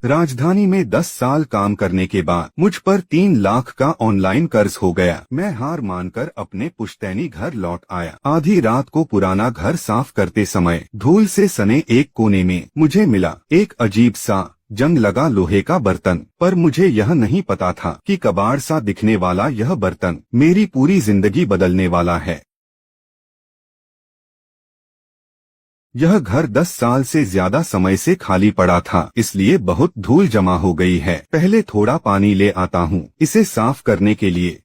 राजधानी में 10 साल काम करने के बाद मुझ पर 3 लाख का ऑनलाइन कर्ज हो गया। मैं हार मानकर अपने पुश्तैनी घर लौट आया। आधी रात को पुराना घर साफ करते समय धूल से सने एक कोने में मुझे मिला एक अजीब सा जंग लगा लोहे का बर्तन। पर मुझे यह नहीं पता था कि कबाड़ सा दिखने वाला यह बर्तन मेरी पूरी जिंदगी बदलने वाला है। यह घर 10 साल से ज्यादा समय से खाली पड़ा था, इसलिए बहुत धूल जमा हो गई है। पहले थोड़ा पानी ले आता हूँ इसे साफ करने के लिए।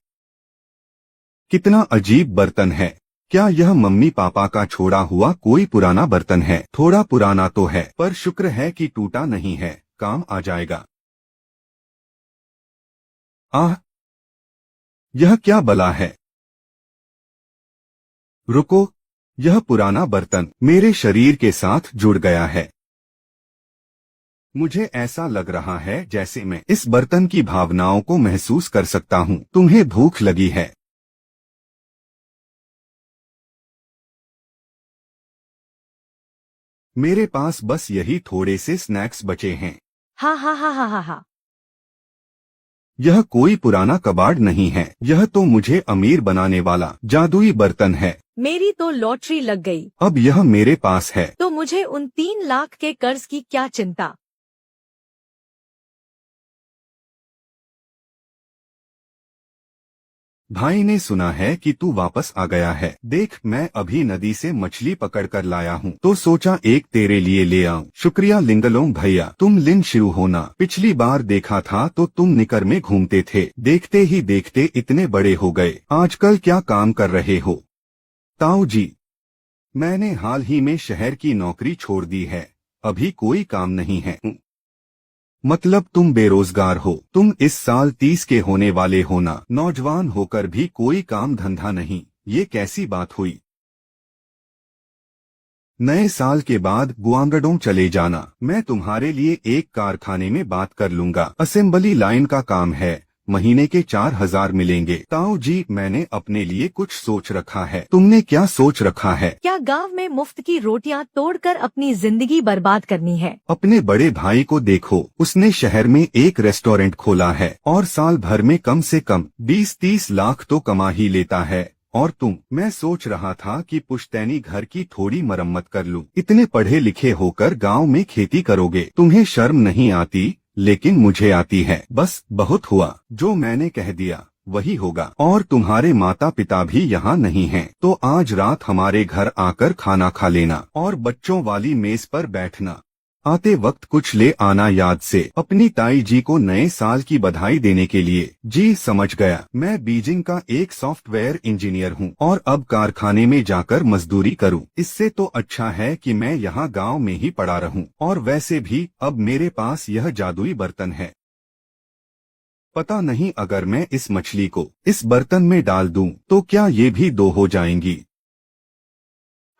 कितना अजीब बर्तन है। क्या यह मम्मी पापा का छोड़ा हुआ कोई पुराना बर्तन है? थोड़ा पुराना तो है, पर शुक्र है कि टूटा नहीं है, काम आ जाएगा। आह, यह क्या बला है? रुको, यह पुराना बर्तन मेरे शरीर के साथ जुड़ गया है। मुझे ऐसा लग रहा है जैसे मैं इस बर्तन की भावनाओं को महसूस कर सकता हूँ। तुम्हें भूख लगी है? मेरे पास बस यही थोड़े से स्नैक्स बचे हैं। हा हा हा हा हा हा। यह कोई पुराना कबाड़ नहीं है, यह तो मुझे अमीर बनाने वाला जादुई बर्तन है। मेरी तो लॉटरी लग गई। अब यह मेरे पास है तो मुझे उन 3 लाख के कर्ज की क्या चिंता। भाई ने सुना है कि तू वापस आ गया है। देख, मैं अभी नदी से मछली पकड़ कर लाया हूँ, तो सोचा एक तेरे लिए ले आऊं। शुक्रिया लिंगलोंग भैया, तुम लिन शिरू होना। पिछली बार देखा था तो तुम निकर में घूमते थे, देखते ही देखते इतने बड़े हो गए। आजकल क्या काम कर रहे हो? ताऊ जी, मैंने हाल ही में शहर की नौकरी छोड़ दी है, अभी कोई काम नहीं है। मतलब तुम बेरोजगार हो? तुम इस साल 30 के होने वाले हो ना, नौजवान होकर भी कोई काम धंधा नहीं, ये कैसी बात हुई? नए साल के बाद गुआंगडोंग चले जाना, मैं तुम्हारे लिए एक कारखाने में बात कर लूंगा। असेंबली लाइन का काम है, महीने के 4000 मिलेंगे। ताऊ जी, मैंने अपने लिए कुछ सोच रखा है। तुमने क्या सोच रखा है? क्या गांव में मुफ्त की रोटियां तोड़कर अपनी जिंदगी बर्बाद करनी है? अपने बड़े भाई को देखो, उसने शहर में एक रेस्टोरेंट खोला है और साल भर में कम से कम 20-30 लाख तो कमा ही लेता है। और तुम? मैं सोच रहा था कि पुश्तैनी घर की थोड़ी मरम्मत कर लूं। इतने पढ़े लिखे होकर गांव में खेती करोगे, तुम्हें शर्म नहीं आती? लेकिन मुझे आती है। बस बहुत हुआ, जो मैंने कह दिया वही होगा। और तुम्हारे माता पिता भी यहाँ नहीं हैं, तो आज रात हमारे घर आकर खाना खा लेना और बच्चों वाली मेज पर बैठना। आते वक्त कुछ ले आना याद से। अपनी ताई जी को नए साल की बधाई देने के लिए। जी समझ गया। मैं बीजिंग का एक सॉफ्टवेयर इंजीनियर हूँ और अब कारखाने में जाकर मजदूरी करूँ। इससे तो अच्छा है कि मैं यहाँ गांव में ही पड़ा रहूँ। और वैसे भी अब मेरे पास यह जादुई बर्तन है। पता नहीं अगर मैं इस मछली को इस बर्तन में डाल दूं तो क्या ये भी 2 हो जाएंगी?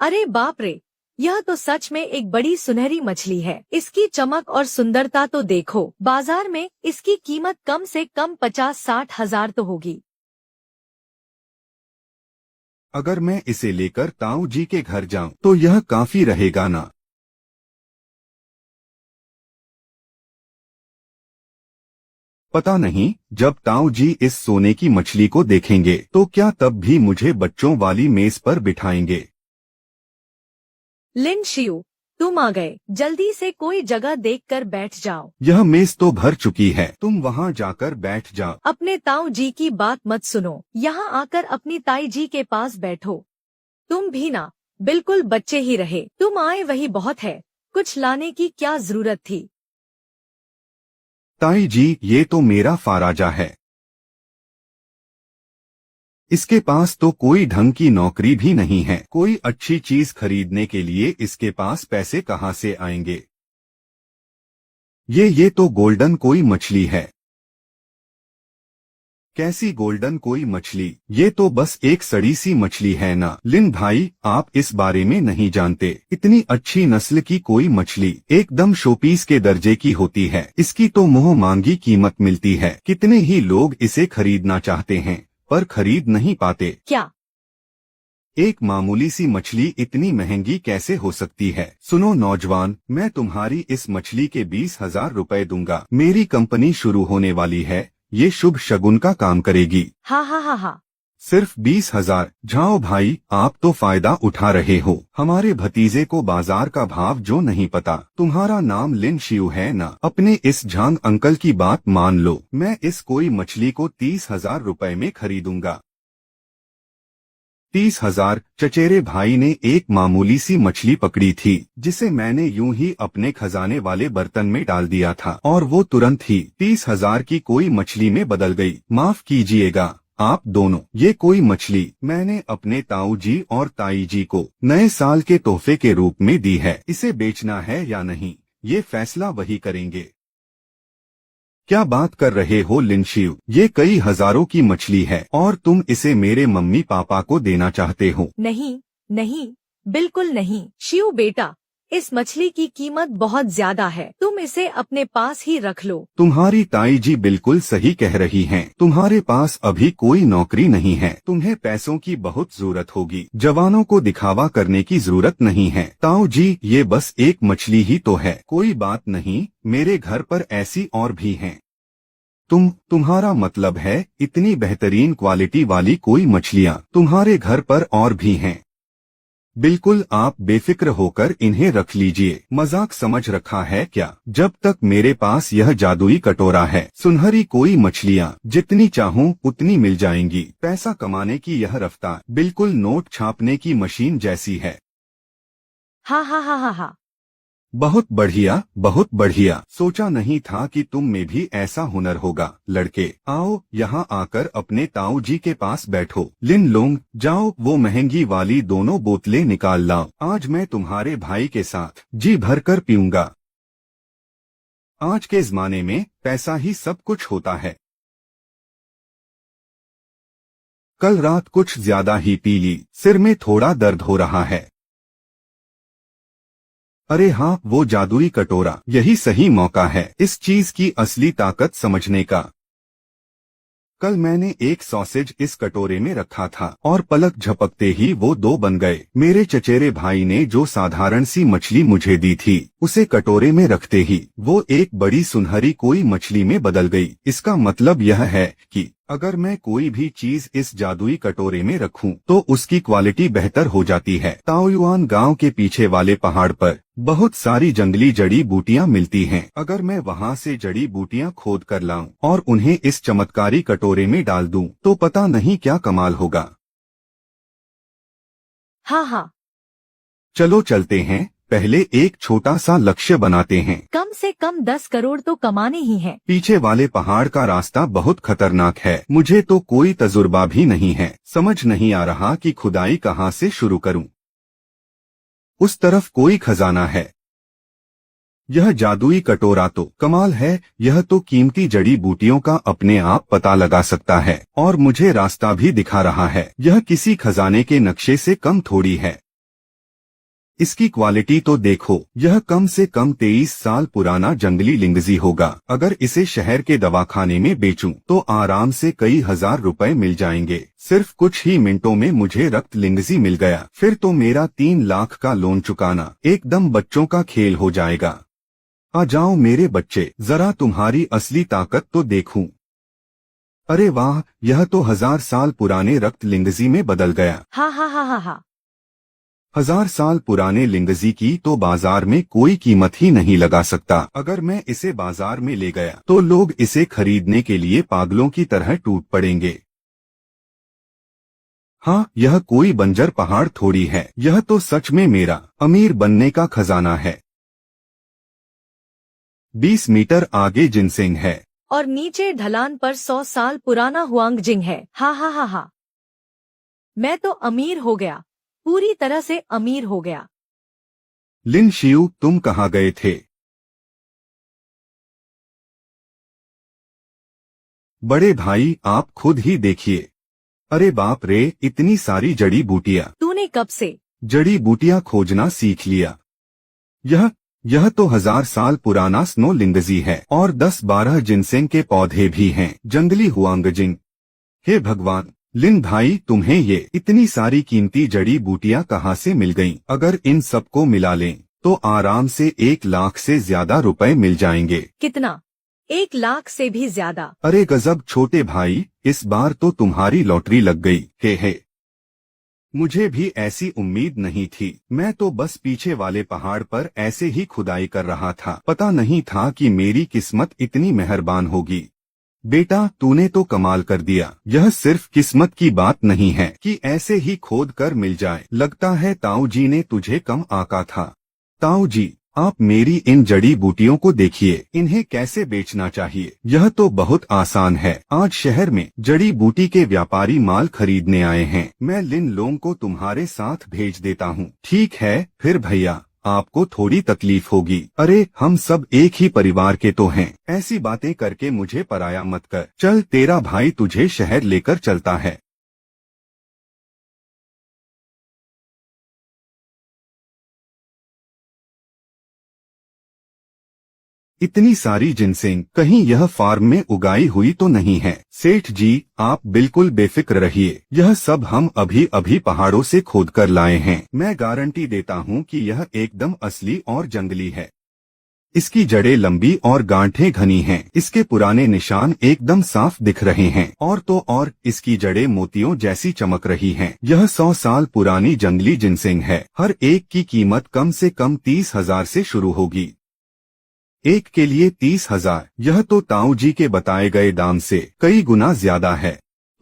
अरे बाप रे, यह तो सच में एक बड़ी सुनहरी मछली है। इसकी चमक और सुंदरता तो देखो। बाजार में इसकी कीमत कम से कम 50-60 हजार तो होगी। अगर मैं इसे लेकर ताऊ जी के घर जाऊं तो यह काफी रहेगा ना? पता नहीं, जब ताऊ जी इस सोने की मछली को देखेंगे तो क्या तब भी मुझे बच्चों वाली मेज पर बिठाएंगे? लिन शियू, तुम आ गए। जल्दी से कोई जगह देखकर बैठ जाओ। यह मेज तो भर चुकी है, तुम वहाँ जाकर बैठ जाओ। अपने ताऊ जी की बात मत सुनो, यहाँ आकर अपनी ताई जी के पास बैठो। तुम भी ना, बिल्कुल बच्चे ही रहे। तुम आए वही बहुत है, कुछ लाने की क्या जरूरत थी? ताई जी, ये तो मेरा फाराजा है। इसके पास तो कोई ढंग की नौकरी भी नहीं है। कोई अच्छी चीज खरीदने के लिए इसके पास पैसे कहाँ से आएंगे? ये तो गोल्डन कोई मछली है। कैसी गोल्डन कोई मछली? ये तो बस एक सड़ी सी मछली है ना। लिन भाई, आप इस बारे में नहीं जानते। इतनी अच्छी नस्ल की कोई मछली एकदम शोपीस के दर्जे की होती है। इसकी तो मुंह मांगी कीमत मिलती है। कितने ही लोग इसे खरीदना चाहते हैं पर खरीद नहीं पाते। क्या एक मामूली सी मछली इतनी महंगी कैसे हो सकती है? सुनो नौजवान, मैं तुम्हारी इस मछली के 20,000 रुपए दूंगा। मेरी कंपनी शुरू होने वाली है, ये शुभ शगुन का काम करेगी। हाँ हाँ हाँ हाँ। सिर्फ 20,000? जाओ भाई, आप तो फायदा उठा रहे हो। हमारे भतीजे को बाजार का भाव जो नहीं पता। तुम्हारा नाम लिन शिव है ना? अपने इस झांग अंकल की बात मान लो। मैं इस कोई मछली को 30,000 रुपए में खरीदूंगा। 30,000? चचेरे भाई ने एक मामूली सी मछली पकड़ी थी, जिसे मैंने यूं ही अपने खजाने वाले बर्तन में डाल दिया था, और वो तुरंत ही 30,000 की कोई मछली में बदल गई। माफ कीजिएगा आप दोनों, ये कोई मछली मैंने अपने ताऊ जी और ताई जी को नए साल के तोहफे के रूप में दी है। इसे बेचना है या नहीं, ये फैसला वही करेंगे। क्या बात कर रहे हो लिनशिव? ये कई हजारों की मछली है और तुम इसे मेरे मम्मी पापा को देना चाहते हो? नहीं नहीं, बिल्कुल नहीं शिव बेटा, इस मछली की कीमत बहुत ज्यादा है, तुम इसे अपने पास ही रख लो। तुम्हारी ताई जी बिल्कुल सही कह रही हैं। तुम्हारे पास अभी कोई नौकरी नहीं है, तुम्हें पैसों की बहुत जरूरत होगी। जवानों को दिखावा करने की जरूरत नहीं है। ताऊ जी, ये बस एक मछली ही तो है, कोई बात नहीं, मेरे घर पर ऐसी और भी हैं। तुम्हारा मतलब है इतनी बेहतरीन क्वालिटी वाली कोई मछलियाँ तुम्हारे घर पर और भी हैं? बिल्कुल, आप बेफिक्र होकर इन्हें रख लीजिए। मजाक समझ रखा है क्या? जब तक मेरे पास यह जादुई कटोरा है, सुनहरी कोई मछलियाँ जितनी चाहूँ उतनी मिल जाएंगी। पैसा कमाने की यह रफ्तार बिल्कुल नोट छापने की मशीन जैसी है। हाँ हाँ हाँ हाँ हाँ। बहुत बढ़िया, बहुत बढ़िया। सोचा नहीं था कि तुम में भी ऐसा हुनर होगा। लड़के आओ, यहाँ आकर अपने ताऊ जी के पास बैठो। लिन लोंग, जाओ वो महंगी वाली दोनों बोतलें निकाल लाओ। आज मैं तुम्हारे भाई के साथ जी भर कर पीऊंगा। आज के जमाने में पैसा ही सब कुछ होता है। कल रात कुछ ज्यादा ही पी ली, सिर में थोड़ा दर्द हो रहा है। अरे हाँ, वो जादुई कटोरा, यही सही मौका है इस चीज की असली ताकत समझने का। कल मैंने एक सॉसेज इस कटोरे में रखा था और पलक झपकते ही वो दो बन गए। मेरे चचेरे भाई ने जो साधारण सी मछली मुझे दी थी, उसे कटोरे में रखते ही वो एक बड़ी सुनहरी कोई मछली में बदल गई। इसका मतलब यह है कि अगर मैं कोई भी चीज इस जादुई कटोरे में रखूं, तो उसकी क्वालिटी बेहतर हो जाती है। ताओयुआन गांव के पीछे वाले पहाड़ पर बहुत सारी जंगली जड़ी बूटियां मिलती हैं। अगर मैं वहां से जड़ी बूटियां खोद कर लाऊं और उन्हें इस चमत्कारी कटोरे में डाल दूं, तो पता नहीं क्या कमाल होगा। हाँ हाँ। चलो चलते हैं, पहले एक छोटा सा लक्ष्य बनाते हैं। कम से कम 10 करोड़ तो कमाने ही हैं। पीछे वाले पहाड़ का रास्ता बहुत खतरनाक है, मुझे तो कोई तजुर्बा भी नहीं है। समझ नहीं आ रहा कि खुदाई कहाँ से शुरू करूं। उस तरफ कोई खजाना है। यह जादुई कटोरा तो कमाल है, यह तो कीमती जड़ी बूटियों का अपने आप पता लगा सकता है और मुझे रास्ता भी दिखा रहा है। यह किसी खजाने के नक्शे से कम थोड़ी है। इसकी क्वालिटी तो देखो, यह कम से कम 23 साल पुराना जंगली लिंगजी होगा। अगर इसे शहर के दवाखाने में बेचूं, तो आराम से कई हजार रुपए मिल जाएंगे। सिर्फ कुछ ही मिनटों में मुझे रक्त लिंगजी मिल गया, फिर तो मेरा 3 लाख का लोन चुकाना एकदम बच्चों का खेल हो जाएगा। आ जाओ मेरे बच्चे, जरा तुम्हारी असली ताकत तो देखूं। अरे वाह, यह तो 1000 साल पुराने रक्त लिंगजी में बदल गया। हाँ हाँ हाँ हाँ हाँ। 1000 साल पुराने लिंगजी की तो बाजार में कोई कीमत ही नहीं लगा सकता। अगर मैं इसे बाजार में ले गया, तो लोग इसे खरीदने के लिए पागलों की तरह टूट पड़ेंगे। हाँ, यह कोई बंजर पहाड़ थोड़ी है, यह तो सच में मेरा अमीर बनने का खजाना है। 20 मीटर आगे जिनसेंग है और नीचे ढलान पर 100 साल पुराना हुआंगजिंग है। हाँ हाँ हाँ हाँ। मैं तो अमीर हो गया, पूरी तरह से अमीर हो गया। लिन शिव, तुम कहाँ गए थे? बड़े भाई, आप खुद ही देखिए। अरे बाप रे, इतनी सारी जड़ी बूटियां। तूने कब से जड़ी बूटियां खोजना सीख लिया? यह तो 1000 साल पुराना स्नो लिंगजी है और 10-12 जिनसेंग के पौधे भी हैं। जंगली हुआंगजिंग। हे भगवान, लिन भाई, तुम्हें ये इतनी सारी कीमती जड़ी बूटियां कहाँ से मिल गईं? अगर इन सबको मिला लें तो आराम से 1 लाख से ज्यादा रुपए मिल जाएंगे। कितना? 1 लाख से भी ज्यादा? अरे गजब छोटे भाई, इस बार तो तुम्हारी लॉटरी लग गई। हे। मुझे भी ऐसी उम्मीद नहीं थी। मैं तो बस पीछे वाले पहाड़ पर ऐसे ही खुदाई कर रहा था। पता नहीं था कि मेरी किस्मत इतनी मेहरबान होगी। बेटा, तूने तो कमाल कर दिया। यह सिर्फ किस्मत की बात नहीं है कि ऐसे ही खोद कर मिल जाए। लगता है ताऊ जी ने तुझे कम आका था। ताऊ जी, आप मेरी इन जड़ी बूटियों को देखिए, इन्हें कैसे बेचना चाहिए। यह तो बहुत आसान है। आज शहर में जड़ी बूटी के व्यापारी माल खरीदने आए हैं। मैं लिन लोंग को तुम्हारे साथ भेज देता हूँ। ठीक है फिर भैया, आपको थोड़ी तकलीफ होगी। अरे हम सब एक ही परिवार के तो हैं। ऐसी बातें करके मुझे पराया मत कर। चल, तेरा भाई तुझे शहर लेकर चलता है। इतनी सारी जिनसिंग कहीं यह फार्म में उगाई हुई तो नहीं है? सेठ जी, आप बिल्कुल बेफिक्र रहिए। यह सब हम अभी अभी पहाड़ों से खोद कर लाए हैं। मैं गारंटी देता हूँ कि यह एकदम असली और जंगली है। इसकी जड़ें लंबी और गांठें घनी हैं। इसके पुराने निशान एकदम साफ दिख रहे हैं। और तो और इसकी जड़ें मोतियों जैसी चमक रही हैं। यह 100 साल पुरानी जंगली जिनसिंग है। हर एक की कीमत कम से कम 30,000 से शुरू होगी। एक के लिए 30,000, यह तो ताऊ जी के बताए गए दाम से कई गुना ज्यादा है।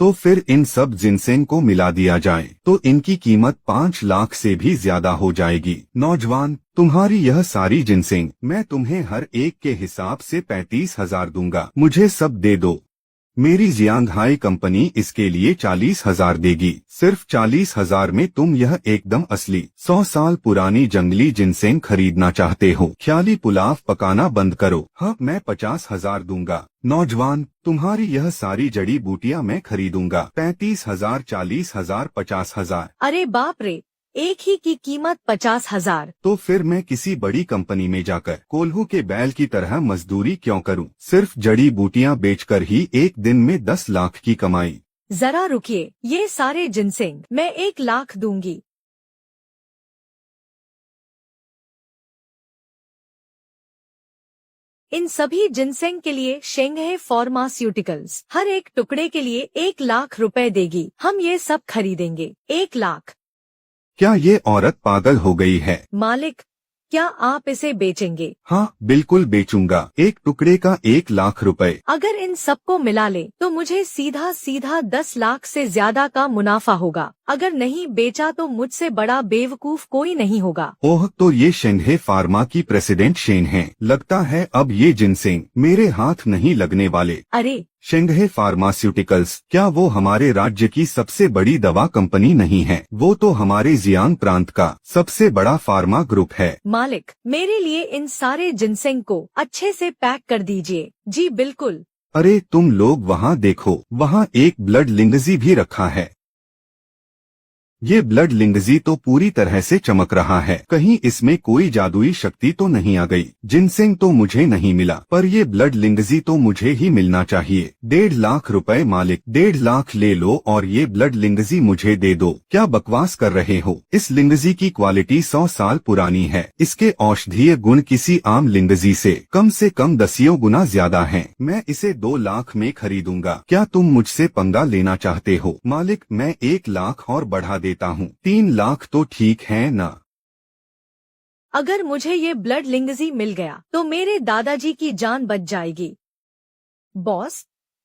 तो फिर इन सब जिनसेंग को मिला दिया जाए तो इनकी कीमत 5 लाख से भी ज्यादा हो जाएगी। नौजवान, तुम्हारी यह सारी जिनसेंग मैं तुम्हें हर एक के हिसाब से 35,000 दूंगा। मुझे सब दे दो। मेरी जियांगहाई कंपनी इसके लिए 40,000 देगी। सिर्फ 40,000 में तुम यह एकदम असली 100 साल पुरानी जंगली जिनसेंग खरीदना चाहते हो? ख्याली पुलाव पकाना बंद करो। हाँ, मैं 50,000 दूंगा। नौजवान, तुम्हारी यह सारी जड़ी बूटियां मैं खरीदूंगा। 35,000, 40,000, 50,000। अरे बाप रे, एक ही की कीमत 50,000? तो फिर मैं किसी बड़ी कंपनी में जाकर कोल्हू के बैल की तरह मजदूरी क्यों करूं? सिर्फ जड़ी बूटियां बेचकर ही एक दिन में 10 लाख की कमाई। जरा रुकिए, ये सारे जिनसेंग मैं 1 लाख दूंगी। इन सभी जिनसेंग के लिए शेंगहे फार्मास्यूटिकल्स हर एक टुकड़े के लिए 1 लाख रुपए देगी। हम ये सब खरीदेंगे। 1 लाख? क्या ये औरत पागल हो गई है? मालिक, क्या आप इसे बेचेंगे? हाँ, बिल्कुल बेचूंगा। एक टुकड़े का 1 लाख रुपए। अगर इन सबको मिला ले तो मुझे सीधा सीधा 10 लाख से ज्यादा का मुनाफा होगा। अगर नहीं बेचा तो मुझसे बड़ा बेवकूफ कोई नहीं होगा। ओह, तो ये शेंघे फार्मा की प्रेसिडेंट शेन हैं। लगता है अब ये जिनसेंग मेरे हाथ नहीं लगने वाले। अरे, शेंघे फार्मास्यूटिकल्स, क्या वो हमारे राज्य की सबसे बड़ी दवा कंपनी नहीं है? वो तो हमारे जियांग प्रांत का सबसे बड़ा फार्मा ग्रुप है। मालिक, मेरे लिए इन सारे जिनसेंग को अच्छे से पैक कर दीजिए। जी बिल्कुल। अरे तुम लोग वहाँ देखो, वहाँ एक ब्लड लिंगजी भी रखा है। ये ब्लड लिंगजी तो पूरी तरह से चमक रहा है। कहीं इसमें कोई जादुई शक्ति तो नहीं आ गई? जिनसेंग तो मुझे नहीं मिला, पर ये ब्लड लिंगजी तो मुझे ही मिलना चाहिए। 1.5 लाख रुपए मालिक। 1.5 लाख ले लो और ये ब्लड लिंगजी मुझे दे दो। क्या बकवास कर रहे हो? इस लिंगजी की क्वालिटी 100 साल पुरानी है। इसके औषधीय गुण किसी आम लिंगजी से कम 10 गुना ज्यादा हैं। मैं इसे 2 लाख में खरीदूंगा। क्या तुम मुझसे पंगा लेना चाहते हो? मालिक, मैं 1 लाख और बढ़ा देता हूँ। 3 लाख तो ठीक है ना? अगर मुझे ये ब्लड लिंगजी मिल गया तो मेरे दादाजी की जान बच जाएगी। बॉस,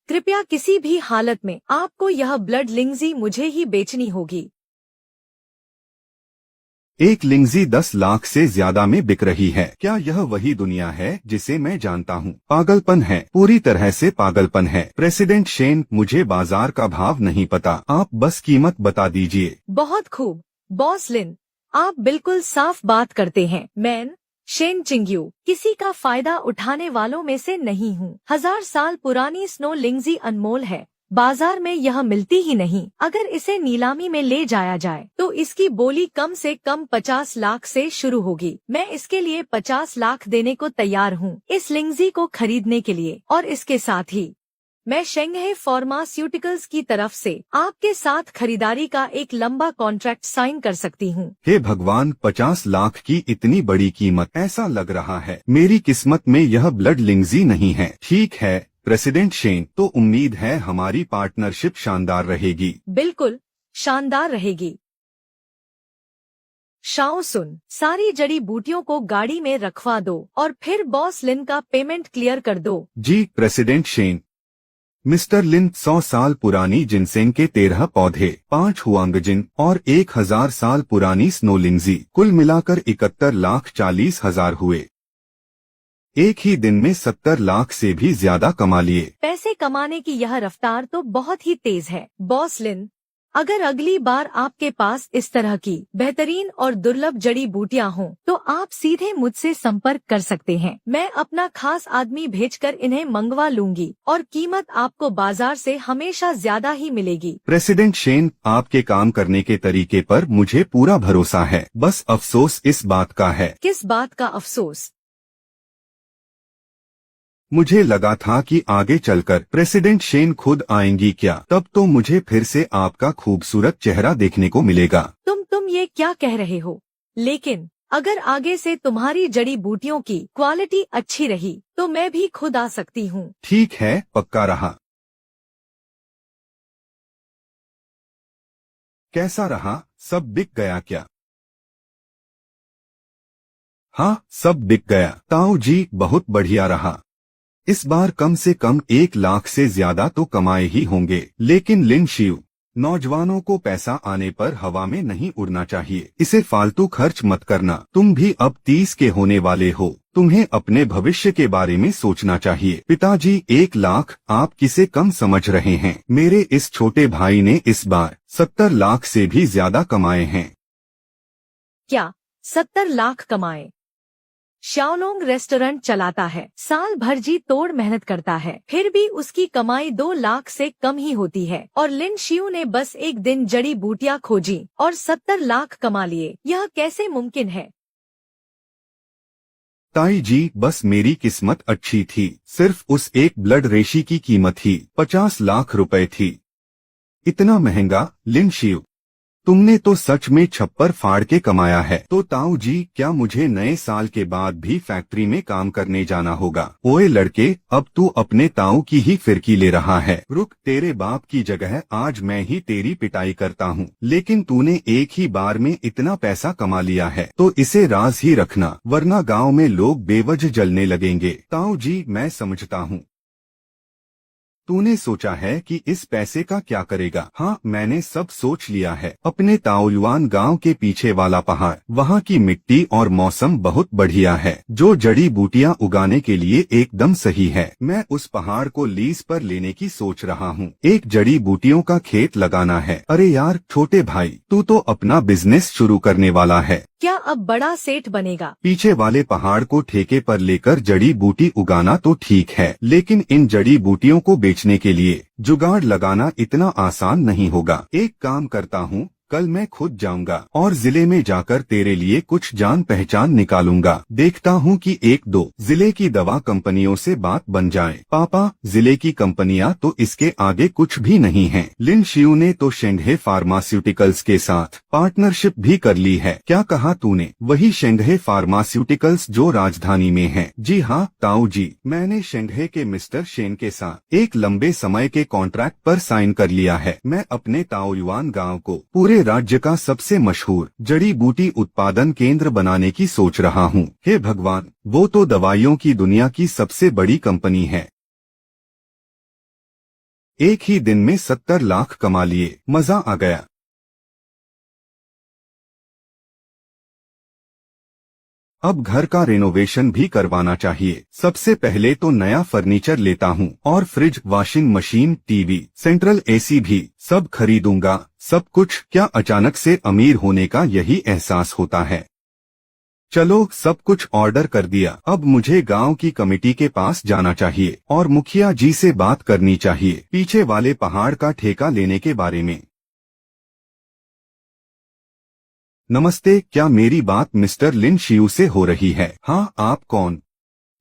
कृपया किसी भी हालत में आपको यह ब्लड लिंगजी मुझे ही बेचनी होगी। एक लिंगजी 10 लाख से ज्यादा में बिक रही है। क्या यह वही दुनिया है जिसे मैं जानता हूँ? पागलपन है, पूरी तरह से पागलपन है। प्रेसिडेंट शेन, मुझे बाजार का भाव नहीं पता, आप बस कीमत बता दीजिए। बहुत खूब बॉस लिन, आप बिल्कुल साफ बात करते हैं। मैं शेन चिंग्यू किसी का फायदा उठाने वालों में से नहीं हूँ। 1000 साल पुरानी स्नो लिंगजी अनमोल है। बाजार में यह मिलती ही नहीं। अगर इसे नीलामी में ले जाया जाए तो इसकी बोली कम से कम 50 लाख से शुरू होगी। मैं इसके लिए 50 लाख देने को तैयार हूँ, इस लिंगजी को खरीदने के लिए। और इसके साथ ही मैं शेंघाई फार्मास्यूटिकल्स की तरफ से आपके साथ खरीदारी का एक लंबा कॉन्ट्रैक्ट साइन कर सकती हूँ। हे भगवान, 50 लाख की इतनी बड़ी कीमत! ऐसा लग रहा है मेरी किस्मत में यह ब्लड लिंग्जी नहीं है। ठीक है प्रेसिडेंट शेन, तो उम्मीद है हमारी पार्टनरशिप शानदार रहेगी। बिल्कुल शानदार रहेगी। शाओ सुन, सारी जड़ी बूटियों को गाड़ी में रखवा दो और फिर बॉस लिन का पेमेंट क्लियर कर दो। जी प्रेसिडेंट शेन। मिस्टर लिन, 100 साल पुरानी जिनसेंग के 13 पौधे, 5 हुआंगजिन और 1000 साल पुरानी स्नोलिंगजी, कुल मिलाकर 71,40,000 हुए। एक ही दिन में 70 लाख से भी ज्यादा कमा लिए। पैसे कमाने की यह रफ्तार तो बहुत ही तेज है बॉस लिन। अगर अगली बार आपके पास इस तरह की बेहतरीन और दुर्लभ जड़ी बूटियां हों, तो आप सीधे मुझसे संपर्क कर सकते हैं। मैं अपना खास आदमी भेजकर इन्हें मंगवा लूंगी और कीमत आपको बाजार से हमेशा ज्यादा ही मिलेगी। प्रेसिडेंट शेन, आपके काम करने के तरीके पर मुझे पूरा भरोसा है। बस अफसोस इस बात का है। किस बात का अफसोस? मुझे लगा था कि आगे चलकर प्रेसिडेंट शेन खुद आएंगी क्या, तब तो मुझे फिर से आपका खूबसूरत चेहरा देखने को मिलेगा। तुम ये क्या कह रहे हो? लेकिन अगर आगे से तुम्हारी जड़ी बूटियों की क्वालिटी अच्छी रही तो मैं भी खुद आ सकती हूँ। ठीक है, पक्का रहा। कैसा रहा? सब बिक गया क्या? हाँ, सब बिक गया। ताऊ जी, बहुत बढ़िया रहा। इस बार कम से कम 1 लाख से ज्यादा तो कमाए ही होंगे। लेकिन लिन शिव, नौजवानों को पैसा आने पर हवा में नहीं उड़ना चाहिए। इसे फालतू खर्च मत करना। तुम भी अब 30 के होने वाले हो, तुम्हें अपने भविष्य के बारे में सोचना चाहिए। पिताजी, 1 लाख आप किसे कम समझ रहे हैं? मेरे इस छोटे भाई ने इस बार 70 लाख से भी ज्यादा कमाए हैं। क्या 70 लाख कमाए? शाओलोंग रेस्टोरेंट चलाता है, साल भर जी तोड़ मेहनत करता है, फिर भी उसकी कमाई 2 लाख से कम ही होती है। और लिन शियू ने बस एक दिन जड़ी बूटियां खोजी और 70 लाख कमा लिए। यह कैसे मुमकिन है? ताई जी, बस मेरी किस्मत अच्छी थी। सिर्फ उस एक ब्लड रेशी की कीमत ही 50 लाख रुपए थी। इतना महंगा? लिन शियू, तुमने तो सच में छप्पर फाड़ के कमाया है। तो ताऊ जी, क्या मुझे नए साल के बाद भी फैक्ट्री में काम करने जाना होगा? ओए लड़के, अब तू अपने ताऊ की ही फिरकी ले रहा है। रुक, तेरे बाप की जगह आज मैं ही तेरी पिटाई करता हूँ। लेकिन तूने एक ही बार में इतना पैसा कमा लिया है तो इसे राज ही रखना, वरना गाँव में लोग बेवजह जलने लगेंगे। ताऊ जी, मैं समझता हूँ। तूने सोचा है कि इस पैसे का क्या करेगा? हाँ, मैंने सब सोच लिया है। अपने ताओयुआन गांव के पीछे वाला पहाड़, वहाँ की मिट्टी और मौसम बहुत बढ़िया है, जो जड़ी बूटियाँ उगाने के लिए एकदम सही है। मैं उस पहाड़ को लीज पर लेने की सोच रहा हूँ। एक जड़ी बूटियों का खेत लगाना है। अरे यार छोटे भाई, तू तो अपना बिजनेस शुरू करने वाला है। क्या अब बड़ा सेठ बनेगा? पीछे वाले पहाड़ को ठेके पर लेकर जड़ी बूटी उगाना तो ठीक है, लेकिन इन जड़ी बूटियों को बेचने के लिए जुगाड़ लगाना इतना आसान नहीं होगा। एक काम करता हूँ, कल मैं खुद जाऊंगा और जिले में जाकर तेरे लिए कुछ जान पहचान निकालूंगा। देखता हूँ कि 1-2 जिले की दवा कंपनियों से बात बन जाए। पापा, जिले की कंपनियां तो इसके आगे कुछ भी नहीं हैं। लिन शियू ने तो शेंघाई फार्मास्यूटिकल्स के साथ पार्टनरशिप भी कर ली है। क्या कहा तूने? वही शेंघाई फार्मास्यूटिकल्स जो राजधानी में है। जी हाँ ताऊ जी, मैंने शेंघाई के मिस्टर शेन के साथ एक लंबे समय के कॉन्ट्रैक्ट पर साइन कर लिया है। मैं अपने ताओयुआन गाँव को पूरे राज्य का सबसे मशहूर जड़ी बूटी उत्पादन केंद्र बनाने की सोच रहा हूँ। हे भगवान, वो तो दवाइयों की दुनिया की सबसे बड़ी कंपनी है। एक ही दिन में 70 लाख कमा लिए, मजा आ गया। अब घर का रेनोवेशन भी करवाना चाहिए। सबसे पहले तो नया फर्नीचर लेता हूँ और fridge, washing machine, TV, central AC भी सब खरीदूंगा। सब कुछ क्या अचानक से अमीर होने का यही एहसास होता है। चलो, सब कुछ ऑर्डर कर दिया। अब मुझे गांव की कमेटी के पास जाना चाहिए और मुखिया जी से बात करनी चाहिए पीछे वाले पहाड़ का ठेका लेने के बारे में। नमस्ते, क्या मेरी बात मिस्टर लिन शियू से हो रही है? हाँ, आप कौन?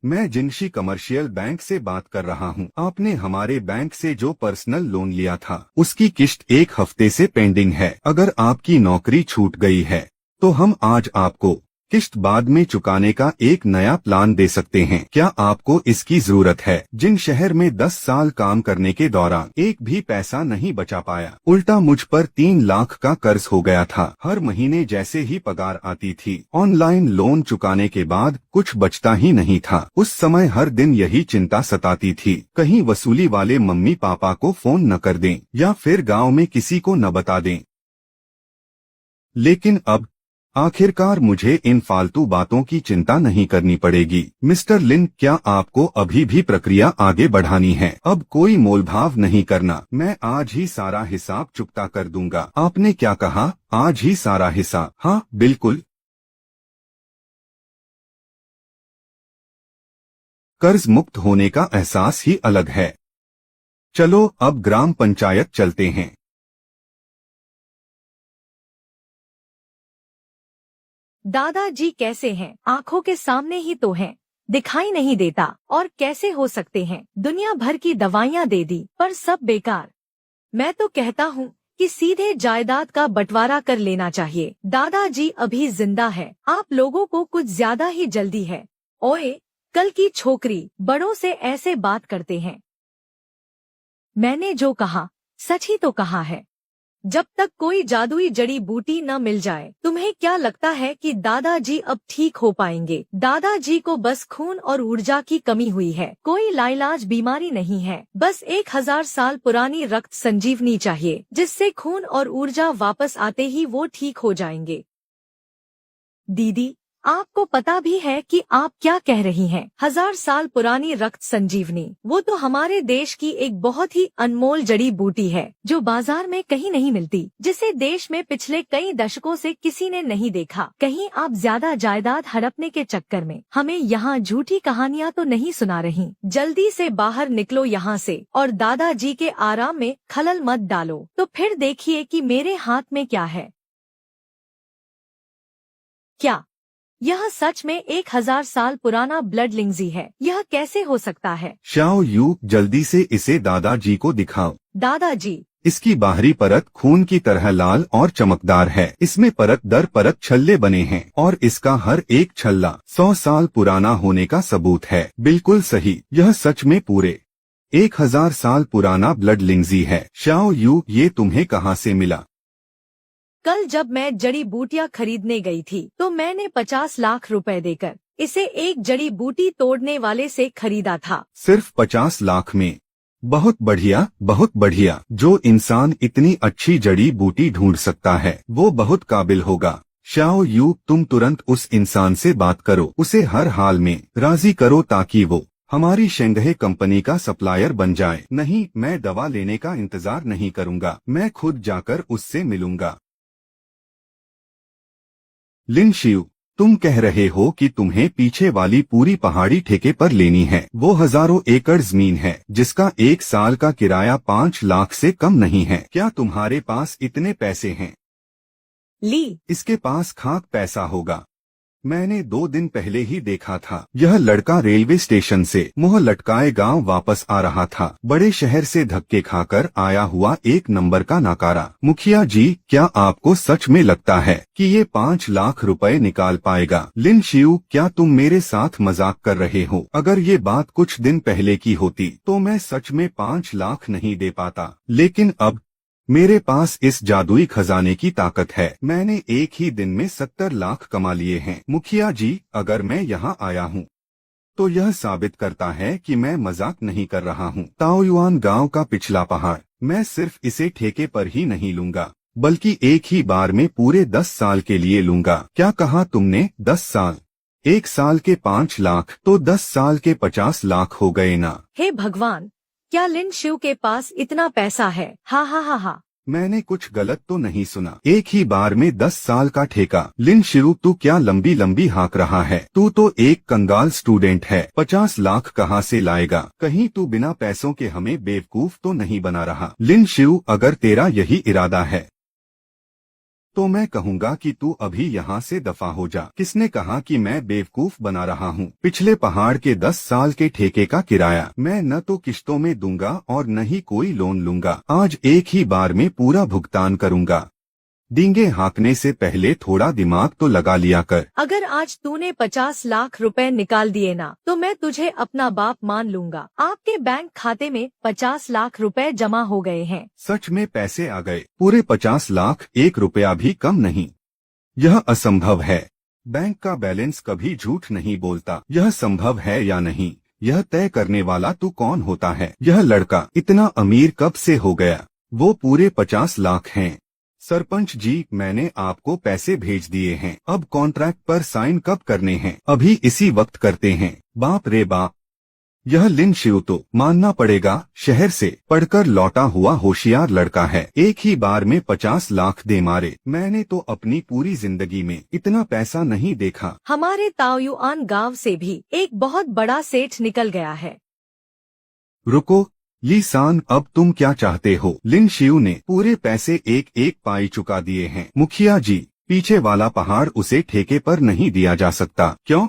मैं जिनशी कमर्शियल बैंक से बात कर रहा हूँ। आपने हमारे बैंक से जो पर्सनल लोन लिया था उसकी किश्त 1 हफ्ते से पेंडिंग है। अगर आपकी नौकरी छूट गई है तो हम आज आपको किश्त बाद में चुकाने का एक नया प्लान दे सकते हैं। क्या आपको इसकी जरूरत है? जिन शहर में 10 साल काम करने के दौरान एक भी पैसा नहीं बचा पाया, उल्टा मुझ पर 3 लाख का कर्ज हो गया था। हर महीने जैसे ही पगार आती थी, ऑनलाइन लोन चुकाने के बाद कुछ बचता ही नहीं था। उस समय हर दिन यही चिंता सताती थी, कहीं वसूली वाले मम्मी पापा को फोन न कर दें या फिर गाँव में किसी को न बता दें। लेकिन अब आखिरकार मुझे इन फालतू बातों की चिंता नहीं करनी पड़ेगी। मिस्टर लिन, क्या आपको अभी भी प्रक्रिया आगे बढ़ानी है? अब कोई मोलभाव नहीं करना, मैं आज ही सारा हिसाब चुकता कर दूंगा। आपने क्या कहा? आज ही सारा हिसाब? हाँ बिल्कुल। कर्ज मुक्त होने का एहसास ही अलग है। चलो अब ग्राम पंचायत चलते हैं। दादाजी कैसे हैं? आंखों के सामने ही तो हैं, दिखाई नहीं देता। और कैसे हो सकते हैं? दुनिया भर की दवाइयाँ दे दी पर सब बेकार। मैं तो कहता हूँ कि सीधे जायदाद का बंटवारा कर लेना चाहिए। दादाजी अभी जिंदा है, आप लोगों को कुछ ज्यादा ही जल्दी है। ओए, कल की छोकरी, बड़ों से ऐसे बात करते हैं। मैंने जो कहा सच ही तो कहा है। जब तक कोई जादुई जड़ी बूटी न मिल जाए, तुम्हें क्या लगता है कि दादाजी अब ठीक हो पाएंगे? दादाजी को बस खून और ऊर्जा की कमी हुई है, कोई लाइलाज बीमारी नहीं है। बस 1000 साल पुरानी रक्त संजीवनी चाहिए, जिससे खून और ऊर्जा वापस आते ही वो ठीक हो जाएंगे। दीदी, आपको पता भी है कि आप क्या कह रही हैं? 1000 साल पुरानी रक्त संजीवनी, वो तो हमारे देश की एक बहुत ही अनमोल जड़ी बूटी है जो बाजार में कहीं नहीं मिलती, जिसे देश में पिछले कई दशकों से किसी ने नहीं देखा। कहीं आप ज्यादा जायदाद हड़पने के चक्कर में हमें यहाँ झूठी कहानियाँ तो नहीं सुना रही? जल्दी से बाहर निकलो यहाँ से और दादाजी के आराम में खलल मत डालो। तो फिर देखिए कि मेरे हाथ में क्या है। क्या यह सच में 1000 साल पुराना ब्लड लिंगजी है? यह कैसे हो सकता है? शाओ यू, जल्दी से इसे दादाजी को दिखाओ। दादाजी, इसकी बाहरी परत खून की तरह लाल और चमकदार है। इसमें परत दर परत छल्ले बने हैं और इसका हर एक छल्ला 100 साल पुराना होने का सबूत है। बिल्कुल सही, यह सच में पूरे 1000 साल पुराना ब्लड लिंगजी है। शाओ यू, ये तुम्हें कहाँ से मिला? कल जब मैं जड़ी बूटियाँ खरीदने गई थी तो मैंने 50 लाख रुपए देकर इसे एक जड़ी बूटी तोड़ने वाले से खरीदा था। सिर्फ 50 लाख में? बहुत बढ़िया, बहुत बढ़िया। जो इंसान इतनी अच्छी जड़ी बूटी ढूंढ सकता है वो बहुत काबिल होगा। शाओ यू, तुम तुरंत उस इंसान से बात करो, उसे हर हाल में राजी करो ताकि वो हमारी शेंघे कंपनी का सप्लायर बन जाए। नहीं, मैं दवा लेने का इंतजार नहीं करूंगा, मैं खुद जाकर उससे मिलूंगा। लिन शिव, तुम कह रहे हो कि तुम्हें पीछे वाली पूरी पहाड़ी ठेके पर लेनी है? वो हजारों एकड़ जमीन है जिसका 1 साल का किराया 5 लाख से कम नहीं है। क्या तुम्हारे पास इतने पैसे हैं? ली, इसके पास खाक पैसा होगा। मैंने 2 दिन पहले ही देखा था। यह लड़का रेलवे स्टेशन से मुंह लटकाए गांव वापस आ रहा था। बड़े शहर से धक्के खाकर आया हुआ 1 नंबर का नाकारा। मुखिया जी, क्या आपको सच में लगता है कि ये 5 लाख रुपए निकाल पाएगा? लिन शिव, क्या तुम मेरे साथ मजाक कर रहे हो? अगर ये बात कुछ दिन पहले की होती तो मैं सच में 5 लाख नहीं दे पाता, लेकिन अब मेरे पास इस जादुई खजाने की ताकत है। मैंने एक ही दिन में 70 लाख कमा लिए हैं। मुखिया जी, अगर मैं यहाँ आया हूँ तो यह साबित करता है कि मैं मजाक नहीं कर रहा हूँ। ताओयुआन गांव का पिछला पहाड़, मैं सिर्फ इसे ठेके पर ही नहीं लूंगा बल्कि एक ही बार में पूरे 10 साल के लिए लूंगा। क्या कहा तुमने? 10 साल? 1 साल के 5 लाख तो 10 साल के 50 लाख हो गए ना? हे भगवान, क्या लिन शिव के पास इतना पैसा है? हा हा हा हा। मैंने कुछ गलत तो नहीं सुना? एक ही बार में 10 साल का ठेका? लिन शिव, तू क्या लंबी लंबी हाँक रहा है? तू तो एक कंगाल स्टूडेंट है, 50 लाख कहाँ से लाएगा? कहीं तू बिना पैसों के हमें बेवकूफ तो नहीं बना रहा? लिन शिव, अगर तेरा यही इरादा है तो मैं कहूँगा कि तू अभी यहाँ से दफा हो जा। किसने कहा कि मैं बेवकूफ बना रहा हूँ? पिछले पहाड़ के 10 साल के ठेके का किराया मैं न तो किश्तों में दूंगा और न ही कोई लोन लूंगा। आज एक ही बार में पूरा भुगतान करूंगा। डींगे हाँकने से पहले थोड़ा दिमाग तो लगा लिया कर। अगर आज तूने 50 लाख रुपए निकाल दिए ना तो मैं तुझे अपना बाप मान लूंगा। आपके बैंक खाते में 50 लाख रुपए जमा हो गए हैं। सच में पैसे आ गए? पूरे 50 लाख, 1 रुपया भी कम नहीं। यह असंभव है। बैंक का बैलेंस कभी झूठ नहीं बोलता। यह संभव है या नहीं, यह तय करने वाला तू कौन होता है? यह लड़का इतना अमीर कब से हो गया? वो पूरे 50 लाख हैं। सरपंच जी, मैंने आपको पैसे भेज दिए हैं। अब कॉन्ट्रैक्ट पर साइन कब करने हैं? अभी इसी वक्त करते हैं। बाप रे बाप, यह लिन शिव तो मानना पड़ेगा शहर से पढ़कर लौटा हुआ होशियार लड़का है। एक ही बार में 50 लाख दे मारे। मैंने तो अपनी पूरी जिंदगी में इतना पैसा नहीं देखा। हमारे ताओयुआन गांव से भी एक बहुत बड़ा सेठ निकल गया है। रुको ली सान, अब तुम क्या चाहते हो? लिन शिव ने पूरे पैसे एक एक पाई चुका दिए हैं। मुखिया जी, पीछे वाला पहाड़ उसे ठेके पर नहीं दिया जा सकता। क्यों?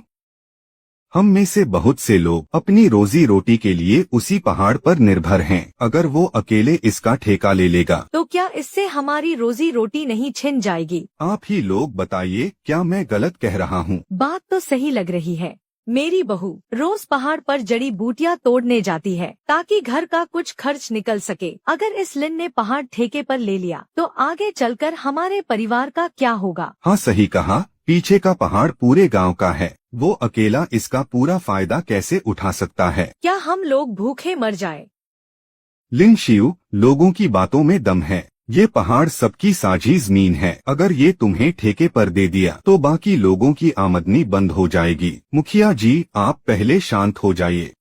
हम में से बहुत से लोग अपनी रोजी रोटी के लिए उसी पहाड़ पर निर्भर हैं। अगर वो अकेले इसका ठेका ले लेगा तो क्या इससे हमारी रोजी रोटी नहीं छिन जाएगी? आप ही लोग बताइए, क्या मैं गलत कह रहा हूँ? बात तो सही लग रही है। मेरी बहू रोज पहाड़ पर जड़ी बूटियां तोड़ने जाती है ताकि घर का कुछ खर्च निकल सके। अगर इस लिन ने पहाड़ ठेके पर ले लिया तो आगे चलकर हमारे परिवार का क्या होगा? हाँ सही कहा, पीछे का पहाड़ पूरे गांव का है। वो अकेला इसका पूरा फायदा कैसे उठा सकता है? क्या हम लोग भूखे मर जाए? लिन शिव, लोगों की बातों में दम है। ये पहाड़ सबकी साझी जमीन है। अगर ये तुम्हें ठेके पर दे दिया तो बाकी लोगों की आमदनी बंद हो जाएगी। मुखिया जी, आप पहले शांत हो जाइए।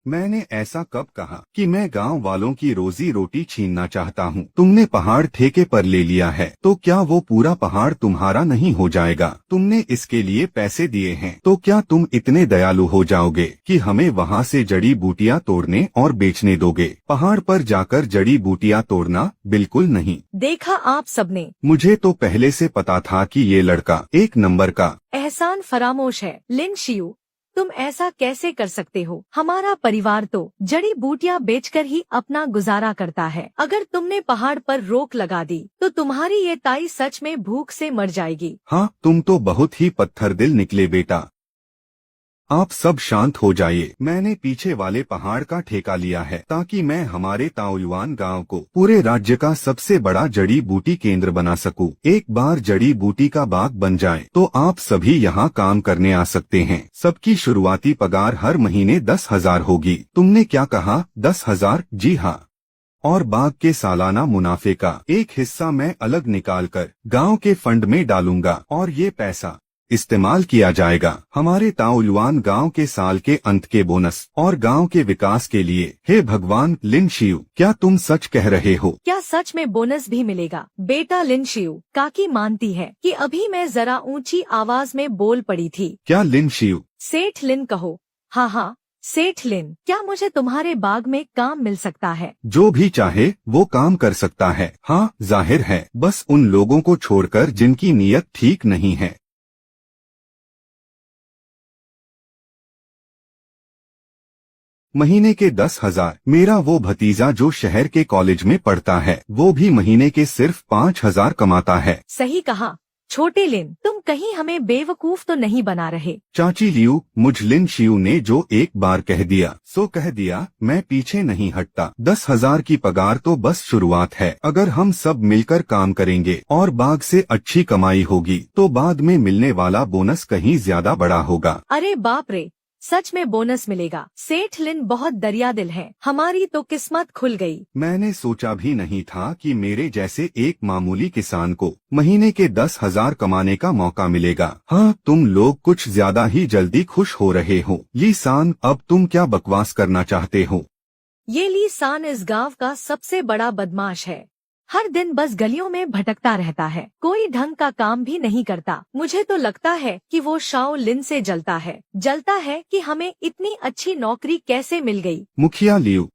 मैंने ऐसा कब कहा कि मैं गांव वालों की रोजी रोटी छीनना चाहता हूँ? तुमने पहाड़ ठेके पर ले लिया है तो क्या वो पूरा पहाड़ तुम्हारा नहीं हो जाएगा? तुमने इसके लिए पैसे दिए हैं तो क्या तुम इतने दयालु हो जाओगे कि हमें वहाँ से जड़ी बूटियाँ तोड़ने और बेचने दोगे? पहाड़ पर जाकर जड़ी बूटियाँ तोड़ना बिल्कुल नहीं। देखा आप सबने, मुझे तो पहले से पता था कि ये लड़का एक नंबर का एहसान फरामोश है। लिन शियू, तुम ऐसा कैसे कर सकते हो? हमारा परिवार तो जड़ी बूटियां बेचकर ही अपना गुजारा करता है। अगर तुमने पहाड़ पर रोक लगा दी तो तुम्हारी ये ताई सच में भूख से मर जाएगी। हाँ, तुम तो बहुत ही पत्थर दिल निकले बेटा। आप सब शांत हो जाइए। मैंने पीछे वाले पहाड़ का ठेका लिया है ताकि मैं हमारे ताओयुआन गांव को पूरे राज्य का सबसे बड़ा जड़ी बूटी केंद्र बना सकूं। एक बार जड़ी बूटी का बाग बन जाए तो आप सभी यहाँ काम करने आ सकते हैं। सबकी शुरुआती पगार हर महीने 10,000 होगी। तुमने क्या कहा? 10,000? जी हाँ। और बाग के सालाना मुनाफे का एक हिस्सा मैं अलग निकालकर गांव के फंड में डालूंगा और ये पैसा इस्तेमाल किया जाएगा हमारे ताओयुआन गांव के साल के अंत के बोनस और गांव के विकास के लिए। हे भगवान! लिन शिव, क्या तुम सच कह रहे हो? क्या सच में बोनस भी मिलेगा? बेटा लिन शिव, काकी मानती है कि अभी मैं जरा ऊंची आवाज में बोल पड़ी थी। क्या लिन शिव? सेठ लिन कहो। हाँ हाँ सेठ लिन, क्या मुझे तुम्हारे बाग में काम मिल सकता है? जो भी चाहे वो काम कर सकता है। हाँ जाहिर है, बस उन लोगों को छोड़कर जिनकी नीयत ठीक नहीं है। महीने के 10,000। मेरा वो भतीजा जो शहर के कॉलेज में पढ़ता है वो भी महीने के सिर्फ 5,000 कमाता है। सही कहा छोटे लिन, तुम कहीं हमें बेवकूफ तो नहीं बना रहे? चाची लियू, मुझ लिन शियू ने जो एक बार कह दिया सो कह दिया। मैं पीछे नहीं हटता। 10,000 की पगार तो बस शुरुआत है। अगर हम सब मिलकर काम करेंगे और बाग से अच्छी कमाई होगी तो बाद में मिलने वाला बोनस कहीं ज्यादा बड़ा होगा। अरे बाप रे, सच में बोनस मिलेगा? सेठ लिन बहुत दरिया दिल है। हमारी तो किस्मत खुल गई। मैंने सोचा भी नहीं था कि मेरे जैसे एक मामूली किसान को महीने के 10,000 कमाने का मौका मिलेगा। हाँ, तुम लोग कुछ ज्यादा ही जल्दी खुश हो रहे हो। ली सान, अब तुम क्या बकवास करना चाहते हो? ये ली सान इस गांव का सबसे बड़ा बदमाश है। हर दिन बस गलियों में भटकता रहता है, कोई ढंग का काम भी नहीं करता। मुझे तो लगता है कि वो शाओ लिन से जलता है कि हमें इतनी अच्छी नौकरी कैसे मिल गई। मुखिया लियू,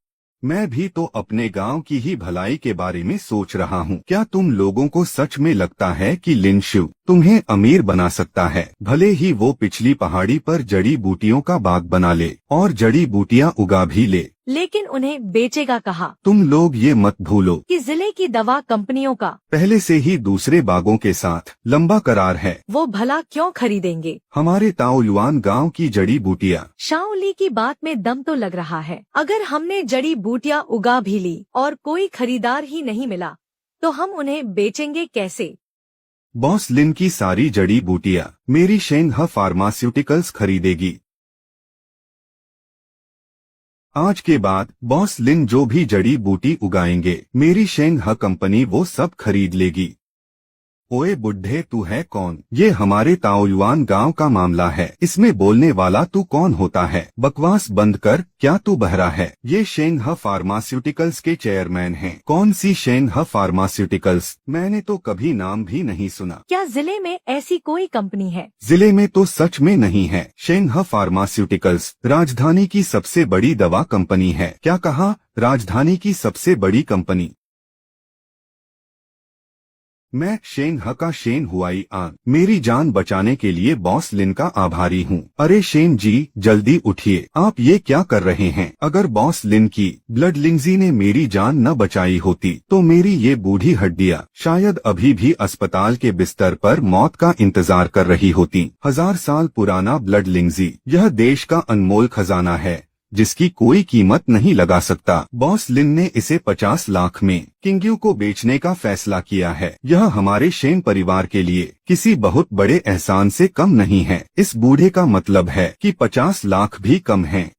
मैं भी तो अपने गांव की ही भलाई के बारे में सोच रहा हूँ। क्या तुम लोगों को सच में लगता है कि लिन शिव तुम्हें अमीर बना सकता है? भले ही वो पिछली पहाड़ी पर जड़ी बूटियों का बाग बना ले और जड़ी बूटियाँ उगा भी ले, लेकिन उन्हें बेचेगा कहाँ? तुम लोग ये मत भूलो कि जिले की दवा कंपनियों का पहले से ही दूसरे बागों के साथ लंबा करार है। वो भला क्यों खरीदेंगे? हमारे ताओयुआन गांव की जड़ी बूटियाँ। शाओली की बात में दम तो लग रहा है। अगर हमने जड़ी बूटियाँ उगा भी ली और कोई खरीदार ही नहीं मिला तो हम उन्हें बेचेंगे कैसे? बॉस लिन की सारी जड़ी बूटियाँ मेरी शेंगहा फार्मास्यूटिकल्स खरीदेगी। आज के बाद बॉस लिन जो भी जड़ी बूटी उगाएंगे मेरी शेंगहा कंपनी वो सब खरीद लेगी। ओए बुड्ढे, तू है कौन? ये हमारे ताओयुआन गांव का मामला है, इसमें बोलने वाला तू कौन होता है? बकवास बंद कर, क्या तू बहरा है? ये शेंगहा फार्मास्यूटिकल्स के चेयरमैन हैं। कौन सी शेंगहा फार्मास्यूटिकल्स? मैंने तो कभी नाम भी नहीं सुना। क्या जिले में ऐसी कोई कंपनी है? जिले में तो सच में नहीं है। शेंगहा फार्मास्यूटिकल्स राजधानी की सबसे बड़ी दवा कंपनी है। क्या कहा? राजधानी की सबसे बड़ी कंपनी। मैं शेंगहा का शेन हुआई आन मेरी जान बचाने के लिए बॉस लिन का आभारी हूँ। अरे शेन जी, जल्दी उठिए, आप ये क्या कर रहे हैं? अगर बॉस लिन की ब्लड लिंगजी ने मेरी जान न बचाई होती तो मेरी ये बूढ़ी हड्डियाँ शायद अभी भी अस्पताल के बिस्तर पर मौत का इंतजार कर रही होती। 1000 साल पुराना ब्लड लिंगजी यह देश का अनमोल खजाना है जिसकी कोई कीमत नहीं लगा सकता। बॉस लिन ने इसे 50 लाख में किंग्यू को बेचने का फैसला किया है। यह हमारे शेन परिवार के लिए किसी बहुत बड़े एहसान से कम नहीं है। इस बूढ़े का मतलब है कि 50 लाख भी कम है।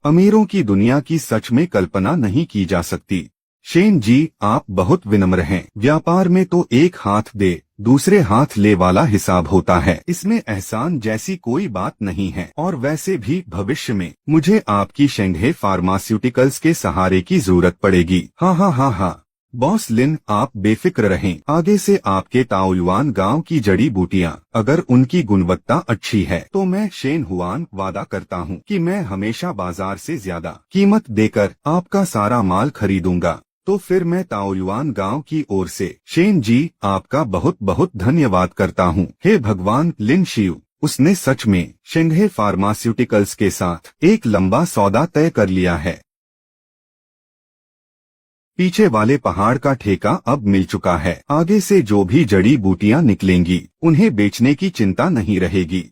अमीरों की दुनिया की सच में कल्पना नहीं की जा सकती। शेन जी, आप बहुत विनम्र हैं। व्यापार में तो एक हाथ दे दूसरे हाथ ले वाला हिसाब होता है, इसमें एहसान जैसी कोई बात नहीं है। और वैसे भी भविष्य में मुझे आपकी शेंगहे फार्मास्यूटिकल्स के सहारे की जरूरत पड़ेगी। हाँ हाँ हाँ हाँ बॉस लिन, आप बेफिक्र रहें। आगे से आपके ताओयुआन गांव की जड़ी बूटियाँ अगर उनकी गुणवत्ता अच्छी है तो मैं शेन हुआन वादा करता हूँ कि मैं हमेशा बाजार से ज्यादा कीमत देकर आपका सारा माल खरीदूंगा। तो फिर मैं ताओयुआन गांव की ओर से शेन जी आपका बहुत बहुत धन्यवाद करता हूँ। हे भगवान, लिन शिव, उसने सच में शेंगहे फार्मास्यूटिकल्स के साथ एक लंबा सौदा तय कर लिया है। पीछे वाले पहाड़ का ठेका अब मिल चुका है। आगे से जो भी जड़ी बूटियां निकलेंगी उन्हें बेचने की चिंता नहीं रहेगी।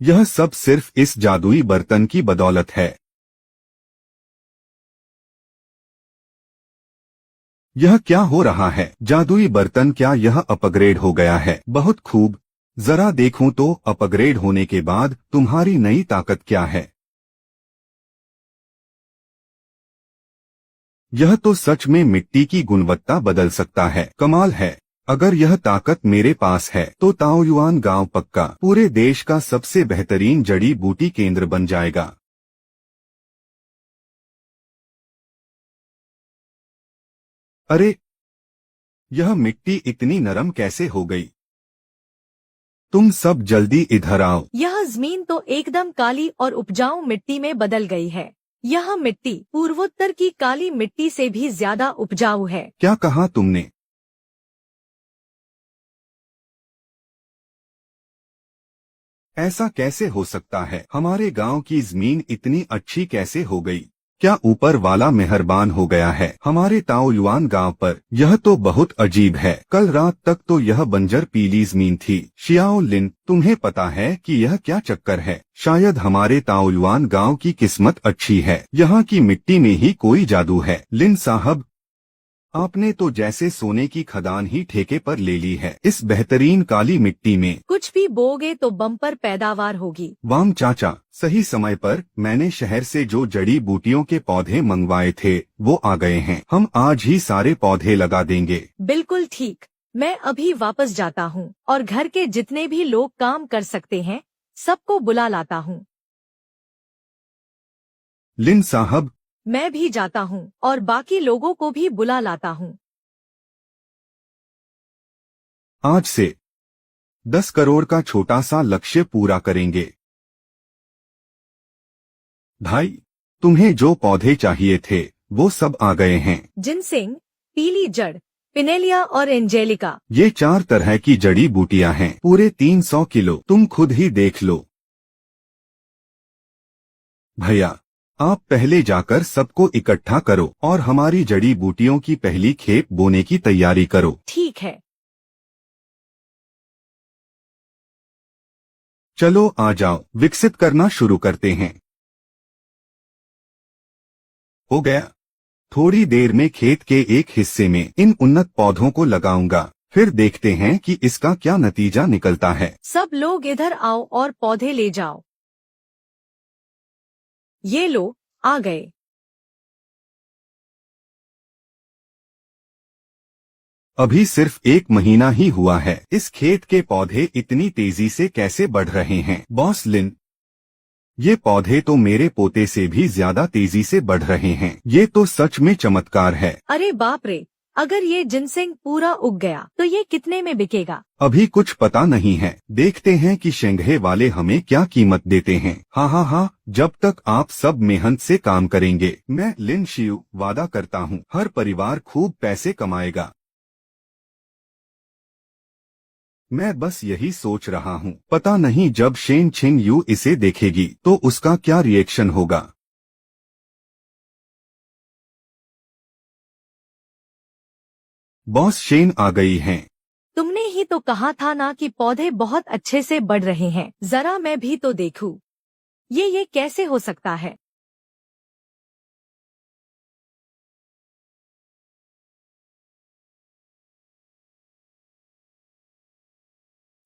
यह सब सिर्फ इस जादुई बर्तन की बदौलत है। यह क्या हो रहा है? जादुई बर्तन, क्या यह अपग्रेड हो गया है? बहुत खूब, जरा देखूं तो अपग्रेड होने के बाद तुम्हारी नई ताकत क्या है? यह तो सच में मिट्टी की गुणवत्ता बदल सकता है। कमाल है। अगर यह ताकत मेरे पास है तो ताओयुआन गांव पक्का पूरे देश का सबसे बेहतरीन जड़ी बूटी केंद्र बन जाएगा। अरे, यह मिट्टी इतनी नरम कैसे हो गई? तुम सब जल्दी इधर आओ। यह जमीन तो एकदम काली और उपजाऊ मिट्टी में बदल गई है। यह मिट्टी पूर्वोत्तर की काली मिट्टी से भी ज्यादा उपजाऊ है। क्या कहा तुमने? ऐसा कैसे हो सकता है? हमारे गांव की जमीन इतनी अच्छी कैसे हो गई? क्या ऊपर वाला मेहरबान हो गया है हमारे ताओयुआन गांव पर? यह तो बहुत अजीब है। कल रात तक तो यह बंजर पीली जमीन थी। शियाओ लिन, तुम्हें पता है कि यह क्या चक्कर है? शायद हमारे ताओयुआन गांव की किस्मत अच्छी है। यहाँ की मिट्टी में ही कोई जादू है। लिन साहब, आपने तो जैसे सोने की खदान ही ठेके पर ले ली है। इस बेहतरीन काली मिट्टी में कुछ भी बोगे तो बम्पर पैदावार होगी। वाम चाचा, सही समय पर मैंने शहर से जो जड़ी बूटियों के पौधे मंगवाए थे वो आ गए हैं। हम आज ही सारे पौधे लगा देंगे। बिल्कुल ठीक। मैं अभी वापस जाता हूँ और घर के जितने भी लोग काम कर सकते हैं सबको बुला लाता हूँ। लिन साहब, मैं भी जाता हूँ और बाकी लोगों को भी बुला लाता हूँ। आज से 10 करोड़ का छोटा सा लक्ष्य पूरा करेंगे। भाई, तुम्हें जो पौधे चाहिए थे वो सब आ गए हैं। जिनसिंग, पीली जड़, पिनेलिया और एंजेलिका। ये 4 तरह की जड़ी बूटियां हैं, पूरे 300 किलो। तुम खुद ही देख लो। भैया, आप पहले जाकर सबको इकट्ठा करो और हमारी जड़ी बूटियों की पहली खेप बोने की तैयारी करो। ठीक है। चलो आ जाओ, विकसित करना शुरू करते हैं। हो गया। थोड़ी देर में खेत के एक हिस्से में इन उन्नत पौधों को लगाऊंगा, फिर देखते हैं कि इसका क्या नतीजा निकलता है। सब लोग इधर आओ और पौधे ले जाओ। ये लो, आ गए। अभी सिर्फ 1 महीना ही हुआ है, इस खेत के पौधे इतनी तेजी से कैसे बढ़ रहे हैं? बॉस लिन, ये पौधे तो मेरे पोते से भी ज्यादा तेजी से बढ़ रहे हैं। ये तो सच में चमत्कार है। अरे बाप रे, अगर ये जिनसिंग पूरा उग गया तो ये कितने में बिकेगा? अभी कुछ पता नहीं है, देखते हैं कि शेंघे वाले हमें क्या कीमत देते हैं। हाँ, जब तक आप सब मेहनत से काम करेंगे, मैं लिन शियू वादा करता हूँ हर परिवार खूब पैसे कमाएगा। मैं बस यही सोच रहा हूँ, पता नहीं जब शेन छिंग यू इसे देखेगी तो उसका क्या रिएक्शन होगा। बॉस शेन आ गई हैं। तुमने ही तो कहा था ना कि पौधे बहुत अच्छे से बढ़ रहे हैं। जरा मैं भी तो देखूं। ये कैसे हो सकता है?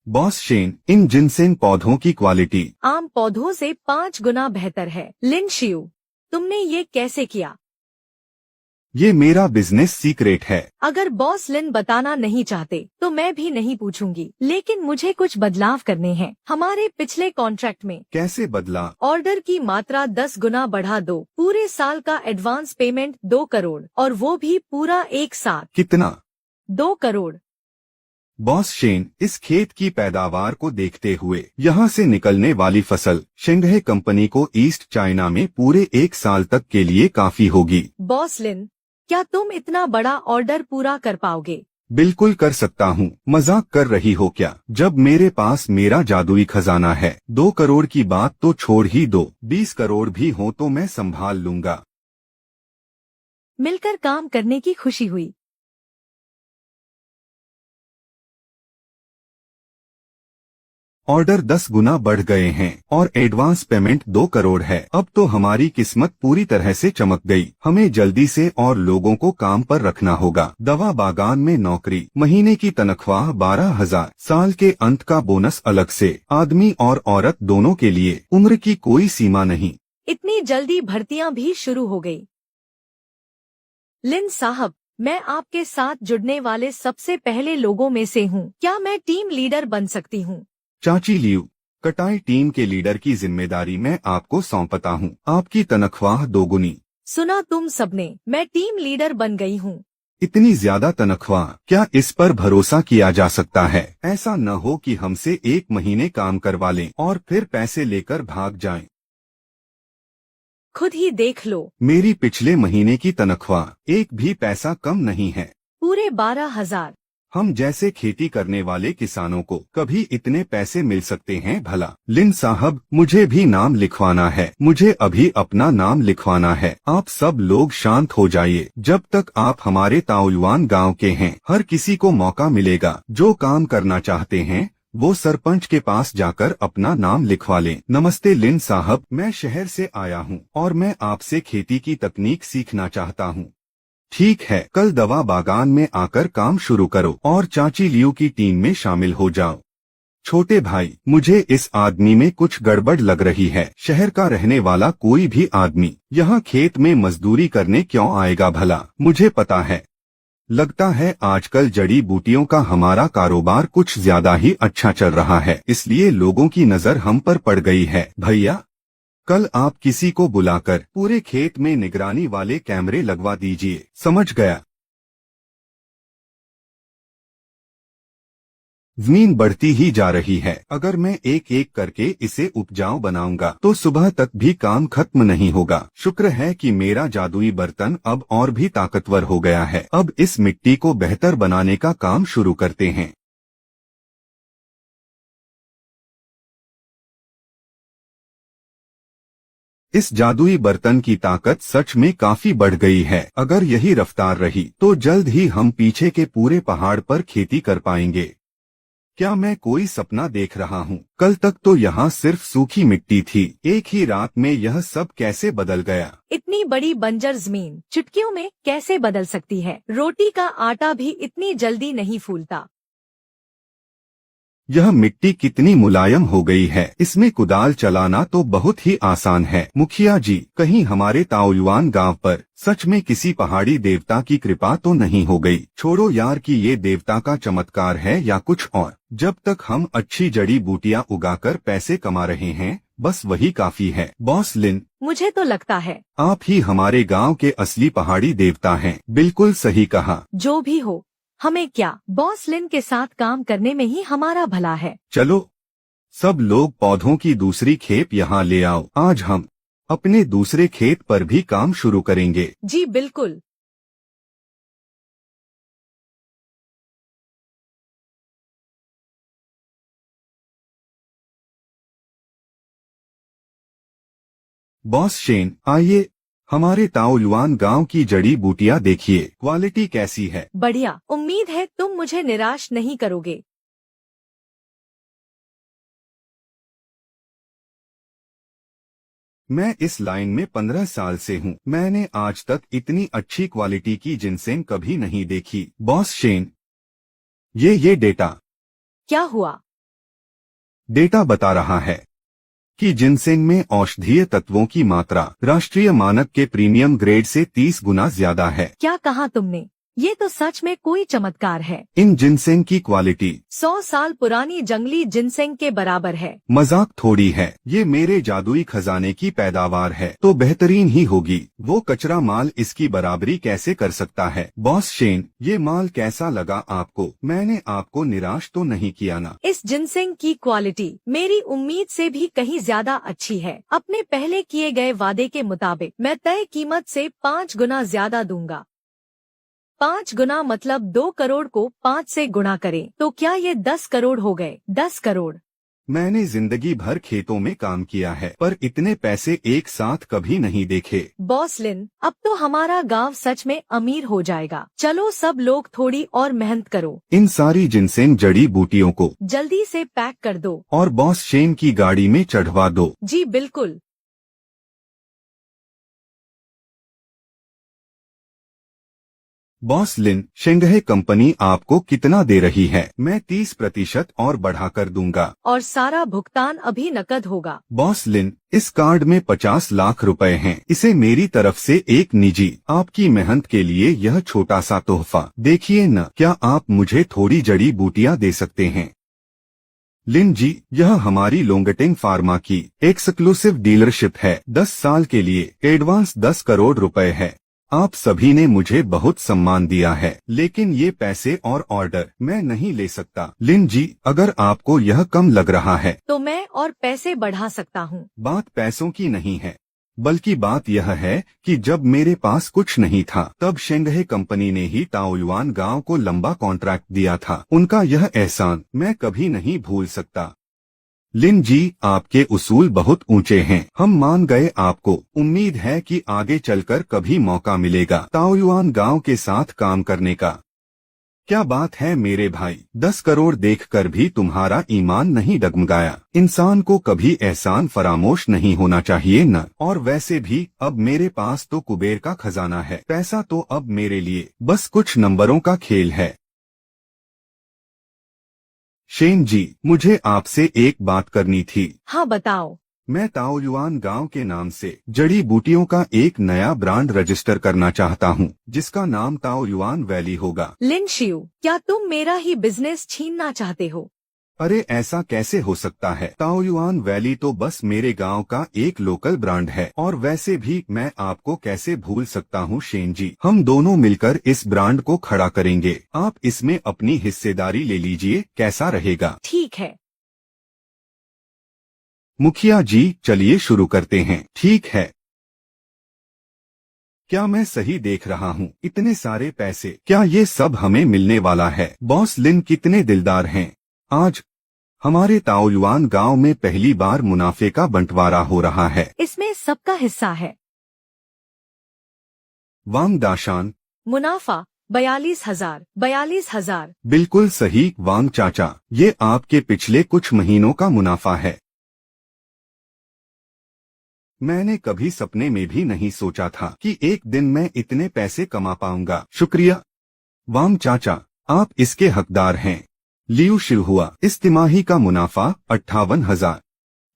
बॉस शेन, इन जिनसेन पौधों की क्वालिटी आम पौधों से 5 गुना बेहतर है। लिन शियू, तुमने ये कैसे किया? ये मेरा बिजनेस सीक्रेट है। अगर बॉस लिन बताना नहीं चाहते तो मैं भी नहीं पूछूंगी, लेकिन मुझे कुछ बदलाव करने हैं हमारे पिछले कॉन्ट्रैक्ट में। कैसे बदला? ऑर्डर की मात्रा 10 गुना बढ़ा दो, पूरे साल का एडवांस पेमेंट 2 करोड़ और वो भी पूरा एक साथ। कितना? 2 करोड़। बॉस शेन, इस खेत की पैदावार को देखते हुए यहाँ से निकलने वाली फसल शेंघे कंपनी को ईस्ट चाइना में पूरे 1 साल तक के लिए काफी होगी। बॉस लिन, क्या तुम इतना बड़ा ऑर्डर पूरा कर पाओगे? बिल्कुल कर सकता हूँ, मजाक कर रही हो क्या? जब मेरे पास मेरा जादुई खजाना है। 2 करोड़ की बात तो छोड़ ही दो, 20 करोड़ भी हो तो मैं संभाल लूंगा। मिलकर काम करने की खुशी हुई। ऑर्डर 10 गुना बढ़ गए हैं और एडवांस पेमेंट 2 करोड़ है। अब तो हमारी किस्मत पूरी तरह से चमक गई। हमें जल्दी से और लोगों को काम पर रखना होगा। दवा बागान में नौकरी, महीने की तनख्वाह 12,000, साल के अंत का बोनस अलग से, आदमी और औरत दोनों के लिए, उम्र की कोई सीमा नहीं। इतनी जल्दी भर्तियां भी शुरू हो गई। लिन साहब, मैं आपके साथ जुड़ने वाले सबसे पहले लोगों में से हूँ। क्या मैं टीम लीडर बन सकती हूँ? चाची लियू, कटाई टीम के लीडर की जिम्मेदारी मैं आपको सौंपता हूँ। आपकी तनख्वाह 2 गुनी। सुना तुम सबने, मैं टीम लीडर बन गई हूँ। इतनी ज्यादा तनख्वाह, क्या इस पर भरोसा किया जा सकता है? ऐसा न हो कि हमसे 1 महीने काम करवा लें और फिर पैसे लेकर भाग जाएं। खुद ही देख लो। मेरी पिछले महीने की तनख्वाह एक भी पैसा कम नहीं है। पूरे 12,000। हम जैसे खेती करने वाले किसानों को कभी इतने पैसे मिल सकते हैं भला? लिन साहब, मुझे भी नाम लिखवाना है। मुझे अभी अपना नाम लिखवाना है। आप सब लोग शांत हो जाइए। जब तक आप हमारे ताओयुआन गांव के हैं, हर किसी को मौका मिलेगा। जो काम करना चाहते हैं वो सरपंच के पास जाकर अपना नाम लिखवा लें। नमस्ते लिन साहब, मैं शहर से आया हूँ और मैं आपसे खेती की तकनीक सीखना चाहता हूँ। ठीक है, कल दवा बागान में आकर काम शुरू करो और चाची लियू की टीम में शामिल हो जाओ। छोटे भाई, मुझे इस आदमी में कुछ गड़बड़ लग रही है। शहर का रहने वाला कोई भी आदमी यहाँ खेत में मजदूरी करने क्यों आएगा भला? मुझे पता है। लगता है आजकल जड़ी बूटियों का हमारा कारोबार कुछ ज्यादा ही अच्छा चल रहा है, इसलिए लोगों की नजर हम पर पड़ गई है। भैया, कल आप किसी को बुलाकर पूरे खेत में निगरानी वाले कैमरे लगवा दीजिए। समझ गया? जमीन बढ़ती ही जा रही है। अगर मैं एक एक करके इसे उपजाऊ बनाऊंगा तो सुबह तक भी काम खत्म नहीं होगा। शुक्र है कि मेरा जादुई बर्तन अब और भी ताकतवर हो गया है। अब इस मिट्टी को बेहतर बनाने का काम शुरू करते हैं। इस जादुई बर्तन की ताकत सच में काफी बढ़ गई है। अगर यही रफ्तार रही तो जल्द ही हम पीछे के पूरे पहाड़ पर खेती कर पाएंगे। क्या मैं कोई सपना देख रहा हूँ? कल तक तो यहाँ सिर्फ सूखी मिट्टी थी। एक ही रात में यह सब कैसे बदल गया? इतनी बड़ी बंजर जमीन चुटकियों में कैसे बदल सकती है? रोटी का आटा भी इतनी जल्दी नहीं फूलता। यह मिट्टी कितनी मुलायम हो गई है। इसमें कुदाल चलाना तो बहुत ही आसान है। मुखिया जी, कहीं हमारे ताओयुआन गांव पर सच में किसी पहाड़ी देवता की कृपा तो नहीं हो गई? छोड़ो यार कि ये देवता का चमत्कार है या कुछ और। जब तक हम अच्छी जड़ी बूटियां उगाकर पैसे कमा रहे हैं, बस वही काफी है। बॉस लिन, मुझे तो लगता है आप ही हमारे गांव के असली पहाड़ी देवता हैं। बिल्कुल सही कहा। जो भी हो, हमें क्या, बॉस लिन के साथ काम करने में ही हमारा भला है। चलो सब लोग पौधों की दूसरी खेप यहाँ ले आओ। आज हम अपने दूसरे खेत पर भी काम शुरू करेंगे। जी बिल्कुल। बॉस शेन, आइए हमारे ताओयुआन गांव की जड़ी बूटियां देखिए। क्वालिटी कैसी है? बढ़िया। उम्मीद है तुम मुझे निराश नहीं करोगे। मैं इस लाइन में 15 साल से हूँ। मैंने आज तक इतनी अच्छी क्वालिटी की जिनसेंग कभी नहीं देखी। बॉस शेन, ये डेटा। क्या हुआ? डेटा बता रहा है कि जिनसेंग में औषधीय तत्वों की मात्रा राष्ट्रीय मानक के प्रीमियम ग्रेड से 30 गुना ज्यादा है। क्या कहा तुमने? ये तो सच में कोई चमत्कार है। इन जिनसेंग की क्वालिटी 100 साल पुरानी जंगली जिनसेंग के बराबर है। मजाक थोड़ी है। ये मेरे जादुई खजाने की पैदावार है तो बेहतरीन ही होगी। वो कचरा माल इसकी बराबरी कैसे कर सकता है? बॉस शेन, ये माल कैसा लगा आपको? मैंने आपको निराश तो नहीं किया ना? इस जिनसेंग की क्वालिटी मेरी उम्मीद से भी कहीं ज्यादा अच्छी है। अपने पहले किए गए वादे के मुताबिक मैं तय कीमत से 5 गुना ज्यादा दूंगा। 5 गुना मतलब 2 करोड़ को 5 से गुणा करें तो क्या ये 10 करोड़ हो गए? 10 करोड़। मैंने जिंदगी भर खेतों में काम किया है पर इतने पैसे एक साथ कभी नहीं देखे। बॉस लिन, अब तो हमारा गांव सच में अमीर हो जाएगा। चलो सब लोग थोड़ी और मेहनत करो। इन सारी जिनसेंग जड़ी बूटियों को जल्दी से पैक कर दो और बॉस शेन की गाड़ी में चढ़वा दो। जी बिल्कुल। बॉस लिन, शेंगहे कंपनी आपको कितना दे रही है? मैं 30% और बढ़ाकर दूंगा। और सारा भुगतान अभी नकद होगा। बॉस लिन, इस कार्ड में 50 लाख रुपए हैं। इसे मेरी तरफ से एक निजी आपकी मेहनत के लिए यह छोटा सा तोहफा। देखिए न, क्या आप मुझे थोड़ी जड़ी बूटियां दे सकते हैं? लिन जी, यह हमारी लोंगटेंग फार्मा की एक्सक्लूसिव डीलरशिप है। 10 साल के लिए एडवांस 10 करोड़ रुपए है। आप सभी ने मुझे बहुत सम्मान दिया है लेकिन ये पैसे और ऑर्डर मैं नहीं ले सकता। लिन जी, अगर आपको यह कम लग रहा है तो मैं और पैसे बढ़ा सकता हूँ। बात पैसों की नहीं है, बल्कि बात यह है कि जब मेरे पास कुछ नहीं था तब शेंगहे कंपनी ने ही ताओयुआन गांव को लंबा कॉन्ट्रैक्ट दिया था। उनका यह एहसान मैं कभी नहीं भूल सकता। लिन जी, आपके उसूल बहुत ऊंचे हैं। हम मान गए आपको। उम्मीद है कि आगे चलकर कभी मौका मिलेगा ताओयुआन गांव के साथ काम करने का। क्या बात है मेरे भाई, 10 करोड़ देखकर भी तुम्हारा ईमान नहीं डगमगाया। इंसान को कभी एहसान फरामोश नहीं होना चाहिए न। और वैसे भी अब मेरे पास तो कुबेर का खजाना है। पैसा तो अब मेरे लिए बस कुछ नंबरों का खेल है। शेन जी, मुझे आपसे एक बात करनी थी। हाँ बताओ। मैं ताओयुआन गांव के नाम से जड़ी बूटियों का एक नया ब्रांड रजिस्टर करना चाहता हूँ जिसका नाम ताओयुआन वैली होगा। लिन शियू, क्या तुम मेरा ही बिजनेस छीनना चाहते हो? अरे ऐसा कैसे हो सकता है? ताओयुआन वैली तो बस मेरे गांव का एक लोकल ब्रांड है, और वैसे भी मैं आपको कैसे भूल सकता हूँ शेन जी। हम दोनों मिलकर इस ब्रांड को खड़ा करेंगे। आप इसमें अपनी हिस्सेदारी ले लीजिए, कैसा रहेगा? ठीक है। मुखिया जी चलिए शुरू करते हैं। ठीक है। क्या मैं सही देख रहा हूँ? इतने सारे पैसे, क्या ये सब हमें मिलने वाला है? बॉस लिन कितने दिलदार हैं। आज हमारे ताओयुआन गांव में पहली बार मुनाफे का बंटवारा हो रहा है। इसमें सबका हिस्सा है। वांग दाशान। मुनाफा 42,000। बिल्कुल सही वांग चाचा, ये आपके पिछले कुछ महीनों का मुनाफा है। मैंने कभी सपने में भी नहीं सोचा था कि एक दिन मैं इतने पैसे कमा पाऊंगा। शुक्रिया वांग चाचा, आप इसके हकदार हैं। लियू शिहुआ, इस तिमाही का मुनाफा 58,000।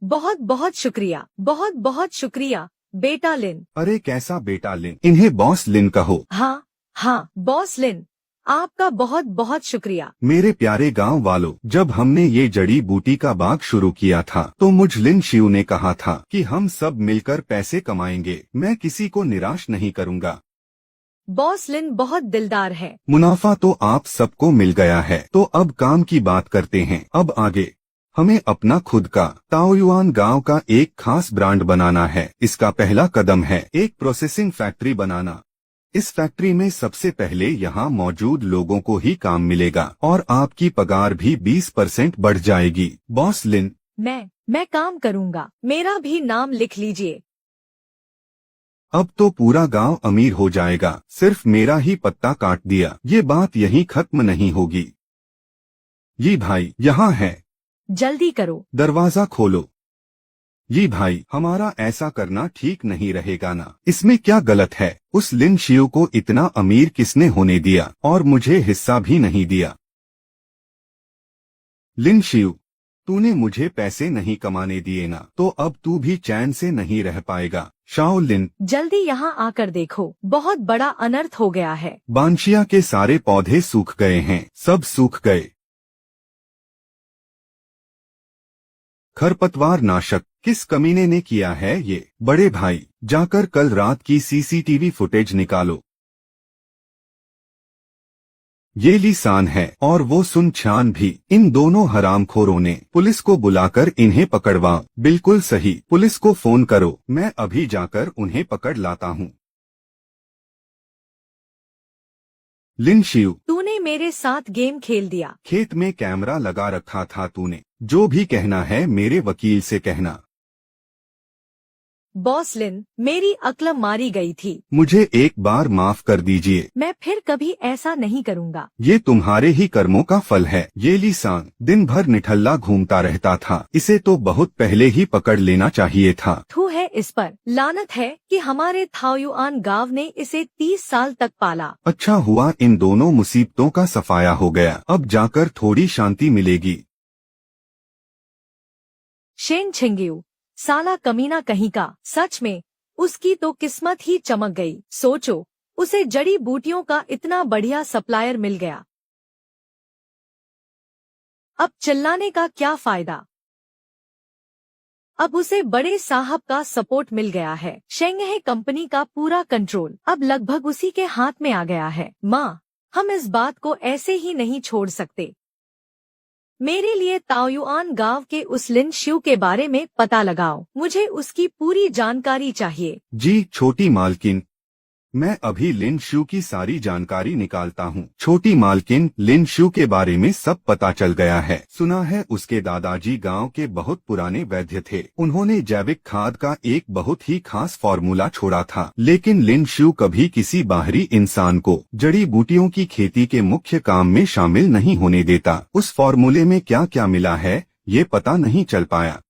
बहुत बहुत शुक्रिया, बहुत बहुत शुक्रिया बेटा लिन। अरे कैसा बेटा लिन? इन्हें बॉस लिन कहो। हाँ हाँ बॉस लिन, आपका बहुत बहुत शुक्रिया। मेरे प्यारे गांव वालों, जब हमने ये जड़ी बूटी का बाग शुरू किया था तो मुझ लिन शिव ने कहा था कि हम सब मिलकर पैसे कमाएंगे। मैं किसी को निराश नहीं करूंगा। बॉस लिन बहुत दिलदार है। मुनाफा तो आप सबको मिल गया है, तो अब काम की बात करते हैं। अब आगे हमें अपना खुद का ताओयुआन गांव का एक खास ब्रांड बनाना है। इसका पहला कदम है एक प्रोसेसिंग फैक्ट्री बनाना। इस फैक्ट्री में सबसे पहले यहाँ मौजूद लोगों को ही काम मिलेगा और आपकी पगार भी 20% बढ़ जाएगी। बॉस लिन, मैं काम करूँगा। मेरा भी नाम लिख लीजिए। अब तो पूरा गांव अमीर हो जाएगा। सिर्फ मेरा ही पत्ता काट दिया। ये बात यहीं खत्म नहीं होगी। ये भाई यहाँ है। जल्दी करो। दरवाजा खोलो। ये भाई, हमारा ऐसा करना ठीक नहीं रहेगा ना? इसमें क्या गलत है? उस लिन शियो को इतना अमीर किसने होने दिया, और मुझे हिस्सा भी नहीं दिया? लिन शियो, तूने मुझे पैसे नहीं कमाने दिए ना, तो अब तू भी चैन से नहीं रह पाएगा। शाओ लिन, जल्दी यहाँ आकर देखो, बहुत बड़ा अनर्थ हो गया है। बांशिया के सारे पौधे सूख गए हैं, सब सूख गए। खरपतवार नाशक, किस कमीने ने किया है ये? बड़े भाई, जाकर कल रात की सीसीटीवी फुटेज निकालो। ये लीसान है और वो सुन छान भी। इन दोनों हरामखोरों ने पुलिस को बुलाकर इन्हें पकड़वा। बिल्कुल सही, पुलिस को फोन करो। मैं अभी जाकर उन्हें पकड़ लाता हूँ। लिन शिव, तूने मेरे साथ गेम खेल दिया। खेत में कैमरा लगा रखा था तूने। जो भी कहना है मेरे वकील से कहना। बॉस लिन, मेरी अक्ल मारी गई थी। मुझे एक बार माफ कर दीजिए। मैं फिर कभी ऐसा नहीं करूँगा। ये तुम्हारे ही कर्मों का फल है। ये लीसान दिन भर निठल्ला घूमता रहता था। इसे तो बहुत पहले ही पकड़ लेना चाहिए था। थू है इस पर। लानत है कि हमारे ताओयुआन गांव ने इसे 30 साल तक पाला। अच्छा हुआ इन दोनों मुसीबतों का सफाया हो गया। अब जाकर थोड़ी शांति मिलेगी। शेन छिंगियू, साला कमीना कहीं का। सच में उसकी तो किस्मत ही चमक गई। सोचो, उसे जड़ी बूटियों का इतना बढ़िया सप्लायर मिल गया। अब चिल्लाने का क्या फायदा? अब उसे बड़े साहब का सपोर्ट मिल गया है। शेंगहे कंपनी का पूरा कंट्रोल अब लगभग उसी के हाथ में आ गया है। माँ, हम इस बात को ऐसे ही नहीं छोड़ सकते। मेरे लिए ताओयुआन गांव के उस लिन शिव के बारे में पता लगाओ। मुझे उसकी पूरी जानकारी चाहिए। जी छोटी मालकिन, मैं अभी लिन शू की सारी जानकारी निकालता हूँ। छोटी मालकिन, लिन शू के बारे में सब पता चल गया है। सुना है उसके दादाजी गांव के बहुत पुराने वैद्य थे। उन्होंने जैविक खाद का एक बहुत ही खास फॉर्मूला छोड़ा था, लेकिन लिन शू कभी किसी बाहरी इंसान को जड़ी बूटियों की खेती के मुख्य काम में शामिल नहीं होने देता। उस फॉर्मूले में क्या क्या मिला है ये पता नहीं चल पाया।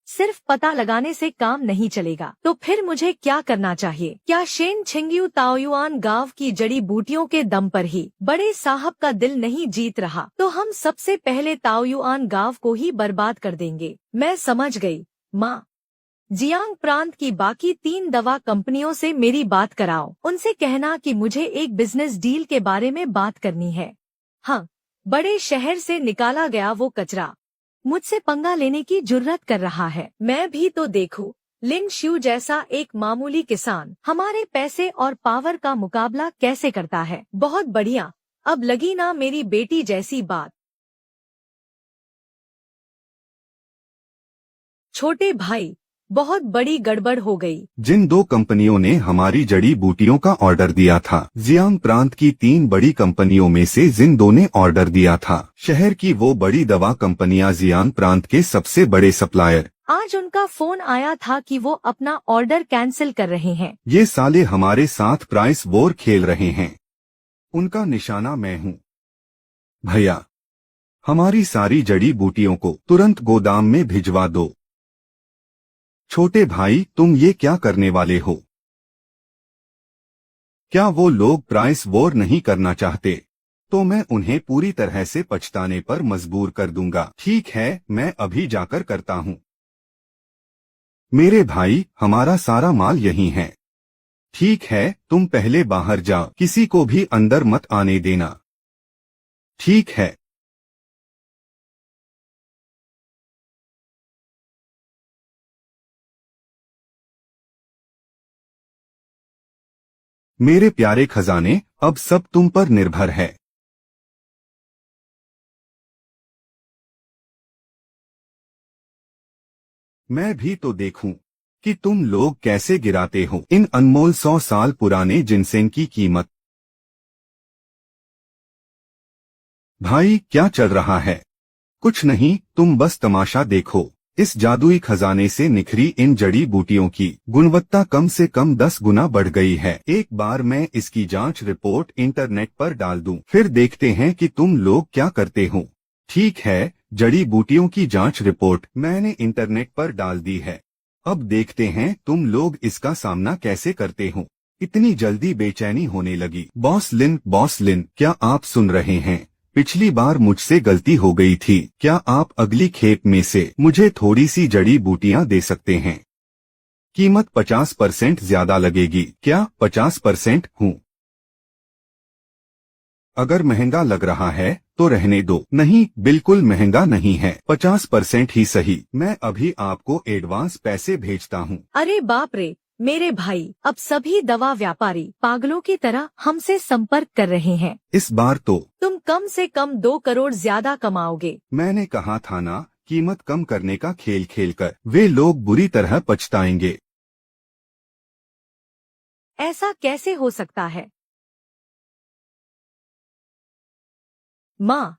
सिर्फ पता लगाने से काम नहीं चलेगा, तो फिर मुझे क्या करना चाहिए? क्या शेन छिंगियू ताओयुआन गांव की जड़ी बूटियों के दम पर ही बड़े साहब का दिल नहीं जीत रहा, तो हम सबसे पहले ताओयुआन गांव को ही बर्बाद कर देंगे। मैं समझ गई माँ। जियांग प्रांत की बाकी 3 दवा कंपनियों से मेरी बात कराओ। उनसे कहना कि मुझे एक बिजनेस डील के बारे में बात करनी है। हाँ, बड़े शहर से निकाला गया वो कचरा मुझसे पंगा लेने की जुर्रत कर रहा है। मैं भी तो देखूं, लिन शियू जैसा एक मामूली किसान हमारे पैसे और पावर का मुकाबला कैसे करता है। बहुत बढ़िया, अब लगी ना मेरी बेटी जैसी बात। छोटे भाई, बहुत बड़ी गड़बड़ हो गई। जिन दो कंपनियों ने हमारी जड़ी बूटियों का ऑर्डर दिया था, जियांग प्रांत की 3 बड़ी कंपनियों में से जिन दो ने ऑर्डर दिया था। शहर की वो बड़ी दवा कंपनियां जियांग प्रांत के सबसे बड़े सप्लायर। आज उनका फोन आया था कि वो अपना ऑर्डर कैंसिल कर रहे हैं। ये साले हमारे साथ प्राइस वॉर खेल रहे हैं। उनका निशाना मैं हूँ। भैया, हमारी सारी जड़ी बूटियों को तुरंत गोदाम में भिजवा दो। छोटे भाई, तुम ये क्या करने वाले हो? क्या वो लोग प्राइस वॉर नहीं करना चाहते? तो मैं उन्हें पूरी तरह से पछताने पर मजबूर कर दूंगा। ठीक है, मैं अभी जाकर करता हूँ। मेरे भाई, हमारा सारा माल यहीं है। ठीक है, तुम पहले बाहर जाओ, किसी को भी अंदर मत आने देना। ठीक है। मेरे प्यारे खजाने, अब सब तुम पर निर्भर है। मैं भी तो देखूं कि तुम लोग कैसे गिराते हो इन अनमोल 100 साल पुराने जिनसेन की कीमत। भाई, क्या चल रहा है? कुछ नहीं, तुम बस तमाशा देखो। इस जादुई खजाने से निखरी इन जड़ी बूटियों की गुणवत्ता कम से कम 10 गुना बढ़ गई है। एक बार मैं इसकी जांच रिपोर्ट इंटरनेट पर डाल दूं, फिर देखते हैं कि तुम लोग क्या करते हो। ठीक है, जड़ी बूटियों की जांच रिपोर्ट मैंने इंटरनेट पर डाल दी है। अब देखते हैं तुम लोग इसका सामना कैसे करते हो। इतनी जल्दी बेचैनी होने लगी। बॉस लिन, क्या आप सुन रहे हैं? पिछली बार मुझसे गलती हो गई थी। क्या आप अगली खेप में से मुझे थोड़ी सी जड़ी बूटियां दे सकते हैं? कीमत 50% ज्यादा लगेगी। क्या 50%? हूँ। अगर महंगा लग रहा है तो रहने दो। नहीं, बिल्कुल महंगा नहीं है, 50% ही सही। मैं अभी आपको एडवांस पैसे भेजता हूँ। अरे बाप रे, मेरे भाई, अब सभी दवा व्यापारी पागलों की तरह हमसे संपर्क कर रहे हैं। इस बार तो तुम कम से कम 2 करोड़ ज्यादा कमाओगे। मैंने कहा था ना, कीमत कम करने का खेल खेलकर वे लोग बुरी तरह पछताएंगे। ऐसा कैसे हो सकता है? माँ,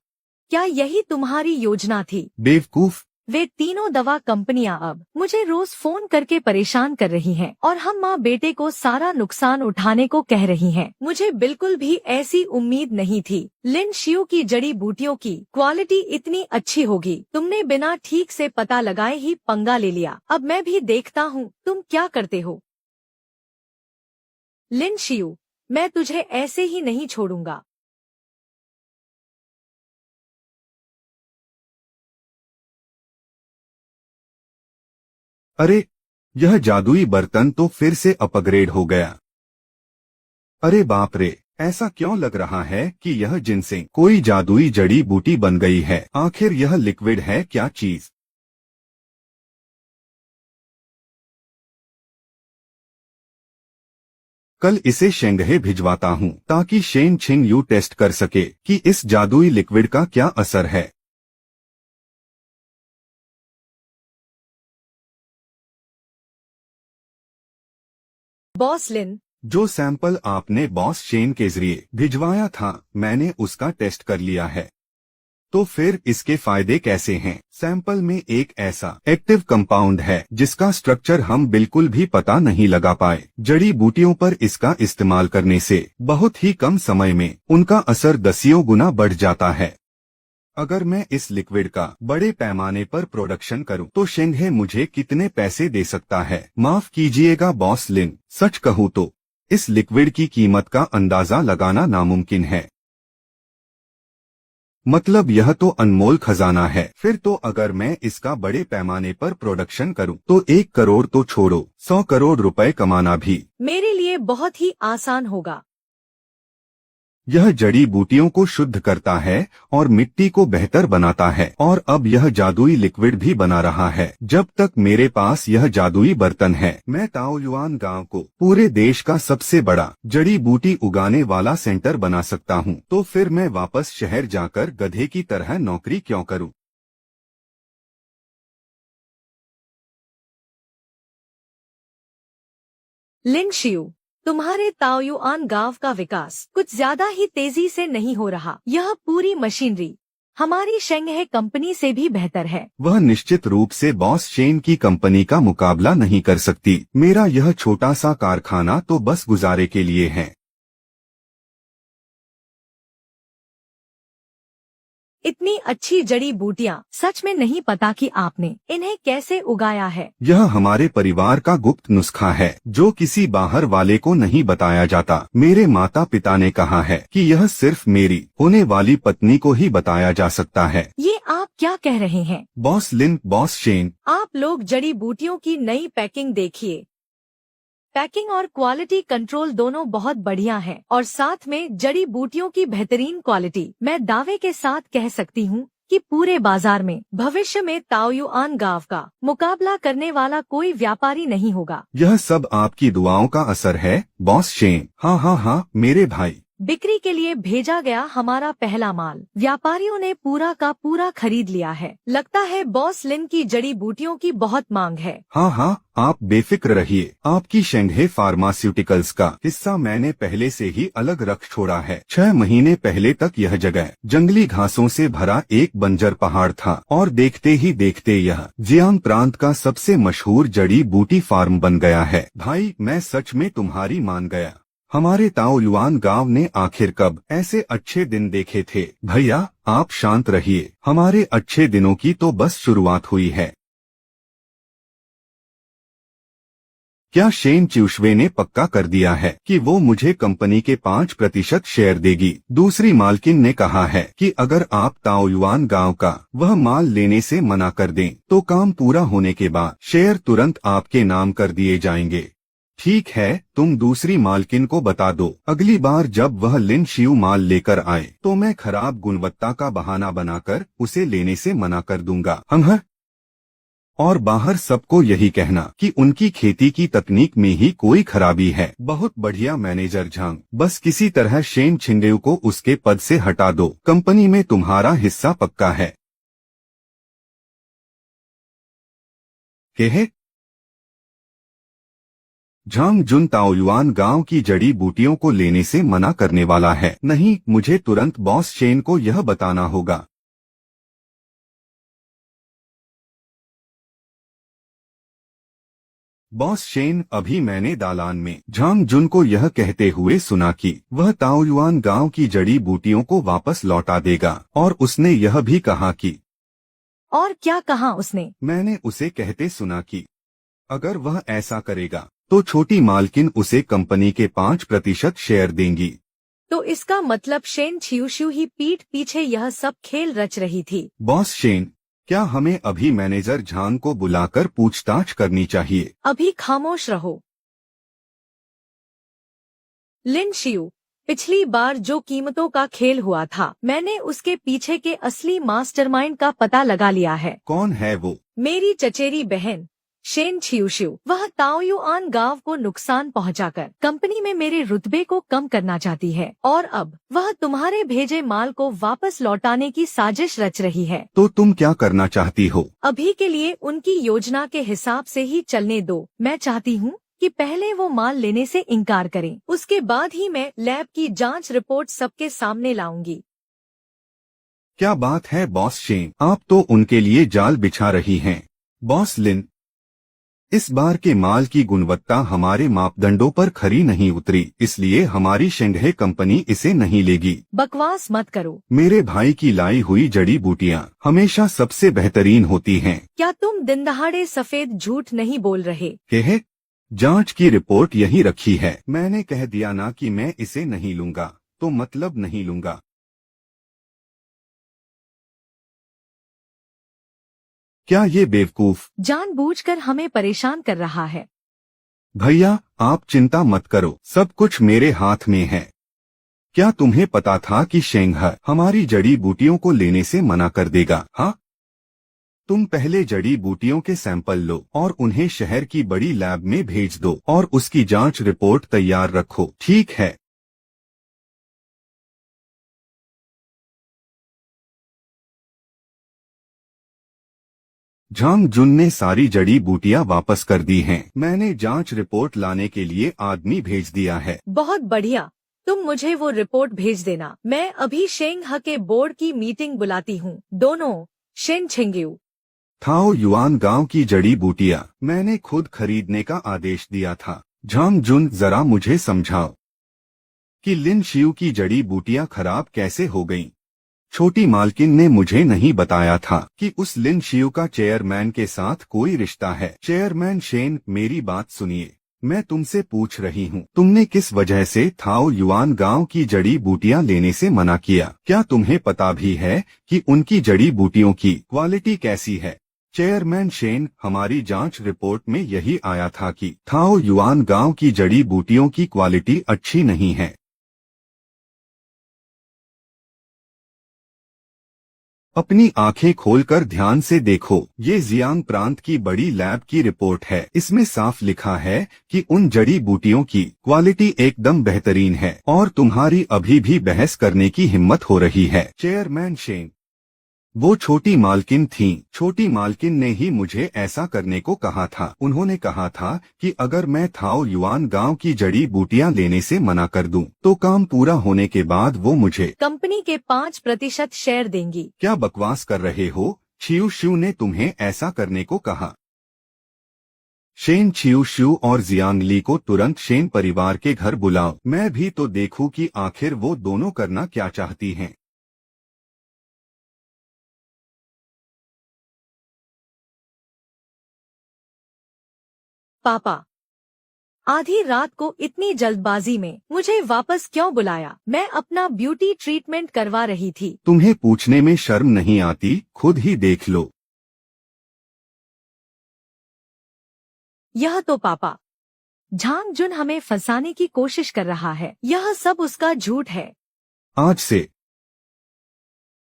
क्या यही तुम्हारी योजना थी? बेवकूफ। वे तीनों दवा कंपनियां अब मुझे रोज फोन करके परेशान कर रही हैं और हम माँ बेटे को सारा नुकसान उठाने को कह रही हैं। मुझे बिल्कुल भी ऐसी उम्मीद नहीं थी। लिन शियू की जड़ी बूटियों की क्वालिटी इतनी अच्छी होगी। तुमने बिना ठीक से पता लगाए ही पंगा ले लिया। अब मैं भी देखता हूँ तुम क्या करते हो। लिन शियू, मैं तुझे ऐसे ही नहीं छोड़ूंगा। अरे, यह जादुई बर्तन तो फिर से अपग्रेड हो गया। अरे बाप रे, ऐसा क्यों लग रहा है कि यह जिनसे कोई जादुई जड़ी बूटी बन गई है। आखिर यह लिक्विड है क्या चीज? कल इसे शेंगहे भिजवाता हूँ ताकि शेन छिंग यू टेस्ट कर सके कि इस जादुई लिक्विड का क्या असर है। बॉस लिन, जो सैंपल आपने बॉस शेन के जरिए भिजवाया था, मैंने उसका टेस्ट कर लिया है। तो फिर इसके फायदे कैसे हैं? सैंपल में एक ऐसा एक्टिव कंपाउंड है जिसका स्ट्रक्चर हम बिल्कुल भी पता नहीं लगा पाए। जड़ी बूटियों पर इसका इस्तेमाल करने से बहुत ही कम समय में उनका असर 10 गुना बढ़ जाता है। अगर मैं इस लिक्विड का बड़े पैमाने पर प्रोडक्शन करूं तो शेंघे मुझे कितने पैसे दे सकता है? माफ कीजिएगा बॉस लिन, सच कहूँ तो इस लिक्विड की कीमत का अंदाजा लगाना नामुमकिन है। मतलब यह तो अनमोल खजाना है। फिर तो अगर मैं इसका बड़े पैमाने पर प्रोडक्शन करूं तो 1 करोड़ तो छोड़ो, 100 करोड़ रुपए कमाना भी मेरे लिए बहुत ही आसान होगा। यह जड़ी बूटियों को शुद्ध करता है और मिट्टी को बेहतर बनाता है, और अब यह जादुई लिक्विड भी बना रहा है। जब तक मेरे पास यह जादुई बर्तन है, मैं ताओयुआन गांव को पूरे देश का सबसे बड़ा जड़ी बूटी उगाने वाला सेंटर बना सकता हूँ। तो फिर मैं वापस शहर जाकर गधे की तरह नौकरी क्यों करूँ? लिन शियू, तुम्हारे ताओयुआन गांव का विकास कुछ ज्यादा ही तेजी से नहीं हो रहा। यह पूरी मशीनरी हमारी शेंगहे कंपनी से भी बेहतर है। वह निश्चित रूप से बॉस शेन की कंपनी का मुकाबला नहीं कर सकती। मेरा यह छोटा सा कारखाना तो बस गुजारे के लिए है। इतनी अच्छी जड़ी बूटियां सच में नहीं पता कि आपने इन्हें कैसे उगाया है। यह हमारे परिवार का गुप्त नुस्खा है जो किसी बाहर वाले को नहीं बताया जाता। मेरे माता पिता ने कहा है कि यह सिर्फ मेरी होने वाली पत्नी को ही बताया जा सकता है। ये आप क्या कह रहे हैं? बॉस लिन, बॉस शेन, आप लोग जड़ी बूटियों की नई पैकिंग देखिए। पैकिंग और क्वालिटी कंट्रोल दोनों बहुत बढ़िया है, और साथ में जड़ी बूटियों की बेहतरीन क्वालिटी। मैं दावे के साथ कह सकती हूँ कि पूरे बाजार में भविष्य में ताओयुआन गांव का मुकाबला करने वाला कोई व्यापारी नहीं होगा। यह सब आपकी दुआओं का असर है बॉस शेन। हाँ हाँ हाँ मेरे भाई। बिक्री के लिए भेजा गया हमारा पहला माल व्यापारियों ने पूरा का पूरा खरीद लिया है। लगता है बॉस लिन की जड़ी बूटियों की बहुत मांग है। हाँ हाँ आप बेफिक्र रहिए। आपकी शेंघे फार्मास्यूटिकल्स का हिस्सा मैंने पहले से ही अलग रख छोड़ा है। 6 महीने पहले तक यह जगह जंगली घासों से भरा एक बंजर पहाड़ था, और देखते ही देखते यह जियांग प्रांत का सबसे मशहूर जड़ी बूटी फार्म बन गया है। भाई मैं सच में तुम्हारी मान गया। हमारे ताओयुआन गांव ने आखिर कब ऐसे अच्छे दिन देखे थे? भैया आप शांत रहिए, हमारे अच्छे दिनों की तो बस शुरुआत हुई है। क्या शेन च्यूशवे ने पक्का कर दिया है कि वो मुझे कंपनी के 5% शेयर देगी? दूसरी मालकिन ने कहा है कि अगर आप ताओयुआन गांव का वह माल लेने से मना कर दें तो काम पूरा होने के बाद शेयर तुरंत आपके नाम कर दिए जाएंगे। ठीक है, तुम दूसरी मालकिन को बता दो अगली बार जब वह लिन शियू माल लेकर आए तो मैं खराब गुणवत्ता का बहाना बनाकर उसे लेने से मना कर दूंगा। हम और बाहर सबको यही कहना कि उनकी खेती की तकनीक में ही कोई खराबी है। बहुत बढ़िया मैनेजर झांग, बस किसी तरह शेन छिंगेयू को उसके पद से हटा दो। कंपनी में तुम्हारा हिस्सा पक्का है। है झांग जुन ताओयुआन गांव की जड़ी बूटियों को लेने से मना करने वाला है। नहीं, मुझे तुरंत बॉस शेन को यह बताना होगा। बॉस शेन, अभी मैंने दालान में झांग जुन को यह कहते हुए सुना कि वह ताओयुआन गांव की जड़ी बूटियों को वापस लौटा देगा, और उसने यह भी कहा कि। और क्या कहा उसने? मैंने उसे कहते सुना कि अगर वह ऐसा करेगा तो छोटी मालकिन उसे कंपनी के 5% शेयर देंगी। तो इसका मतलब शेन च्यूशू ही पीठ पीछे यह सब खेल रच रही थी। बॉस शेन, क्या हमें अभी मैनेजर झांग को बुलाकर पूछताछ करनी चाहिए? अभी खामोश रहो। लिन शियू, पिछली बार जो कीमतों का खेल हुआ था, मैंने उसके पीछे के असली मास्टरमाइंड का पता लगा लिया है। कौन है वो? मेरी चचेरी बहन शेन च्यूशू। वह ताओयुआन गांव को नुकसान पहुंचाकर कंपनी में मेरे रुतबे को कम करना चाहती है, और अब वह तुम्हारे भेजे माल को वापस लौटाने की साजिश रच रही है। तो तुम क्या करना चाहती हो? अभी के लिए उनकी योजना के हिसाब से ही चलने दो। मैं चाहती हूँ कि पहले वो माल लेने से इनकार करें, उसके बाद ही मैं लैब की जांच रिपोर्ट सबके सामने लाऊंगी। क्या बात है बॉस शेन, आप तो उनके लिए जाल बिछा रही हैं। बॉस लिन, इस बार के माल की गुणवत्ता हमारे मापदंडों पर खरी नहीं उतरी, इसलिए हमारी शेंघे कंपनी इसे नहीं लेगी। बकवास मत करो। मेरे भाई की लाई हुई जड़ी बूटियाँ हमेशा सबसे बेहतरीन होती हैं। क्या तुम दिन दहाड़े सफेद झूठ नहीं बोल रहे? है? जांच की रिपोर्ट यही रखी है। मैंने कह दिया ना कि मैं इसे नहीं लूंगा, तो मतलब नहीं लूंगा। क्या ये बेवकूफ जानबूझकर हमें परेशान कर रहा है? भैया आप चिंता मत करो, सब कुछ मेरे हाथ में है। क्या तुम्हें पता था कि शेंग हमारी जड़ी बूटियों को लेने से मना कर देगा? हाँ, तुम पहले जड़ी बूटियों के सैंपल लो और उन्हें शहर की बड़ी लैब में भेज दो और उसकी जांच रिपोर्ट तैयार रखो, ठीक है? झांग जुन ने सारी जड़ी बूटियां वापस कर दी हैं। मैंने जांच रिपोर्ट लाने के लिए आदमी भेज दिया है। बहुत बढ़िया, तुम मुझे वो रिपोर्ट भेज देना। मैं अभी शेंग ह के बोर्ड की मीटिंग बुलाती हूँ। दोनों शेन छिंग्यू। थाओ युआन गांव की जड़ी बूटियां मैंने खुद खरीदने का आदेश दिया था। झांग जुन, जरा मुझे समझाओ कि लिन शियू की जड़ी बूटियां खराब कैसे हो गईं? छोटी मालकिन ने मुझे नहीं बताया था कि उस लिन शियू का चेयरमैन के साथ कोई रिश्ता है। चेयरमैन शेन, मेरी बात सुनिए, मैं तुमसे पूछ रही हूँ, तुमने किस वजह से थाओ युआन गांव की जड़ी बूटियां लेने से मना किया? क्या तुम्हें पता भी है कि उनकी जड़ी बूटियों की क्वालिटी कैसी है? चेयरमैन शेन, हमारी जांच रिपोर्ट में यही आया था कि थाओ युआन गांव की जड़ी बूटियों की क्वालिटी अच्छी नहीं है। अपनी आंखें खोलकर ध्यान से देखो, ये जियांग प्रांत की बड़ी लैब की रिपोर्ट है। इसमें साफ लिखा है कि उन जड़ी बूटियों की क्वालिटी एकदम बेहतरीन है और तुम्हारी अभी भी बहस करने की हिम्मत हो रही है। चेयरमैन शेन, वो छोटी मालकिन थीं। छोटी मालकिन ने ही मुझे ऐसा करने को कहा था। उन्होंने कहा था कि अगर मैं थाओ युआन गांव की जड़ी बूटियां लेने से मना कर दूं, तो काम पूरा होने के बाद वो मुझे कंपनी के 5% शेयर देंगी। क्या बकवास कर रहे हो? छियू शियू ने तुम्हें ऐसा करने को कहा। शेन, छियू शियू और जियांग ली को तुरंत शेन परिवार के घर बुलाओ। मैं भी तो देखूं कि आखिर वो दोनों करना क्या चाहती हैं। पापा, आधी रात को इतनी जल्दबाजी में मुझे वापस क्यों बुलाया? मैं अपना ब्यूटी ट्रीटमेंट करवा रही थी। तुम्हें पूछने में शर्म नहीं आती? खुद ही देख लो। यह तो पापा झांग जुन हमें फंसाने की कोशिश कर रहा है। यह सब उसका झूठ है। आज से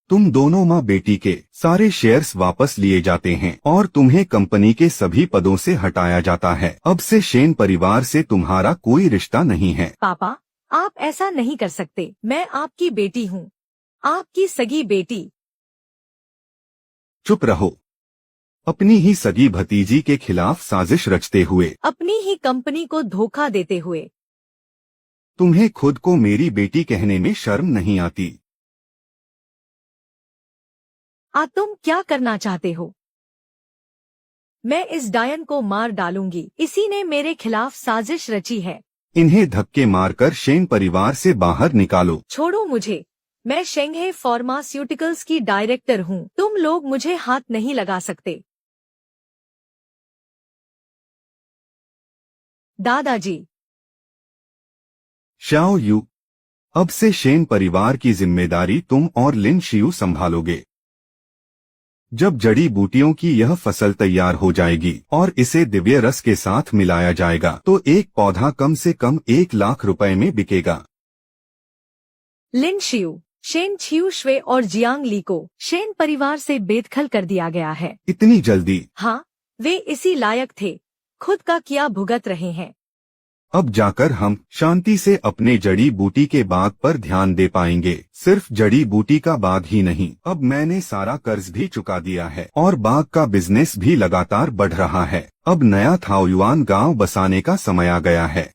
तुम दोनों माँ बेटी के सारे शेयर्स वापस लिए जाते हैं और तुम्हें कंपनी के सभी पदों से हटाया जाता है। अब से शेन परिवार से तुम्हारा कोई रिश्ता नहीं है। पापा, आप ऐसा नहीं कर सकते। मैं आपकी बेटी हूँ, आपकी सगी बेटी। चुप रहो। अपनी ही सगी भतीजी के खिलाफ साजिश रचते हुए, अपनी ही कंपनी को धोखा देते हुए। तुम्हें खुद को मेरी बेटी कहने में शर्म नहीं आती? तुम क्या करना चाहते हो? मैं इस डायन को मार डालूंगी। इसी ने मेरे खिलाफ साजिश रची है। इन्हें धक्के मारकर शेन परिवार से बाहर निकालो। छोड़ो मुझे। मैं शेंघे फार्मास्यूटिकल्स की डायरेक्टर हूँ। तुम लोग मुझे हाथ नहीं लगा सकते। दादाजी। शाओ यू, अब से शेन परिवार की जिम्मेदारी तुम और लिन शियू संभालोगे। जब जड़ी बूटियों की यह फसल तैयार हो जाएगी और इसे दिव्य रस के साथ मिलाया जाएगा, तो एक पौधा कम से कम 1 लाख रुपए में बिकेगा। लिन शियू, शेन छियू श्वे और जियांग ली को शेन परिवार से बेदखल कर दिया गया है। इतनी जल्दी? हाँ, वे इसी लायक थे। खुद का किया भुगत रहे हैं। अब जाकर हम शांति से अपने जड़ी बूटी के बाग पर ध्यान दे पाएंगे। सिर्फ जड़ी बूटी का बाग ही नहीं, अब मैंने सारा कर्ज भी चुका दिया है और बाग का बिजनेस भी लगातार बढ़ रहा है। अब नया थाओ युआन गांव बसाने का समय आ गया है।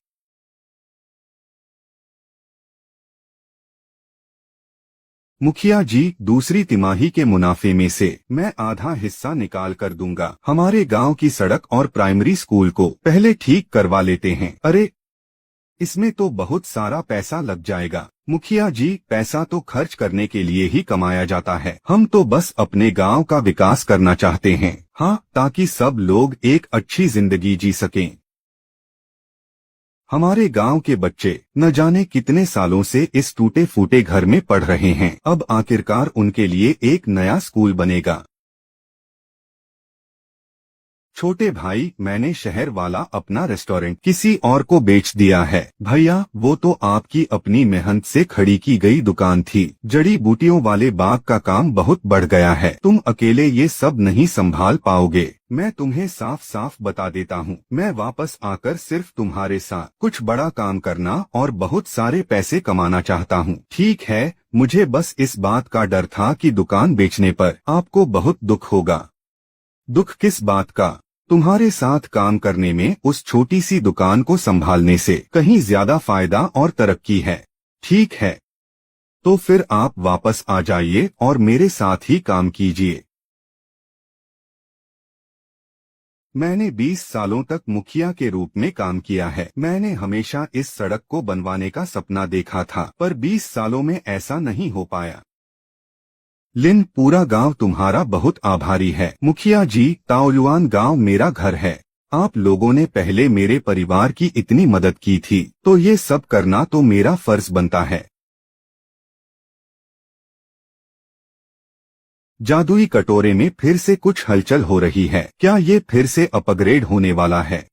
मुखिया जी, दूसरी तिमाही के मुनाफे में से मैं आधा हिस्सा निकाल कर दूंगा। हमारे गांव की सड़क और प्राइमरी स्कूल को पहले ठीक करवा लेते हैं। अरे, इसमें तो बहुत सारा पैसा लग जाएगा। मुखिया जी, पैसा तो खर्च करने के लिए ही कमाया जाता है। हम तो बस अपने गांव का विकास करना चाहते हैं। हाँ, ताकि सब लोग एक अच्छी जिंदगी जी सकें। हमारे गांव के बच्चे न जाने कितने सालों से इस टूटे फूटे घर में पढ़ रहे हैं। अब आखिरकार उनके लिए एक नया स्कूल बनेगा। छोटे भाई, मैंने शहर वाला अपना रेस्टोरेंट किसी और को बेच दिया है। भैया, वो तो आपकी अपनी मेहनत से खड़ी की गई दुकान थी। जड़ी बूटियों वाले बाग का काम बहुत बढ़ गया है, तुम अकेले ये सब नहीं संभाल पाओगे। मैं तुम्हें साफ साफ बता देता हूँ, मैं वापस आकर सिर्फ तुम्हारे साथ कुछ बड़ा काम करना और बहुत सारे पैसे कमाना चाहता हूँ। ठीक है, मुझे बस इस बात का डर था कि दुकान बेचने पर आपको बहुत दुख होगा। दुख किस बात का? तुम्हारे साथ काम करने में उस छोटी सी दुकान को संभालने से कहीं ज्यादा फायदा और तरक्की है। ठीक है, तो फिर आप वापस आ जाइए और मेरे साथ ही काम कीजिए। मैंने 20 सालों तक मुखिया के रूप में काम किया है। मैंने हमेशा इस सड़क को बनवाने का सपना देखा था, पर 20 सालों में ऐसा नहीं हो पाया। लिन, पूरा गांव तुम्हारा बहुत आभारी है। मुखिया जी, ताओलुआन गांव मेरा घर है। आप लोगों ने पहले मेरे परिवार की इतनी मदद की थी, तो ये सब करना तो मेरा फर्ज बनता है। जादुई कटोरे में फिर से कुछ हलचल हो रही है। क्या ये फिर से अपग्रेड होने वाला है?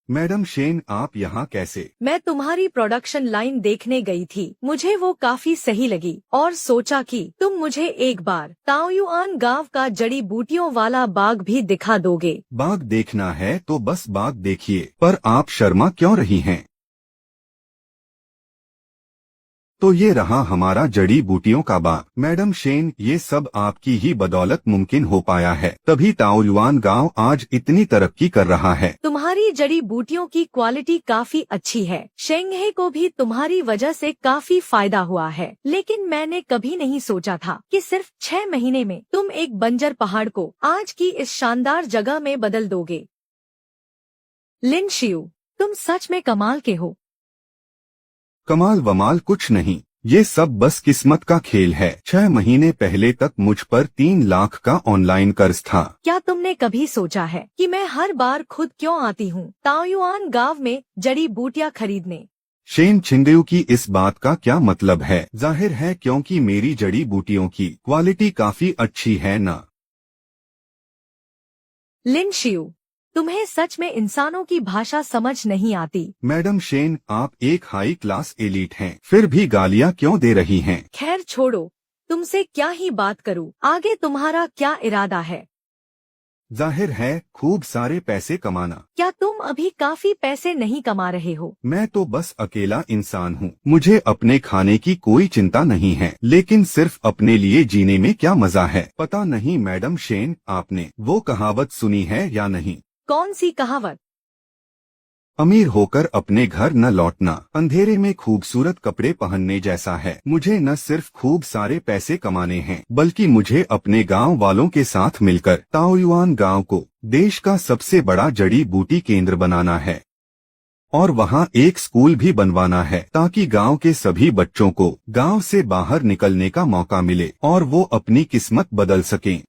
मैडम शेन, आप यहाँ कैसे? मैं तुम्हारी प्रोडक्शन लाइन देखने गई थी, मुझे वो काफी सही लगी और सोचा कि तुम मुझे एक बार ताओयुआन गांव का जड़ी बूटियों वाला बाग भी दिखा दोगे। बाग देखना है तो बस बाग देखिए, पर आप शर्मा क्यों रही हैं? तो ये रहा हमारा जड़ी बूटियों का बाग। मैडम शेन, ये सब आपकी ही बदौलत मुमकिन हो पाया है, तभी ताओयुआन गांव आज इतनी तरक्की कर रहा है। तुम्हारी जड़ी बूटियों की क्वालिटी काफी अच्छी है। शेंगहे को भी तुम्हारी वजह से काफी फायदा हुआ है, लेकिन मैंने कभी नहीं सोचा था कि सिर्फ 6 महीने में तुम एक बंजर पहाड़ को आज की इस शानदार जगह में बदल दोगे। लिन शियू, तुम सच में कमाल के हो। कमाल वमाल कुछ नहीं, ये सब बस किस्मत का खेल है। 6 महीने पहले तक मुझ पर 3 लाख का ऑनलाइन कर्ज था। क्या तुमने कभी सोचा है कि मैं हर बार खुद क्यों आती हूँ ताओयुआन गांव में जड़ी बूटियाँ खरीदने? शेन छिंगयू की इस बात का क्या मतलब है? जाहिर है क्योंकि मेरी जड़ी बूटियों की क्वालिटी काफी अच्छी है ना। लिन शियू, तुम्हें सच में इंसानों की भाषा समझ नहीं आती। मैडम शेन, आप एक हाई क्लास एलीट हैं, फिर भी गालियाँ क्यों दे रही हैं? खैर छोड़ो, तुमसे क्या ही बात करूं। आगे तुम्हारा क्या इरादा है? जाहिर है खूब सारे पैसे कमाना। क्या तुम अभी काफी पैसे नहीं कमा रहे हो? मैं तो बस अकेला इंसान हूँ, मुझे अपने खाने की कोई चिंता नहीं है, लेकिन सिर्फ अपने लिए जीने में क्या मजा है। पता नहीं मैडम शेन, आपने वो कहावत सुनी है या नहीं? कौन सी कहावत? अमीर होकर अपने घर न लौटना अंधेरे में खूबसूरत कपड़े पहनने जैसा है। मुझे न सिर्फ खूब सारे पैसे कमाने हैं, बल्कि मुझे अपने गांव वालों के साथ मिलकर ताओयुआन गांव को देश का सबसे बड़ा जड़ी बूटी केंद्र बनाना है और वहां एक स्कूल भी बनवाना है, ताकि गांव के सभी बच्चों को गांव से बाहर निकलने का मौका मिले और वो अपनी किस्मत बदल सकें।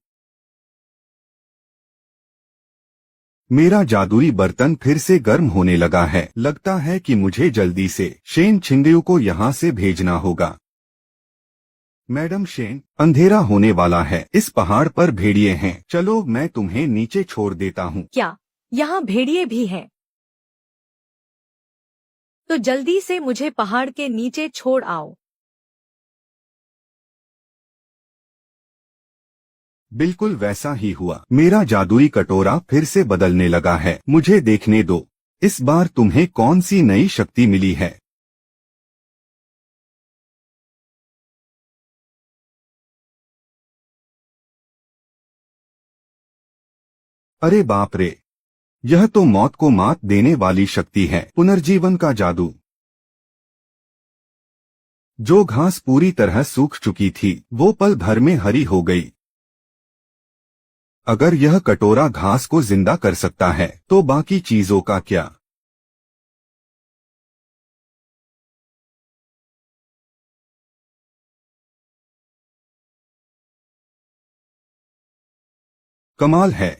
मेरा जादुई बर्तन फिर से गर्म होने लगा है। लगता है कि मुझे जल्दी से शेन छिंगयू को यहाँ से भेजना होगा। मैडम शेन, अंधेरा होने वाला है, इस पहाड़ पर भेड़िए हैं, चलो मैं तुम्हें नीचे छोड़ देता हूँ। क्या यहाँ भेड़िए भी हैं? तो जल्दी से मुझे पहाड़ के नीचे छोड़ आओ। बिल्कुल वैसा ही हुआ। मेरा जादुई कटोरा फिर से बदलने लगा है। मुझे देखने दो, इस बार तुम्हें कौन सी नई शक्ति मिली है। अरे बाप रे, यह तो मौत को मात देने वाली शक्ति है, पुनर्जीवन का जादू। जो घास पूरी तरह सूख चुकी थी, वो पल भर में हरी हो गई। अगर यह कटोरा घास को जिंदा कर सकता है, तो बाकी चीजों का क्या? कमाल है,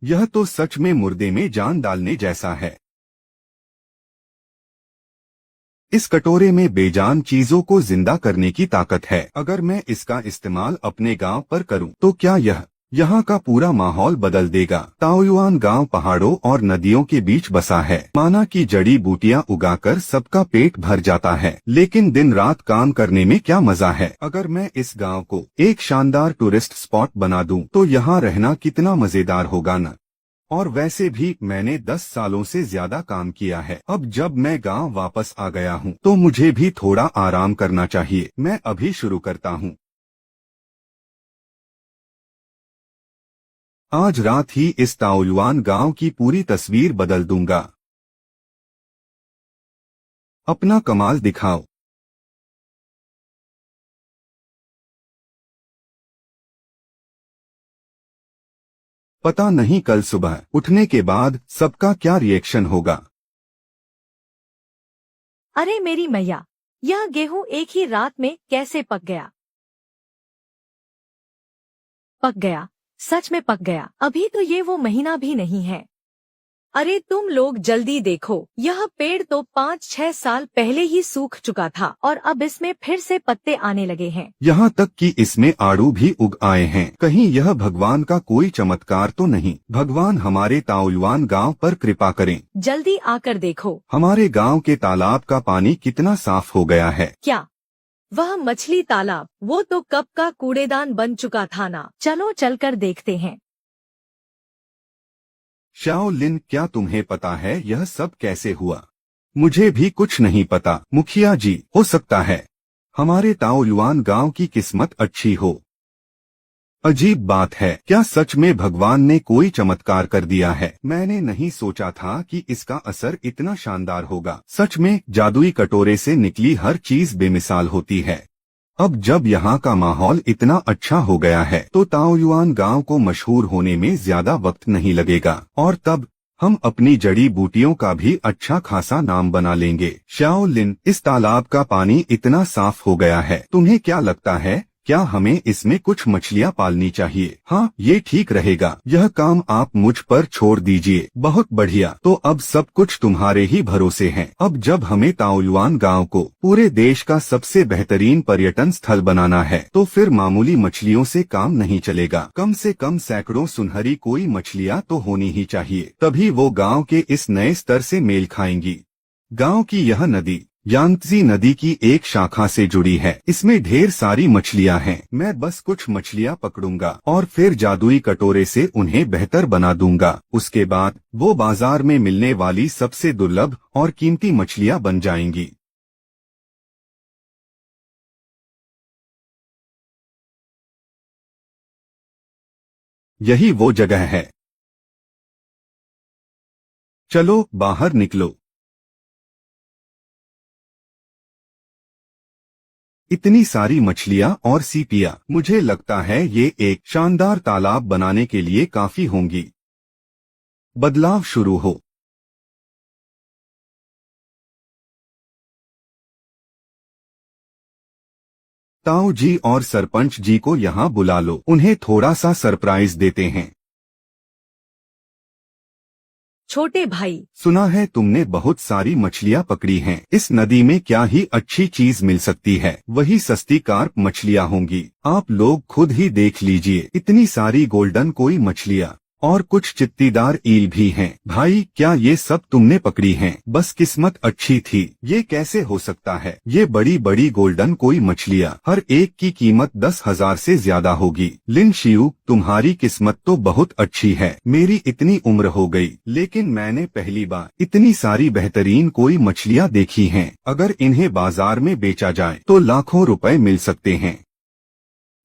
यह तो सच में मुर्दे में जान डालने जैसा है। इस कटोरे में बेजान चीजों को जिंदा करने की ताकत है। अगर मैं इसका इस्तेमाल अपने गांव पर करूं, तो क्या यह यहाँ का पूरा माहौल बदल देगा। ताओयुआन गांव पहाड़ों और नदियों के बीच बसा है। माना कि जड़ी बूटियाँ उगाकर सबका पेट भर जाता है, लेकिन दिन रात काम करने में क्या मजा है। अगर मैं इस गांव को एक शानदार टूरिस्ट स्पॉट बना दूं, तो यहाँ रहना कितना मजेदार होगा न। और वैसे भी मैंने 10 सालों से ज्यादा काम किया है। अब जब मैं गांव वापस आ गया हूं, तो मुझे भी थोड़ा आराम करना चाहिए। मैं अभी शुरू करता हूं। आज रात ही इस ताओयुआन गांव की पूरी तस्वीर बदल दूंगा। अपना कमाल दिखाओ। पता नहीं कल सुबह उठने के बाद सबका क्या रिएक्शन होगा। अरे मेरी मैया, यह गेहूं एक ही रात में कैसे पक गया? पक गया, सच में पक गया। अभी तो ये वो महीना भी नहीं है। अरे तुम लोग जल्दी देखो, यह पेड़ तो 5-6 साल पहले ही सूख चुका था और अब इसमें फिर से पत्ते आने लगे हैं। यहाँ तक कि इसमें आड़ू भी उग आए हैं। कहीं यह भगवान का कोई चमत्कार तो नहीं। भगवान हमारे ताओयुआन गांव पर कृपा करें। जल्दी आकर देखो। हमारे गांव के तालाब का पानी कितना साफ हो गया है। क्या वह मछली तालाब? वो तो कब का कूड़ेदान बन चुका था ना। चलो चलकर देखते हैं। शाओ लिन, क्या तुम्हें पता है यह सब कैसे हुआ? मुझे भी कुछ नहीं पता मुखिया जी। हो सकता है हमारे ताओयुआन गांव की किस्मत अच्छी हो। अजीब बात है, क्या सच में भगवान ने कोई चमत्कार कर दिया है? मैंने नहीं सोचा था कि इसका असर इतना शानदार होगा। सच में जादुई कटोरे से निकली हर चीज बेमिसाल होती है। अब जब यहाँ का माहौल इतना अच्छा हो गया है, तो ताओयुआन गांव को मशहूर होने में ज्यादा वक्त नहीं लगेगा और तब हम अपनी जड़ी बूटियों का भी अच्छा खासा नाम बना लेंगे। शाओ लिन, इस तालाब का पानी इतना साफ हो गया है, तुम्हें क्या लगता है क्या हमें इसमें कुछ मछलियाँ पालनी चाहिए? हाँ, ये ठीक रहेगा। यह काम आप मुझ पर छोड़ दीजिए। बहुत बढ़िया, तो अब सब कुछ तुम्हारे ही भरोसे है। अब जब हमें ताओयुआन गांव को पूरे देश का सबसे बेहतरीन पर्यटन स्थल बनाना है, तो फिर मामूली मछलियों से काम नहीं चलेगा। कम से कम सैकड़ों सुनहरी कोई मछलियाँ तो होनी ही चाहिए, तभी वो गाँव के इस नए स्तर से मेल खाएंगी। गाँव की यह नदी यांगत्जी नदी की एक शाखा से जुड़ी है। इसमें ढेर सारी मछलियां हैं। मैं बस कुछ मछलियां पकड़ूंगा और फिर जादुई कटोरे से उन्हें बेहतर बना दूंगा। उसके बाद वो बाजार में मिलने वाली सबसे दुर्लभ और कीमती मछलियां बन जाएंगी। यही वो जगह है। चलो बाहर निकलो। इतनी सारी मछलियाँ और सीपियाँ, मुझे लगता है ये एक शानदार तालाब बनाने के लिए काफी होंगी। बदलाव शुरू हो। ताऊ जी और सरपंच जी को यहाँ बुला लो, उन्हें थोड़ा सा सरप्राइज देते हैं। छोटे भाई, सुना है तुमने बहुत सारी मछलियाँ पकड़ी हैं। इस नदी में क्या ही अच्छी चीज मिल सकती है। वही सस्ती कार्प मछलियाँ होंगी। आप लोग खुद ही देख लीजिए, इतनी सारी गोल्डन कोई मछलियाँ और कुछ चित्तीदार ईल भी हैं। भाई, क्या ये सब तुमने पकड़ी हैं? बस किस्मत अच्छी थी। ये कैसे हो सकता है? ये बड़ी बड़ी गोल्डन कोई मछलियाँ, हर एक की कीमत 10,000 से ज्यादा होगी। लिन शियू, तुम्हारी किस्मत तो बहुत अच्छी है। मेरी इतनी उम्र हो गई, लेकिन मैंने पहली बार इतनी सारी बेहतरीन कोई मछलियाँ देखी हैं। अगर इन्हें बाजार में बेचा जाए तो लाखों रुपए मिल सकते हैं।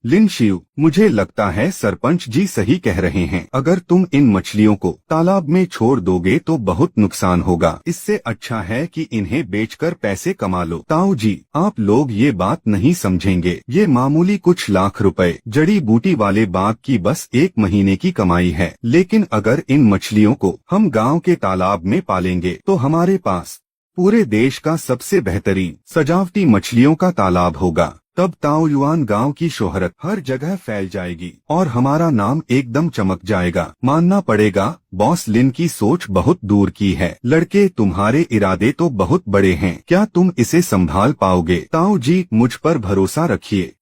लिन शियू, मुझे लगता है सरपंच जी सही कह रहे हैं। अगर तुम इन मछलियों को तालाब में छोड़ दोगे तो बहुत नुकसान होगा। इससे अच्छा है कि इन्हें बेचकर पैसे कमा लो। ताऊ जी, आप लोग ये बात नहीं समझेंगे। ये मामूली कुछ लाख रुपए जड़ी बूटी वाले बाग की बस 1 महीने की कमाई है। लेकिन अगर इन मछलियों को हम गाँव के तालाब में पालेंगे तो हमारे पास पूरे देश का सबसे बेहतरीन सजावटी मछलियों का तालाब होगा। तब ताओयुआन गांव की शोहरत हर जगह फैल जाएगी और हमारा नाम एकदम चमक जाएगा। मानना पड़ेगा, बॉस लिन की सोच बहुत दूर की है। लड़के, तुम्हारे इरादे तो बहुत बड़े हैं। क्या तुम इसे संभाल पाओगे? ताऊ जी, मुझ पर भरोसा रखिए।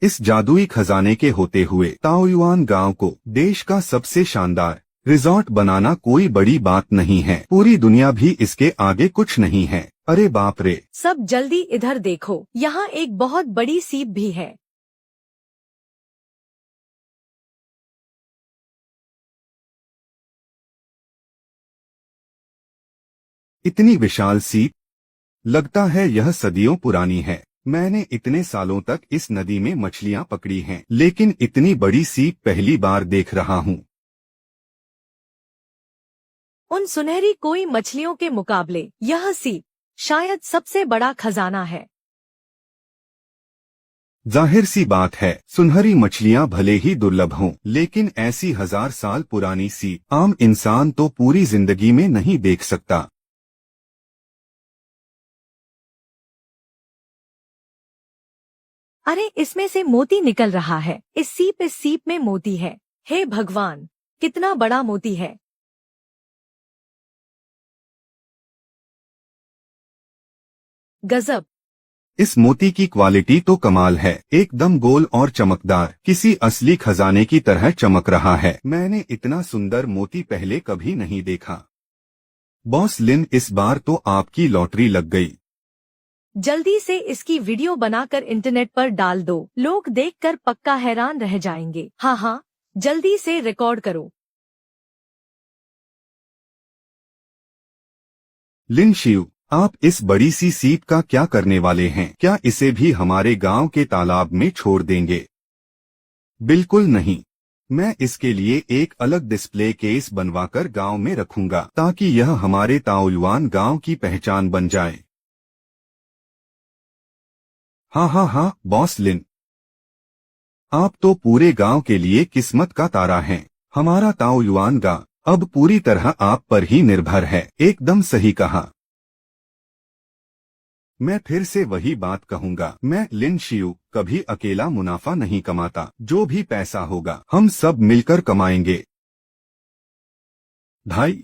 इस जादुई खजाने के होते हुए ताओयुआन गांव को देश का सबसे शानदार रिजॉर्ट बनाना कोई बड़ी बात नहीं है। पूरी दुनिया भी इसके आगे कुछ नहीं है। अरे बाप रे! सब जल्दी इधर देखो, यहाँ एक बहुत बड़ी सीप भी है। इतनी विशाल सीप, लगता है यह सदियों पुरानी है। मैंने इतने सालों तक इस नदी में मछलियां पकड़ी हैं, लेकिन इतनी बड़ी सीप पहली बार देख रहा हूँ। उन सुनहरी कोई मछलियों के मुकाबले यह सीप शायद सबसे बड़ा खजाना है। जाहिर सी बात है, सुनहरी मछलियां भले ही दुर्लभ हों, लेकिन ऐसी 1000 साल पुरानी सीप आम इंसान तो पूरी जिंदगी में नहीं देख सकता। अरे इसमें से मोती निकल रहा है। इस सीप में मोती है। हे भगवान, कितना बड़ा मोती है। गजब! इस मोती की क्वालिटी तो कमाल है, एकदम गोल और चमकदार, किसी असली खजाने की तरह चमक रहा है। मैंने इतना सुंदर मोती पहले कभी नहीं देखा। बॉस लिन, इस बार तो आपकी लॉटरी लग गई। जल्दी से इसकी वीडियो बनाकर इंटरनेट पर डाल दो, लोग देखकर पक्का हैरान रह जाएंगे। हाँ हाँ, जल्दी से रिकॉर्ड करो। लिन शिव, आप इस बड़ी सी सीप का क्या करने वाले हैं? क्या इसे भी हमारे गांव के तालाब में छोड़ देंगे? बिल्कुल नहीं, मैं इसके लिए एक अलग डिस्प्ले केस बनवाकर गांव में रखूंगा, ताकि यह हमारे ताओयुआन गांव की पहचान बन जाए। हाँ हाँ हाँ बॉस लिन, आप तो पूरे गांव के लिए किस्मत का तारा हैं। हमारा ताओयुआन गांव अब पूरी तरह आप पर ही निर्भर है। एकदम सही कहा। मैं फिर से वही बात कहूंगा, मैं लिन शियू कभी अकेला मुनाफा नहीं कमाता। जो भी पैसा होगा हम सब मिलकर कमाएंगे। भाई,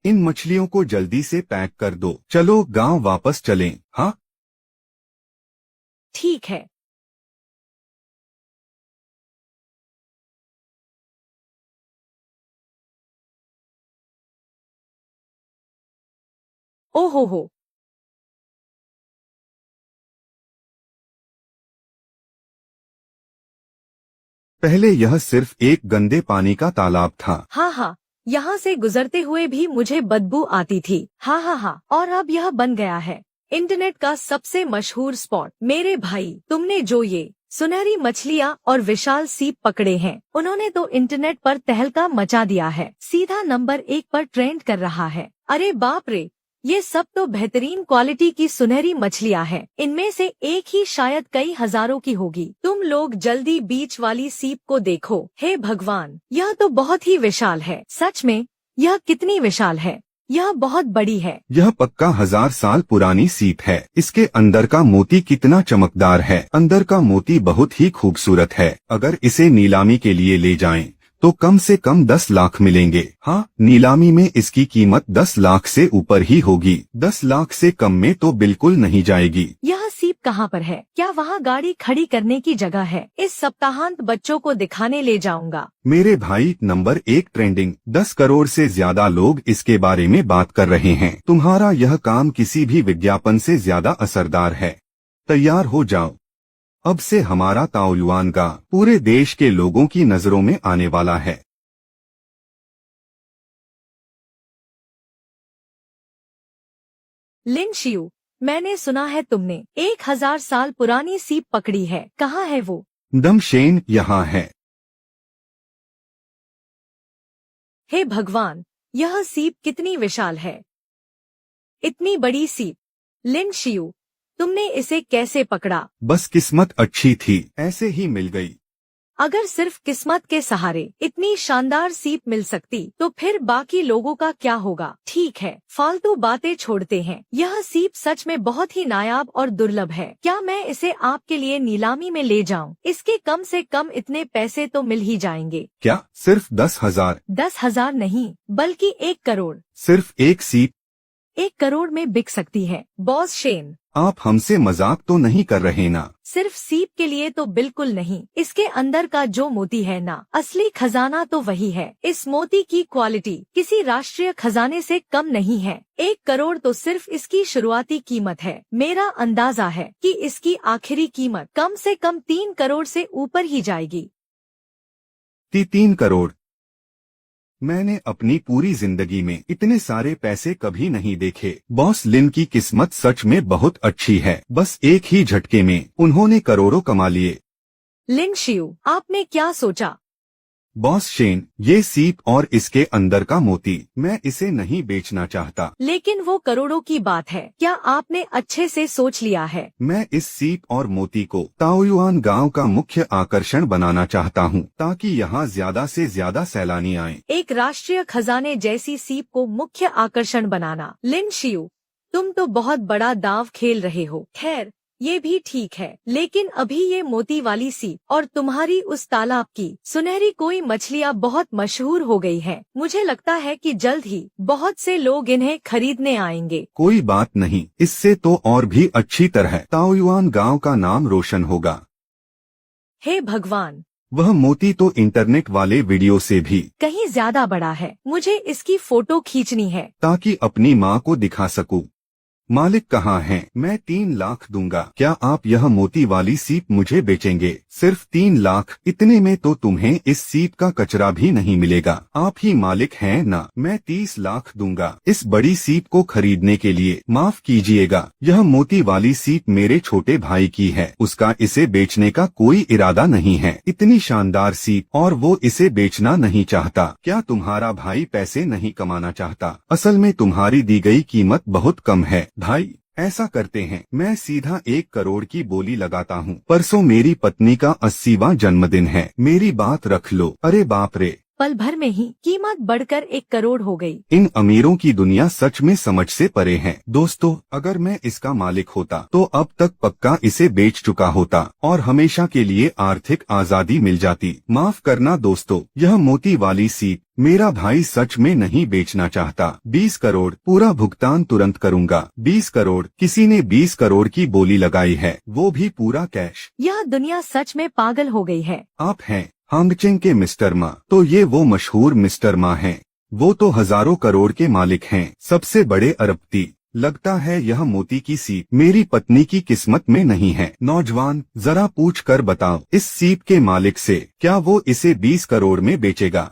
इन मछलियों को जल्दी से पैक कर दो। चलो गांव वापस चलें। हाँ ठीक है। ओहो हो, पहले यह सिर्फ एक गंदे पानी का तालाब था। हाँ हाँ, यहाँ से गुजरते हुए भी मुझे बदबू आती थी। हाँ हाँ हाँ, और अब यह बन गया है इंटरनेट का सबसे मशहूर स्पॉट। मेरे भाई, तुमने जो ये सुनहरी मछलियाँ और विशाल सीप पकड़े हैं, उन्होंने तो इंटरनेट पर तहलका मचा दिया है। सीधा नंबर 1 पर ट्रेंड कर रहा है। अरे बाप रे, ये सब तो बेहतरीन क्वालिटी की सुनहरी मछलियाँ हैं। इनमें से एक ही शायद कई हजारों की होगी। तुम लोग जल्दी बीच वाली सीप को देखो। हे भगवान, यह तो बहुत ही विशाल है। सच में, यह कितनी विशाल है। यह बहुत बड़ी है। यह पक्का 1000 साल पुरानी सीप है। इसके अंदर का मोती कितना चमकदार है। अंदर का मोती बहुत ही खूबसूरत है। अगर इसे नीलामी के लिए ले जाएं, तो कम से कम 10 लाख मिलेंगे। हाँ, नीलामी में इसकी कीमत 10 लाख से ऊपर ही होगी। 10 लाख से कम में तो बिल्कुल नहीं जाएगी। यह सीप कहाँ पर है? क्या वहाँ गाड़ी खड़ी करने की जगह है? इस सप्ताहांत बच्चों को दिखाने ले जाऊंगा। मेरे भाई, नंबर 1 ट्रेंडिंग, 10 करोड़ से ज्यादा लोग इसके बारे में बात कर रहे हैं। तुम्हारा यह काम किसी भी विज्ञापन से ज्यादा असरदार है। तैयार हो जाओ। अब से हमारा ताओयुआन गांव पूरे देश के लोगों की नजरों में आने वाला है। लिन शियू, मैंने सुना है तुमने 1000 साल पुरानी सीप पकड़ी है। कहाँ है वो? दमशेन यहाँ है। हे भगवान, यह सीप कितनी विशाल है। इतनी बड़ी सीप। लिन शियू, तुमने इसे कैसे पकड़ा? बस किस्मत अच्छी थी, ऐसे ही मिल गई। अगर सिर्फ किस्मत के सहारे इतनी शानदार सीप मिल सकती, तो फिर बाकी लोगों का क्या होगा? ठीक है, फालतू बातें छोड़ते हैं। यह सीप सच में बहुत ही नायाब और दुर्लभ है। क्या मैं इसे आपके लिए नीलामी में ले जाऊं? इसके कम से कम इतने पैसे तो मिल ही जाएंगे। क्या सिर्फ 10,000? 10,000 नहीं, बल्कि 1 करोड़। सिर्फ एक सीप? 1 करोड़ में बिक सकती है। बॉस शेन, आप हमसे मजाक तो नहीं कर रहे ना? सिर्फ सीप के लिए तो बिल्कुल नहीं, इसके अंदर का जो मोती है ना, असली खजाना तो वही है। इस मोती की क्वालिटी किसी राष्ट्रीय खजाने से कम नहीं है। 1 करोड़ तो सिर्फ इसकी शुरुआती कीमत है। मेरा अंदाजा है कि इसकी आखिरी कीमत कम से कम 3 करोड़ से ऊपर ही जाएगी। 3 करोड़? मैंने अपनी पूरी जिंदगी में इतने सारे पैसे कभी नहीं देखे। बॉस लिन की किस्मत सच में बहुत अच्छी है। बस एक ही झटके में उन्होंने करोड़ों कमा लिए। लिन शियू, आपने क्या सोचा? बॉस शेन, ये सीप और इसके अंदर का मोती, मैं इसे नहीं बेचना चाहता। लेकिन वो करोड़ों की बात है, क्या आपने अच्छे से सोच लिया है? मैं इस सीप और मोती को ताओयुआन गांव का मुख्य आकर्षण बनाना चाहता हूं, ताकि यहाँ ज्यादा से ज्यादा सैलानी आएं। एक राष्ट्रीय खजाने जैसी सीप को मुख्य आकर्षण बनाना। लिन शियू, तुम तो बहुत बड़ा दांव खेल रहे हो। खैर, ये भी ठीक है, लेकिन अभी ये मोती वाली सीप और तुम्हारी उस तालाब की सुनहरी कोई मछलियाँ बहुत मशहूर हो गई हैं। मुझे लगता है कि जल्द ही बहुत से लोग इन्हें खरीदने आएंगे। कोई बात नहीं, इससे तो और भी अच्छी तरह ताओयुआन गांव का नाम रोशन होगा। हे भगवान, वह मोती तो इंटरनेट वाले वीडियो से भी कहीं ज्यादा बड़ा है। मुझे इसकी फोटो खींचनी है ताकि अपनी माँ को दिखा सकूं। मालिक कहाँ हैं? मैं 3 लाख दूंगा। क्या आप यह मोती वाली सीप मुझे बेचेंगे? सिर्फ 3 लाख? इतने में तो तुम्हें इस सीप का कचरा भी नहीं मिलेगा। आप ही मालिक हैं ना? मैं 30 लाख दूंगा इस बड़ी सीप को खरीदने के लिए। माफ कीजिएगा, यह मोती वाली सीप मेरे छोटे भाई की है। उसका इसे बेचने का कोई इरादा नहीं है। इतनी शानदार सीप और वो इसे बेचना नहीं चाहता। क्या तुम्हारा भाई पैसे नहीं कमाना चाहता? असल में तुम्हारी दी गई कीमत बहुत कम है भाई। ऐसा करते हैं, मैं सीधा 1 करोड़ की बोली लगाता हूँ। परसों मेरी पत्नी का 80वां जन्मदिन है। मेरी बात रख लो। अरे बाप रे, पल भर में ही कीमत बढ़कर 1 करोड़ हो गई। इन अमीरों की दुनिया सच में समझ से परे है। दोस्तों, अगर मैं इसका मालिक होता तो अब तक पक्का इसे बेच चुका होता और हमेशा के लिए आर्थिक आजादी मिल जाती। माफ करना दोस्तों, यह मोती वाली सीप मेरा भाई सच में नहीं बेचना चाहता। 20 करोड़, पूरा भुगतान तुरंत करूंगा। 20 करोड़, किसी ने 20 करोड़ की बोली लगाई है, वो भी पूरा कैश। यह दुनिया सच में पागल हो गई है। आप हैं हांगचेंग के मिस्टर मा? तो ये वो मशहूर मिस्टर मा हैं। वो तो हजारों करोड़ के मालिक हैं, सबसे बड़े अरबपति। लगता है यह मोती की सीप मेरी पत्नी की किस्मत में नहीं है। नौजवान, जरा पूछ कर बताओ इस सीप के मालिक से, क्या वो इसे 20 करोड़ में बेचेगा?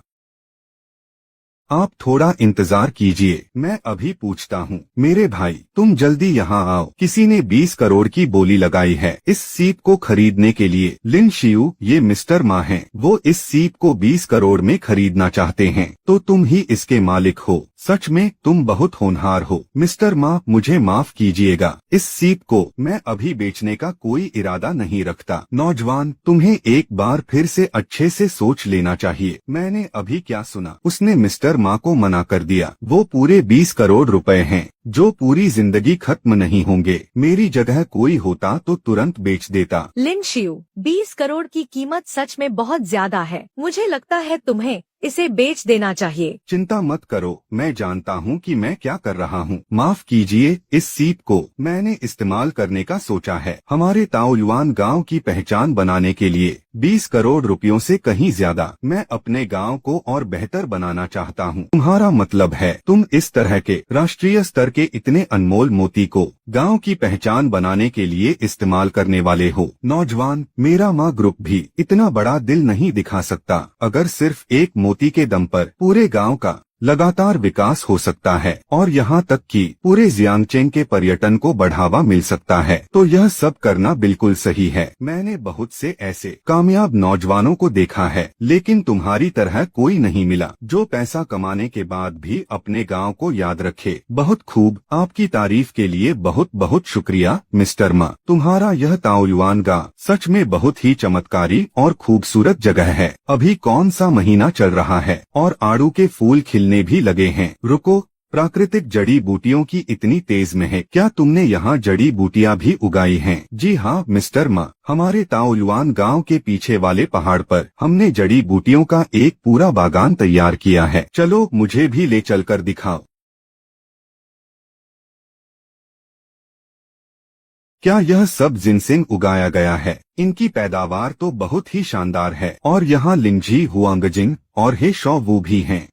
आप थोड़ा इंतजार कीजिए, मैं अभी पूछता हूँ। मेरे भाई, तुम जल्दी यहाँ आओ। किसी ने 20 करोड़ की बोली लगाई है इस सीप को खरीदने के लिए। लिन शियू, ये मिस्टर मा हैं। वो इस सीप को 20 करोड़ में खरीदना चाहते हैं, तो तुम ही इसके मालिक हो। सच में तुम बहुत होनहार हो। मिस्टर मा, मुझे माफ कीजिएगा, इस सीप को मैं अभी बेचने का कोई इरादा नहीं रखता। नौजवान, तुम्हें एक बार फिर से अच्छे से सोच लेना चाहिए। मैंने अभी क्या सुना? उसने मिस्टर माँ को मना कर दिया। वो पूरे 20 करोड़ रुपए हैं, जो पूरी जिंदगी खत्म नहीं होंगे। मेरी जगह कोई होता तो तुरंत बेच देता। लिन शियू, 20 करोड़ की कीमत सच में बहुत ज्यादा है। मुझे लगता है तुम्हें इसे बेच देना चाहिए। चिंता मत करो, मैं जानता हूँ कि मैं क्या कर रहा हूँ। माफ कीजिए, इस सीप को मैंने इस्तेमाल करने का सोचा है, हमारे ताओयुआन गांव की पहचान बनाने के लिए। 20 करोड़ रुपयों से कहीं ज्यादा। मैं अपने गांव को और बेहतर बनाना चाहता हूँ। तुम्हारा मतलब है तुम इस तरह के राष्ट्रीय स्तर के इतने अनमोल मोती को गांव की पहचान बनाने के लिए इस्तेमाल करने वाले हो। नौजवान, मेरा माँ ग्रुप भी इतना बड़ा दिल नहीं दिखा सकता। अगर सिर्फ एक मोती के दम पर पूरे गांव का लगातार विकास हो सकता है और यहाँ तक कि पूरे जियांगचेंग के पर्यटन को बढ़ावा मिल सकता है, तो यह सब करना बिल्कुल सही है। मैंने बहुत से ऐसे कामयाब नौजवानों को देखा है, लेकिन तुम्हारी तरह कोई नहीं मिला जो पैसा कमाने के बाद भी अपने गांव को याद रखे। बहुत खूब, आपकी तारीफ के लिए बहुत बहुत शुक्रिया मिस्टर मा। तुम्हारा यह ताओयुआन गांव सच में बहुत ही चमत्कारी और खूबसूरत जगह है। अभी कौन सा महीना चल रहा है और आड़ू के फूल खिलने भी लगे हैं। रुको, प्राकृतिक जड़ी बूटियों की इतनी तेज महक, क्या तुमने यहाँ जड़ी बूटियाँ भी उगाई हैं? जी हाँ मिस्टर मा, हमारे ताओयुआन गांव के पीछे वाले पहाड़ पर हमने जड़ी बूटियों का एक पूरा बागान तैयार किया है। चलो मुझे भी ले चलकर दिखाओ। क्या यह सब जिनसिंग उगाया गया है? इनकी पैदावार तो बहुत ही शानदार है और यहाँ लिंजी हुआंगजिंग और हे शॉवू भी हैं।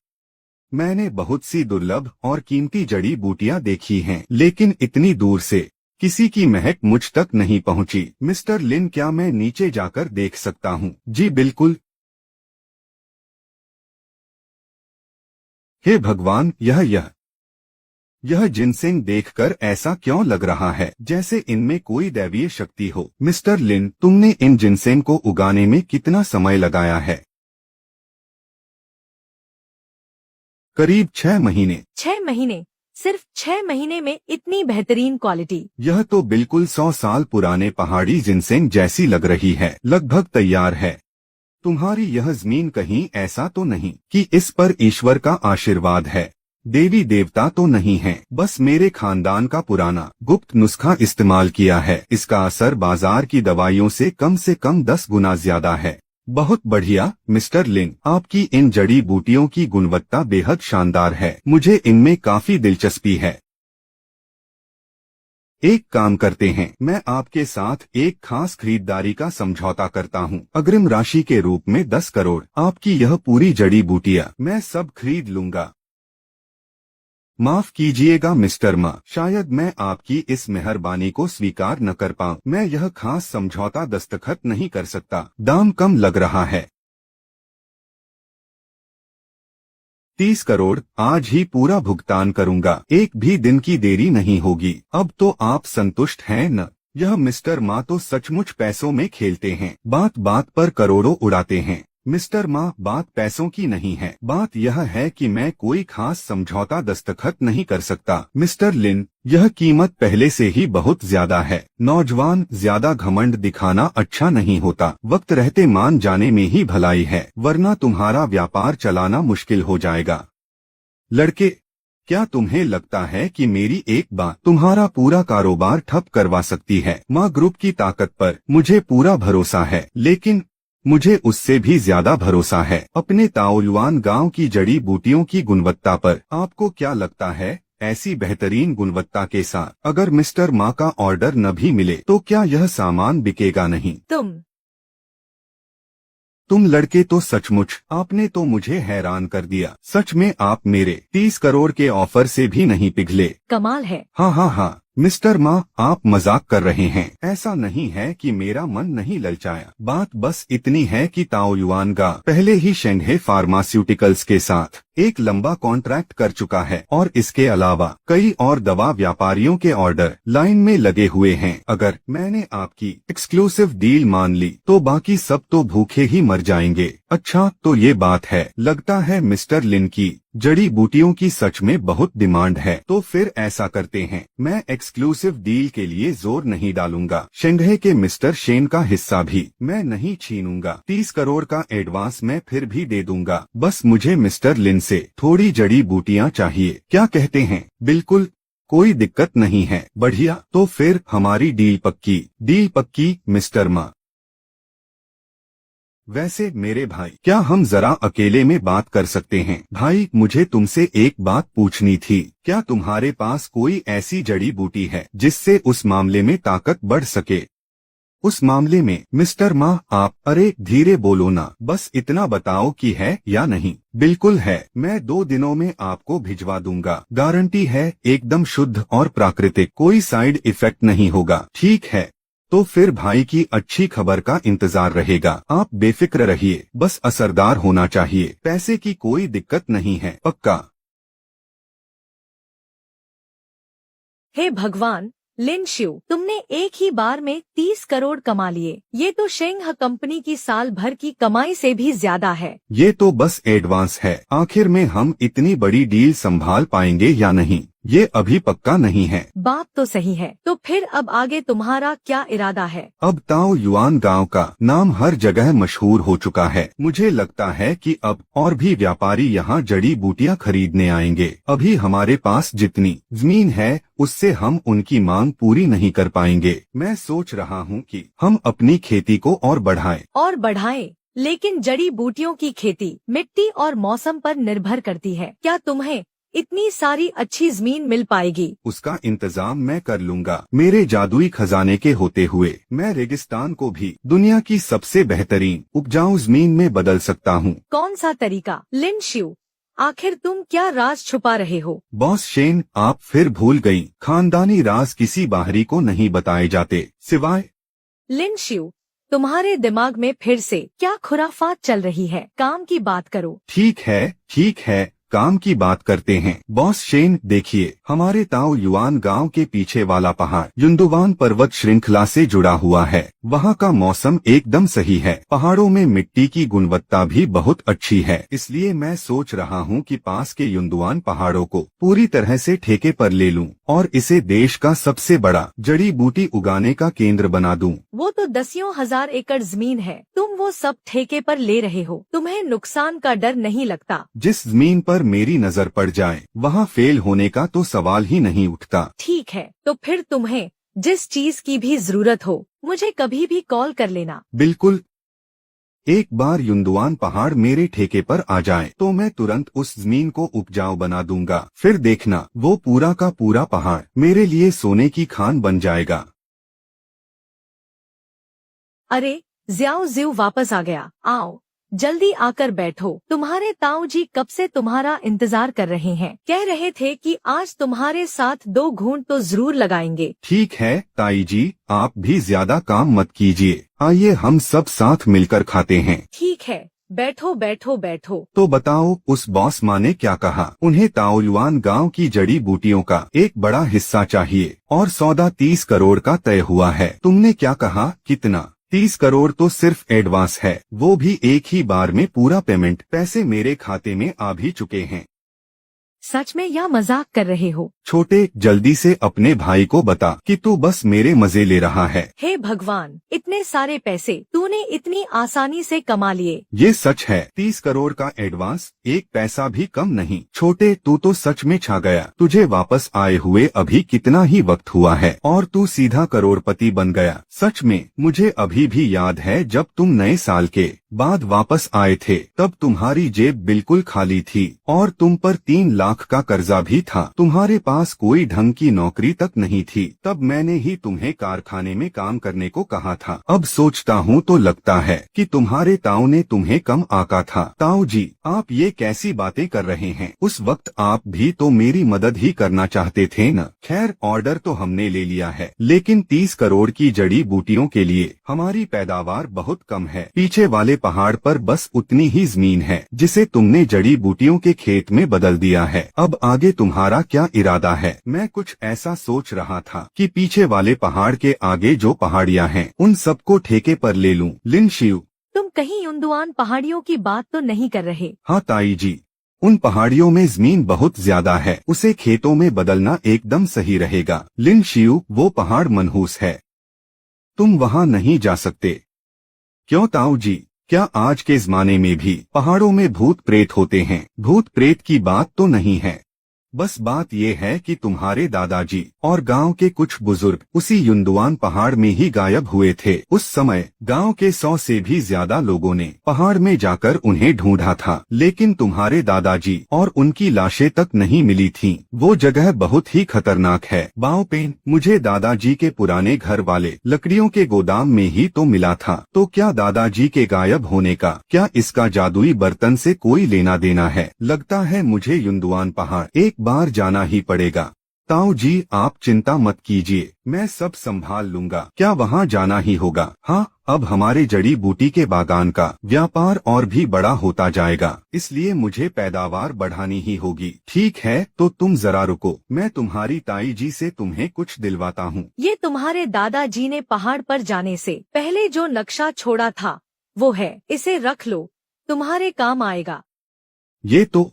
मैंने बहुत सी दुर्लभ और कीमती जड़ी बूटियां देखी हैं, लेकिन इतनी दूर से किसी की महक मुझ तक नहीं पहुंची। मिस्टर लिन, क्या मैं नीचे जाकर देख सकता हूं? जी बिल्कुल। हे भगवान, यह जिनसिंग देखकर ऐसा क्यों लग रहा है जैसे इनमें कोई दैवीय शक्ति हो? मिस्टर लिन, तुमने इन जिनसिंग को उगाने में कितना समय लगाया है? करीब 6 महीने। 6 महीने? सिर्फ 6 महीने में इतनी बेहतरीन क्वालिटी? यह तो बिल्कुल 100 साल पुराने पहाड़ी जिनसेंग जैसी लग रही है। लगभग तैयार है। तुम्हारी यह जमीन कहीं ऐसा तो नहीं कि इस पर ईश्वर का आशीर्वाद है? देवी देवता तो नहीं है, बस मेरे खानदान का पुराना गुप्त नुस्खा इस्तेमाल किया है। इसका असर बाजार की दवाइयों से कम 10 गुना ज्यादा है। बहुत बढ़िया मिस्टर लिन, आपकी इन जड़ी बूटियों की गुणवत्ता बेहद शानदार है। मुझे इनमें काफी दिलचस्पी है। एक काम करते हैं, मैं आपके साथ एक खास खरीदारी का समझौता करता हूं। अग्रिम राशि के रूप में 10 करोड़। आपकी यह पूरी जड़ी बूटियां मैं सब खरीद लूंगा। माफ कीजिएगा मिस्टर मा, शायद मैं आपकी इस मेहरबानी को स्वीकार न कर पाऊं। मैं यह खास समझौता दस्तखत नहीं कर सकता। दाम कम लग रहा है। 30 करोड़। आज ही पूरा भुगतान करूंगा। एक भी दिन की देरी नहीं होगी। अब तो आप संतुष्ट हैं न? यह मिस्टर मा तो सचमुच पैसों में खेलते हैं। बात बात पर करोड़ों उड़ाते हैं। मिस्टर मा, बात पैसों की नहीं है। बात यह है कि मैं कोई खास समझौता दस्तखत नहीं कर सकता। मिस्टर लिन, यह कीमत पहले से ही बहुत ज्यादा है। नौजवान, ज्यादा घमंड दिखाना अच्छा नहीं होता। वक्त रहते मान जाने में ही भलाई है, वरना तुम्हारा व्यापार चलाना मुश्किल हो जाएगा। लड़के, क्या तुम्हें लगता है कि मेरी एक बात तुम्हारा पूरा कारोबार ठप करवा सकती है? माँ ग्रुप की ताकत पर मुझे पूरा भरोसा है, लेकिन मुझे उससे भी ज्यादा भरोसा है अपने ताओयुआन गांव की जड़ी बूटियों की गुणवत्ता पर। आपको क्या लगता है, ऐसी बेहतरीन गुणवत्ता के साथ अगर मिस्टर मा का ऑर्डर न भी मिले तो क्या यह सामान बिकेगा नहीं? तुम लड़के तो सचमुच, आपने तो मुझे हैरान कर दिया। सच में आप मेरे 30 करोड़ के ऑफर से भी नहीं पिघले। कमाल है। हाँ, मिस्टर मा, आप मजाक कर रहे हैं। ऐसा नहीं है कि मेरा मन नहीं ललचाया। बात बस इतनी है कि ताओयुआन गा पहले ही शेंघे फार्मास्यूटिकल्स के साथ एक लंबा कॉन्ट्रैक्ट कर चुका है और इसके अलावा कई और दवा व्यापारियों के ऑर्डर लाइन में लगे हुए हैं। अगर मैंने आपकी एक्सक्लूसिव डील मान ली तो बाकी सब तो भूखे ही मर जाएंगे। अच्छा, तो ये बात है। लगता है मिस्टर लिन की जड़ी बूटियों की सच में बहुत डिमांड है। तो फिर ऐसा करते हैं, मैं एक्सक्लूसिव डील के लिए जोर नहीं डालूंगा। शेंघे के मिस्टर शेन का हिस्सा भी मैं नहीं छीनूंगा। 30 करोड़ का एडवांस मैं फिर भी दे दूंगा। बस मुझे मिस्टर लिन से थोड़ी जड़ी बूटियां चाहिए। क्या कहते हैं? बिल्कुल, कोई दिक्कत नहीं है। बढ़िया, तो फिर हमारी डील पक्की मिस्टर मा। वैसे मेरे भाई, क्या हम जरा अकेले में बात कर सकते हैं? भाई, मुझे तुमसे एक बात पूछनी थी। क्या तुम्हारे पास कोई ऐसी जड़ी बूटी है जिससे उस मामले में ताकत बढ़ सके? उस मामले में मिस्टर मा, आप अरे धीरे बोलो ना, बस इतना बताओ कि है या नहीं। बिल्कुल है, मैं 2 दिनों में आपको भिजवा दूंगा। गारंटी है, एकदम शुद्ध और प्राकृतिक, कोई साइड इफेक्ट नहीं होगा। ठीक है, तो फिर भाई की अच्छी खबर का इंतजार रहेगा। आप बेफिक्र रहिए, बस असरदार होना चाहिए। पैसे की कोई दिक्कत नहीं है, पक्का। हे भगवान, लिन शिव, तुमने एक ही बार में 30 करोड़ कमा लिए। ये तो शेंघ कंपनी की साल भर की कमाई से भी ज्यादा है। ये तो बस एडवांस है। आखिर में हम इतनी बड़ी डील संभाल पाएंगे या नहीं, ये अभी पक्का नहीं है। बात तो सही है। तो फिर अब आगे तुम्हारा क्या इरादा है? अब ताओयुआन गांव का नाम हर जगह मशहूर हो चुका है। मुझे लगता है कि अब और भी व्यापारी यहाँ जड़ी बूटियाँ खरीदने आएंगे। अभी हमारे पास जितनी जमीन है उससे हम उनकी मांग पूरी नहीं कर पाएंगे। मैं सोच रहा हूँ कि हम अपनी खेती को और बढ़ाएं। लेकिन जड़ी बूटियों की खेती मिट्टी और मौसम पर निर्भर करती है। क्या तुम्हें इतनी सारी अच्छी जमीन मिल पाएगी। उसका इंतजाम मैं कर लूंगा। मेरे जादुई खजाने के होते हुए मैं रेगिस्तान को भी दुनिया की सबसे बेहतरीन उपजाऊ जमीन में बदल सकता हूँ। कौन सा तरीका? लिन शिव, आखिर तुम क्या राज छुपा रहे हो? बॉस शेन, आप फिर भूल गई, खानदानी राज किसी बाहरी को नहीं बताए जाते, सिवाय। लिन शिव, तुम्हारे दिमाग में फिर से क्या खुराफात चल रही है? काम की बात करो। ठीक है, काम की बात करते हैं। बॉस शेन, देखिए, हमारे ताओ युआन गांव के पीछे वाला पहाड़ युंदुवान पर्वत श्रृंखला से जुड़ा हुआ है। वहाँ का मौसम एकदम सही है। पहाड़ों में मिट्टी की गुणवत्ता भी बहुत अच्छी है। इसलिए मैं सोच रहा हूँ कि पास के युंदुवान पहाड़ों को पूरी तरह से ठेके पर ले लूँ और इसे देश का सबसे बड़ा जड़ी बूटी उगाने का केंद्र बना दूँ। वो तो दसियों हजार एकड़ जमीन है, तुम वो सब ठेके पर ले रहे हो, तुम्हें नुकसान का डर नहीं लगता? जिस जमीन पर मेरी नजर पड़ जाए वहाँ फेल होने का तो सवाल ही नहीं उठता। ठीक है, तो फिर तुम्हें जिस चीज की भी जरूरत हो मुझे कभी भी कॉल कर लेना। बिल्कुल। एक बार युंदुआन पहाड़ मेरे ठेके पर आ जाए तो मैं तुरंत उस जमीन को उपजाऊ बना दूंगा। फिर देखना, वो पूरा का पूरा पहाड़ मेरे लिए सोने की खान बन जाएगा। अरे ज्याओ ज्यू वापस आ गया, आओ जल्दी आकर बैठो। तुम्हारे ताऊ जी कब से तुम्हारा इंतजार कर रहे हैं, कह रहे थे कि आज तुम्हारे साथ 2 घूंट तो जरूर लगाएंगे। ठीक है ताई जी, आप भी ज्यादा काम मत कीजिए, आइए हम सब साथ मिलकर खाते हैं। ठीक है, बैठो बैठो बैठो। तो बताओ, उस बॉस माँ ने क्या कहा? उन्हें ताओयुआन गांव की जड़ी बूटियों का एक बड़ा हिस्सा चाहिए और सौदा 30 करोड़ का तय हुआ है। तुमने क्या कहा? कितना? 30 करोड़ तो सिर्फ एडवांस है, वो भी एक ही बार में पूरा पेमेंट। पैसे मेरे खाते में आ भी चुके हैं। सच में या मजाक कर रहे हो? छोटे, जल्दी से अपने भाई को बता कि तू बस मेरे मजे ले रहा है। हे भगवान, इतने सारे पैसे तूने इतनी आसानी से कमा लिए। ये सच है, 30 करोड़ का एडवांस एक पैसा भी कम नहीं। छोटे, तू तो सच में छा गया। तुझे वापस आए हुए अभी कितना ही वक्त हुआ है और तू सीधा करोड़पति बन गया। सच में, मुझे अभी भी याद है जब तुम नए साल के बाद वापस आए थे, तब तुम्हारी जेब बिल्कुल खाली थी और तुम पर 3 लाख का कर्जा भी था। तुम्हारे पास कोई ढंग की नौकरी तक नहीं थी। तब मैंने ही तुम्हें कारखाने में काम करने को कहा था। अब सोचता हूँ तो लगता है कि तुम्हारे ताऊ ने तुम्हें कम आका था। ताऊ जी, आप ये कैसी बातें कर रहे हैं? उस वक्त आप भी तो मेरी मदद ही करना चाहते थे न। खैर, ऑर्डर तो हमने ले लिया है, लेकिन 30 करोड़ की जड़ी बूटियों के लिए हमारी पैदावार बहुत कम है। पीछे वाले पहाड़ पर बस उतनी ही जमीन है जिसे तुमने जड़ी बूटियों के खेत में बदल दिया है। अब आगे तुम्हारा क्या इरादा है? मैं कुछ ऐसा सोच रहा था कि पीछे वाले पहाड़ के आगे जो पहाड़ियाँ हैं उन सबको ठेके पर ले लूं। लिन शिव, तुम कहीं युंदुआन पहाड़ियों की बात तो नहीं कर रहे? हाँ ताई जी, उन पहाड़ियों में जमीन बहुत ज्यादा है, उसे खेतों में बदलना एकदम सही रहेगा। लिन शिव, वो पहाड़ मनहूस है, तुम वहाँ नहीं जा सकते। क्यों ताऊ जी, क्या आज के जमाने में भी पहाड़ों में भूत प्रेत होते हैं? भूत प्रेत की बात तो नहीं है, बस बात ये है कि तुम्हारे दादाजी और गांव के कुछ बुजुर्ग उसी युंदुआन पहाड़ में ही गायब हुए थे। उस समय गांव के 100 से भी ज्यादा लोगों ने पहाड़ में जाकर उन्हें ढूंढा था, लेकिन तुम्हारे दादाजी और उनकी लाशें तक नहीं मिली थीं। वो जगह बहुत ही खतरनाक है। बाओपेन, मुझे दादाजी के पुराने घर वाले लकड़ियों के गोदाम में ही तो मिला था। तो क्या दादाजी के गायब होने का क्या इसका जादुई बर्तन से कोई लेना देना है? लगता है मुझे युंदुआन पहाड़ एक बार जाना ही पड़ेगा। ताऊ जी, आप चिंता मत कीजिए, मैं सब संभाल लूंगा। क्या वहाँ जाना ही होगा? हाँ, अब हमारे जड़ी बूटी के बागान का व्यापार और भी बड़ा होता जाएगा, इसलिए मुझे पैदावार बढ़ानी ही होगी। ठीक है, तो तुम जरा रुको, मैं तुम्हारी ताई जी से तुम्हें कुछ दिलवाता हूँ। ये तुम्हारे दादाजी ने पहाड़ पर जाने से पहले जो नक्शा छोड़ा था वो है, इसे रख लो, तुम्हारे काम आएगा। ये तो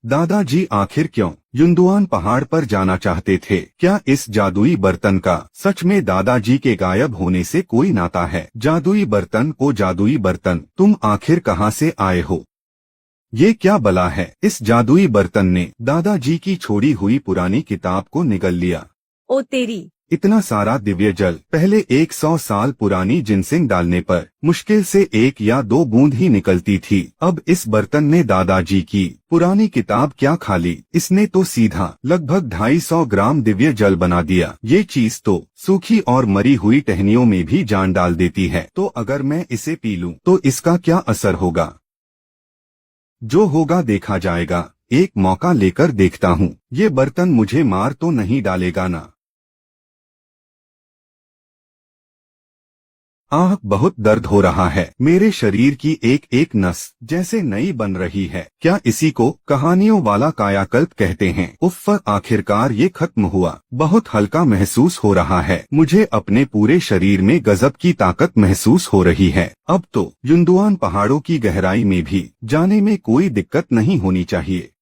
दादाजी आखिर क्यों युंदुआन पहाड़ पर जाना चाहते थे? क्या इस जादुई बर्तन का सच में दादाजी के गायब होने से कोई नाता है? जादुई बर्तन, ओ जादुई बर्तन, तुम आखिर कहाँ से आए हो? ये क्या बला है? इस जादुई बर्तन ने दादाजी की छोड़ी हुई पुरानी किताब को निगल लिया। ओ तेरी, इतना सारा दिव्य जल पहले 100 साल पुरानी जिनसिंग डालने पर मुश्किल से 1 या 2 बूंद ही निकलती थी। अब इस बर्तन ने दादाजी की पुरानी किताब क्या खा ली, इसने तो सीधा लगभग 250 ग्राम दिव्य जल बना दिया। ये चीज तो सूखी और मरी हुई टहनियों में भी जान डाल देती है। तो अगर मैं इसे पी लूं तो इसका क्या असर होगा? जो होगा देखा जाएगा। एक मौका लेकर देखता हूँ, ये बर्तन मुझे मार तो नहीं डालेगा ना? आह, बहुत दर्द हो रहा है। मेरे शरीर की एक एक नस जैसे नई बन रही है। क्या इसी को कहानियों वाला कायाकल्प कहते हैं? उफ़, आखिरकार ये खत्म हुआ। बहुत हल्का महसूस हो रहा है। मुझे अपने पूरे शरीर में गजब की ताकत महसूस हो रही है। अब तो युंदुआन पहाड़ों की गहराई में भी जाने में कोई दिक्कत नहीं होनी चाहिए।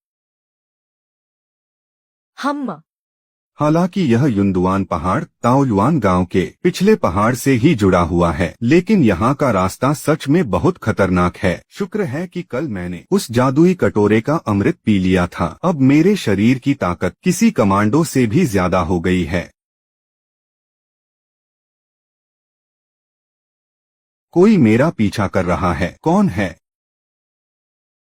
हालांकि यह युंदुआन पहाड़ ताओयुआन गांव के पिछले पहाड़ से ही जुड़ा हुआ है, लेकिन यहाँ का रास्ता सच में बहुत खतरनाक है। शुक्र है कि कल मैंने उस जादुई कटोरे का अमृत पी लिया था। अब मेरे शरीर की ताकत किसी कमांडो से भी ज्यादा हो गई है। कोई मेरा पीछा कर रहा है। कौन है?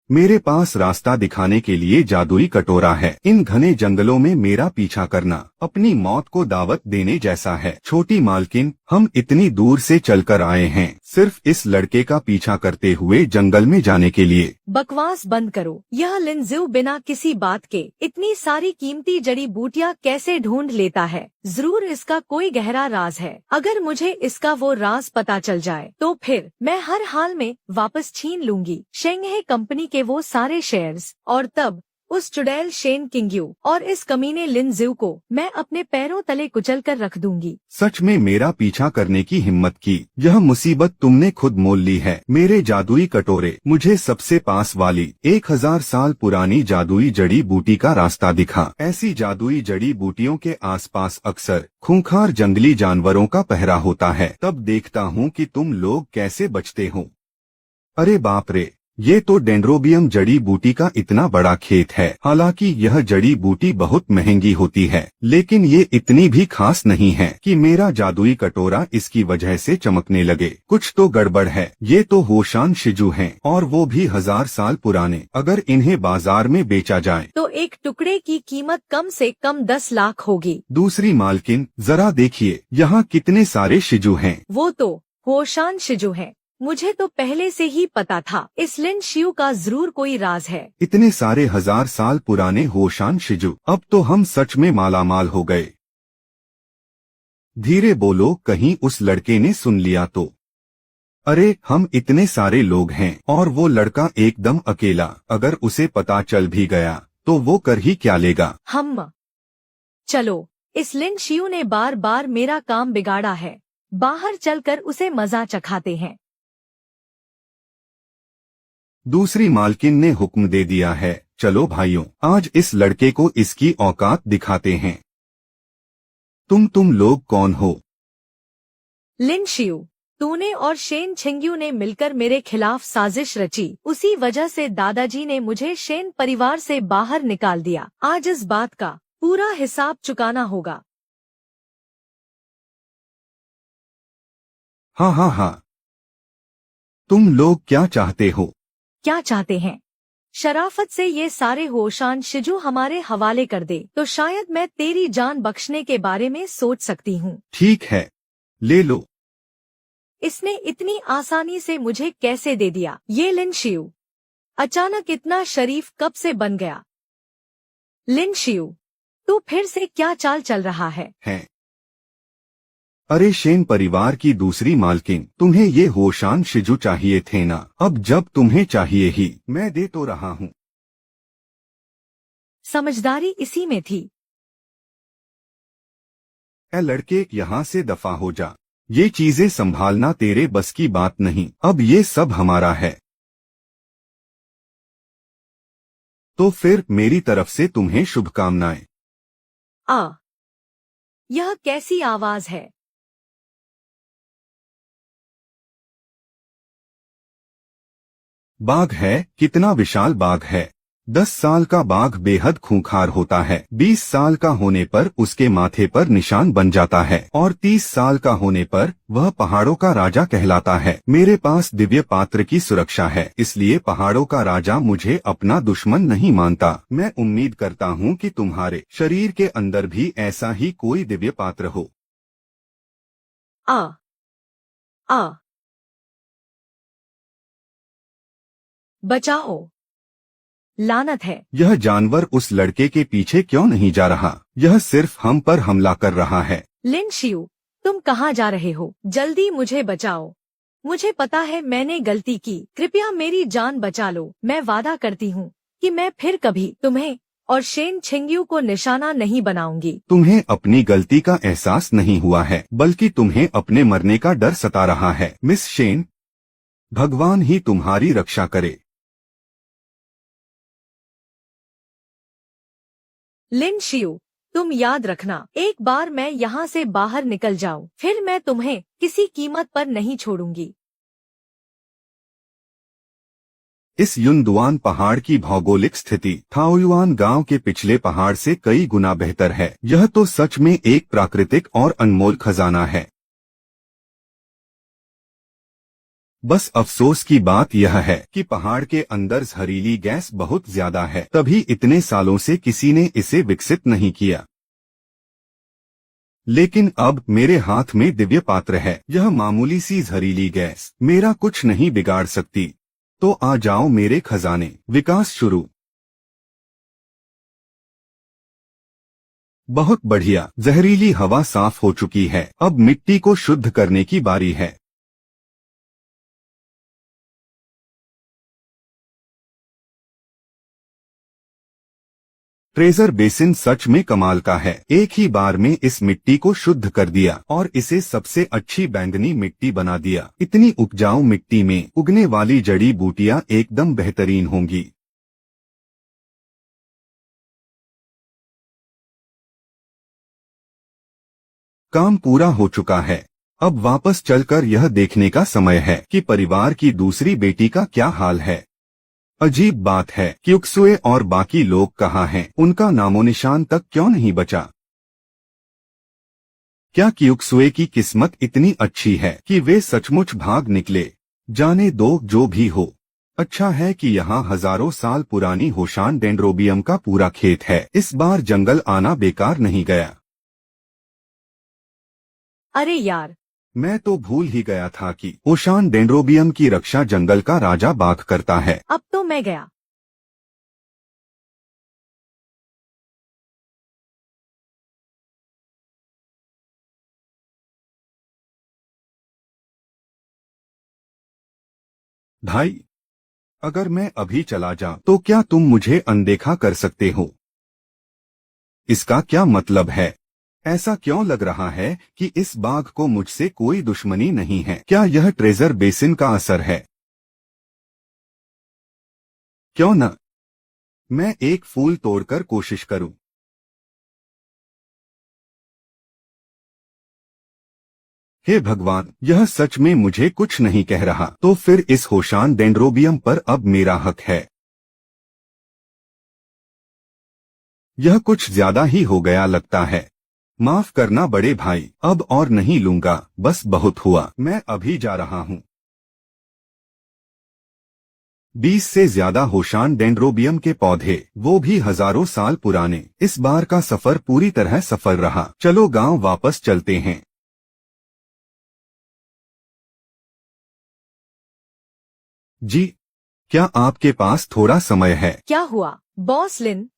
मेरे पास रास्ता दिखाने के लिए जादुई कटोरा है। इन घने जंगलों में मेरा पीछा करना अपनी मौत को दावत देने जैसा है। छोटी मालकिन, हम इतनी दूर से चलकर आए हैं सिर्फ इस लड़के का पीछा करते हुए जंगल में जाने के लिए। बकवास बंद करो। यह लिनज़ू बिना किसी बात के इतनी सारी कीमती जड़ी बूटियाँ कैसे ढूंढ लेता है? जरूर इसका कोई गहरा राज है। अगर मुझे इसका वो राज पता चल जाए तो फिर मैं हर हाल में वापस छीन लूंगी शेंगहे कंपनी के वो सारे शेयर्स, और तब उस चुड़ैल शेन किंग्यू और इस कमीने लिनज़ू को मैं अपने पैरों तले कुचल कर रख दूंगी। सच में मेरा पीछा करने की हिम्मत की। यह मुसीबत तुमने खुद मोल ली है। मेरे जादुई कटोरे, मुझे सबसे पास वाली 1000 साल पुरानी जादुई जड़ी बूटी का रास्ता दिखा। ऐसी जादुई जड़ी बूटियों के आसपास अक्सर खूंखार जंगली जानवरों का पहरा होता है। तब देखता हूँ कि तुम लोग कैसे बचते हो। अरे बाप रे, ये तो डेंड्रोबियम जड़ी बूटी का इतना बड़ा खेत है। हालांकि यह जड़ी बूटी बहुत महंगी होती है, लेकिन ये इतनी भी खास नहीं है कि मेरा जादुई कटोरा इसकी वजह से चमकने लगे। कुछ तो गड़बड़ है। ये तो होशान शिजू हैं, और वो भी 1000 साल पुराने। अगर इन्हें बाजार में बेचा जाए तो एक टुकड़े की कीमत कम से कम 10 लाख होगी। दूसरी मालकिन, जरा देखिए यहाँ कितने सारे शिजू हैं। वो तो होशान शिजू है। मुझे तो पहले से ही पता था इस लिन शियू का जरूर कोई राज है। इतने सारे 1000 साल पुराने होशान शिजू। अब तो हम सच में मालामाल हो गए। धीरे बोलो, कहीं उस लड़के ने सुन लिया तो। अरे, हम इतने सारे लोग हैं और वो लड़का एकदम अकेला। अगर उसे पता चल भी गया तो वो कर ही क्या लेगा? चलो, इस लिन शियू ने बार बार मेरा काम बिगाड़ा है। बाहर चलकर उसे मजा चखाते हैं। दूसरी मालकिन ने हुक्म दे दिया है। चलो भाइयों, आज इस लड़के को इसकी औकात दिखाते हैं। तुम लोग कौन हो? लिन शियू, तूने और शेन छिंग्यू ने मिलकर मेरे खिलाफ साजिश रची। उसी वजह से दादाजी ने मुझे शेन परिवार से बाहर निकाल दिया। आज इस बात का पूरा हिसाब चुकाना होगा। हाँ, तुम लोग क्या चाहते हो? क्या चाहते हैं? शराफत से ये सारे होशान शिजू हमारे हवाले कर दे तो शायद मैं तेरी जान बख्शने के बारे में सोच सकती हूँ। ठीक है, ले लो। इसने इतनी आसानी से मुझे कैसे दे दिया? ये लिन शियू अचानक इतना शरीफ कब से बन गया? लिन शियू, तू फिर से क्या चाल चल रहा है? अरे शेन परिवार की दूसरी मालकिन, तुम्हें ये होशान शिजू चाहिए थे ना? अब जब तुम्हें चाहिए ही मैं दे तो रहा हूँ। समझदारी इसी में थी। ए लड़के, यहाँ से दफा हो जा। ये चीजें संभालना तेरे बस की बात नहीं। अब ये सब हमारा है। तो फिर मेरी तरफ से तुम्हें शुभकामनाएं। यह कैसी आवाज है? बाघ है। कितना विशाल बाघ है। 10 साल का बाघ बेहद खूंखार होता है। 20 साल का होने पर उसके माथे पर निशान बन जाता है और 30 साल का होने पर वह पहाड़ों का राजा कहलाता है। मेरे पास दिव्य पात्र की सुरक्षा है, इसलिए पहाड़ों का राजा मुझे अपना दुश्मन नहीं मानता। मैं उम्मीद करता हूँ कि तुम्हारे शरीर के अंदर भी ऐसा ही कोई दिव्य पात्र हो। आ आ बचाओ, लानत है। यह जानवर उस लड़के के पीछे क्यों नहीं जा रहा? यह सिर्फ हम पर हमला कर रहा है। लिन शियू, तुम कहाँ जा रहे हो? जल्दी मुझे बचाओ। मुझे पता है मैंने गलती की, कृपया मेरी जान बचा लो। मैं वादा करती हूँ कि मैं फिर कभी तुम्हें और शेन छिंग्यू को निशाना नहीं बनाऊंगी। तुम्हें अपनी गलती का एहसास नहीं हुआ है, बल्कि तुम्हें अपने मरने का डर सता रहा है। मिस शेन, भगवान ही तुम्हारी रक्षा करे। लिन शियू, तुम याद रखना, एक बार मैं यहाँ से बाहर निकल जाऊँ, फिर मैं तुम्हें किसी कीमत पर नहीं छोड़ूंगी। इस युनदुआन पहाड़ की भौगोलिक स्थिति थाओयुआन गांव के पिछले पहाड़ से कई गुना बेहतर है। यह तो सच में एक प्राकृतिक और अनमोल खजाना है। बस अफसोस की बात यह है कि पहाड़ के अंदर जहरीली गैस बहुत ज्यादा है, तभी इतने सालों से किसी ने इसे विकसित नहीं किया। लेकिन अब मेरे हाथ में दिव्य पात्र है। यह मामूली सी जहरीली गैस मेरा कुछ नहीं बिगाड़ सकती। तो आ जाओ मेरे खजाने, विकास शुरू। बहुत बढ़िया, जहरीली हवा साफ हो चुकी है। अब मिट्टी को शुद्ध करने की बारी है। ट्रेजर बेसिन सच में कमाल का है। एक ही बार में इस मिट्टी को शुद्ध कर दिया और इसे सबसे अच्छी बैंगनी मिट्टी बना दिया। इतनी उपजाऊ मिट्टी में उगने वाली जड़ी बूटियां एकदम बेहतरीन होंगी। काम पूरा हो चुका है। अब वापस चलकर यह देखने का समय है कि परिवार की दूसरी बेटी का क्या हाल है। अजीब बात है, क्युक्सुए और बाकी लोग कहाँ हैं? उनका नामोनिशान तक क्यों नहीं बचा? क्या क्युक्सुए की किस्मत इतनी अच्छी है कि वे सचमुच भाग निकले? जाने दो, जो भी हो। अच्छा है कि यहाँ हजारों साल पुरानी होशान डेंड्रोबियम का पूरा खेत है। इस बार जंगल आना बेकार नहीं गया। अरे यार, मैं तो भूल ही गया था कि होशान डेंड्रोबियम की रक्षा जंगल का राजा बाघ करता है। अब तो मैं गया। भाई, अगर मैं अभी चला जाऊं तो क्या तुम मुझे अनदेखा कर सकते हो? इसका क्या मतलब है? ऐसा क्यों लग रहा है कि इस बाघ को मुझसे कोई दुश्मनी नहीं है? क्या यह ट्रेजर बेसिन का असर है? क्यों न मैं एक फूल तोड़कर कोशिश करूं। हे भगवान, यह सच में मुझे कुछ नहीं कह रहा। तो फिर इस होशान डेंड्रोबियम पर अब मेरा हक है। यह कुछ ज्यादा ही हो गया लगता है। माफ करना बड़े भाई, अब और नहीं लूंगा, बस बहुत हुआ। मैं अभी जा रहा हूँ। 20 से ज्यादा होशान डेंड्रोबियम के पौधे, वो भी हजारों साल पुराने। इस बार का सफर पूरी तरह सफल रहा। चलो गांव वापस चलते हैं। जी, क्या आपके पास थोड़ा समय है? क्या हुआ बॉस लिन?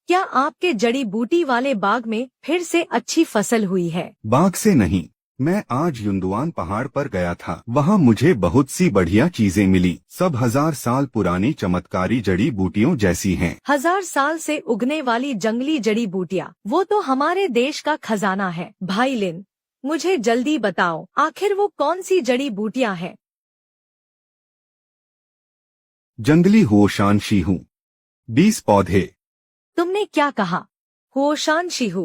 क्या आपके जड़ी बूटी वाले बाग में फिर से अच्छी फसल हुई है? बाग से नहीं, मैं आज युनदुआन पहाड़ पर गया था। वहाँ मुझे बहुत सी बढ़िया चीजें मिली। सब 1000 साल पुरानी चमत्कारी जड़ी बूटियों जैसी हैं। 1000 साल से उगने वाली जंगली जड़ी बूटियाँ, वो तो हमारे देश का खजाना है। भाई लिन, मुझे जल्दी बताओ, आखिर वो कौन सी जड़ी बूटियाँ हैं? जंगली होशान शीहू, 20 पौधे। तुमने क्या कहा? होशान शिहू?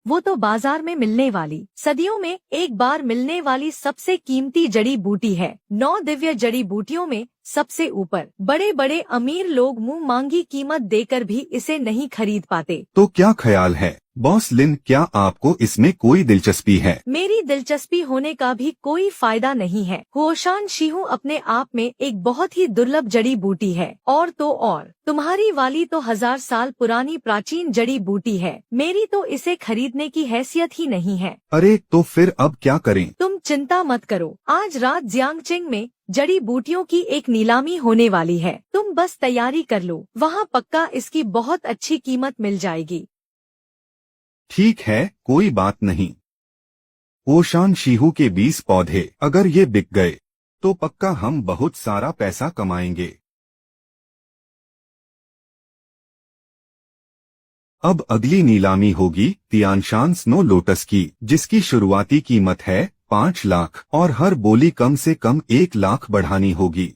वो तो बाजार में मिलने वाली, सदियों में एक बार मिलने वाली सबसे कीमती जड़ी बूटी है। 9 दिव्य जड़ी बूटियों में सबसे ऊपर। बड़े बड़े अमीर लोग मुंह मांगी कीमत देकर भी इसे नहीं खरीद पाते। तो क्या ख्याल है बॉस लिन, क्या आपको इसमें कोई दिलचस्पी है? मेरी दिलचस्पी होने का भी कोई फायदा नहीं है। हुओशान शीहू अपने आप में एक बहुत ही दुर्लभ जड़ी बूटी है। और तो और तुम्हारी वाली तो 1000 साल पुरानी प्राचीन जड़ी बूटी है। मेरी तो इसे खरीदने की हैसियत ही नहीं है। अरे तो फिर अब क्या करें? तुम चिंता मत करो, आज रात जियांगचिंग में जड़ी बूटियों की एक नीलामी होने वाली है। तुम बस तैयारी कर लो, वहाँ पक्का इसकी बहुत अच्छी कीमत मिल जाएगी। ठीक है, कोई बात नहीं। ओशान शीहू के 20 पौधे अगर ये बिक गए तो पक्का हम बहुत सारा पैसा कमाएंगे। अब अगली नीलामी होगी तियानशान स्नो लोटस की, जिसकी शुरुआती कीमत है 5 लाख और हर बोली कम से कम 1 लाख बढ़ानी होगी।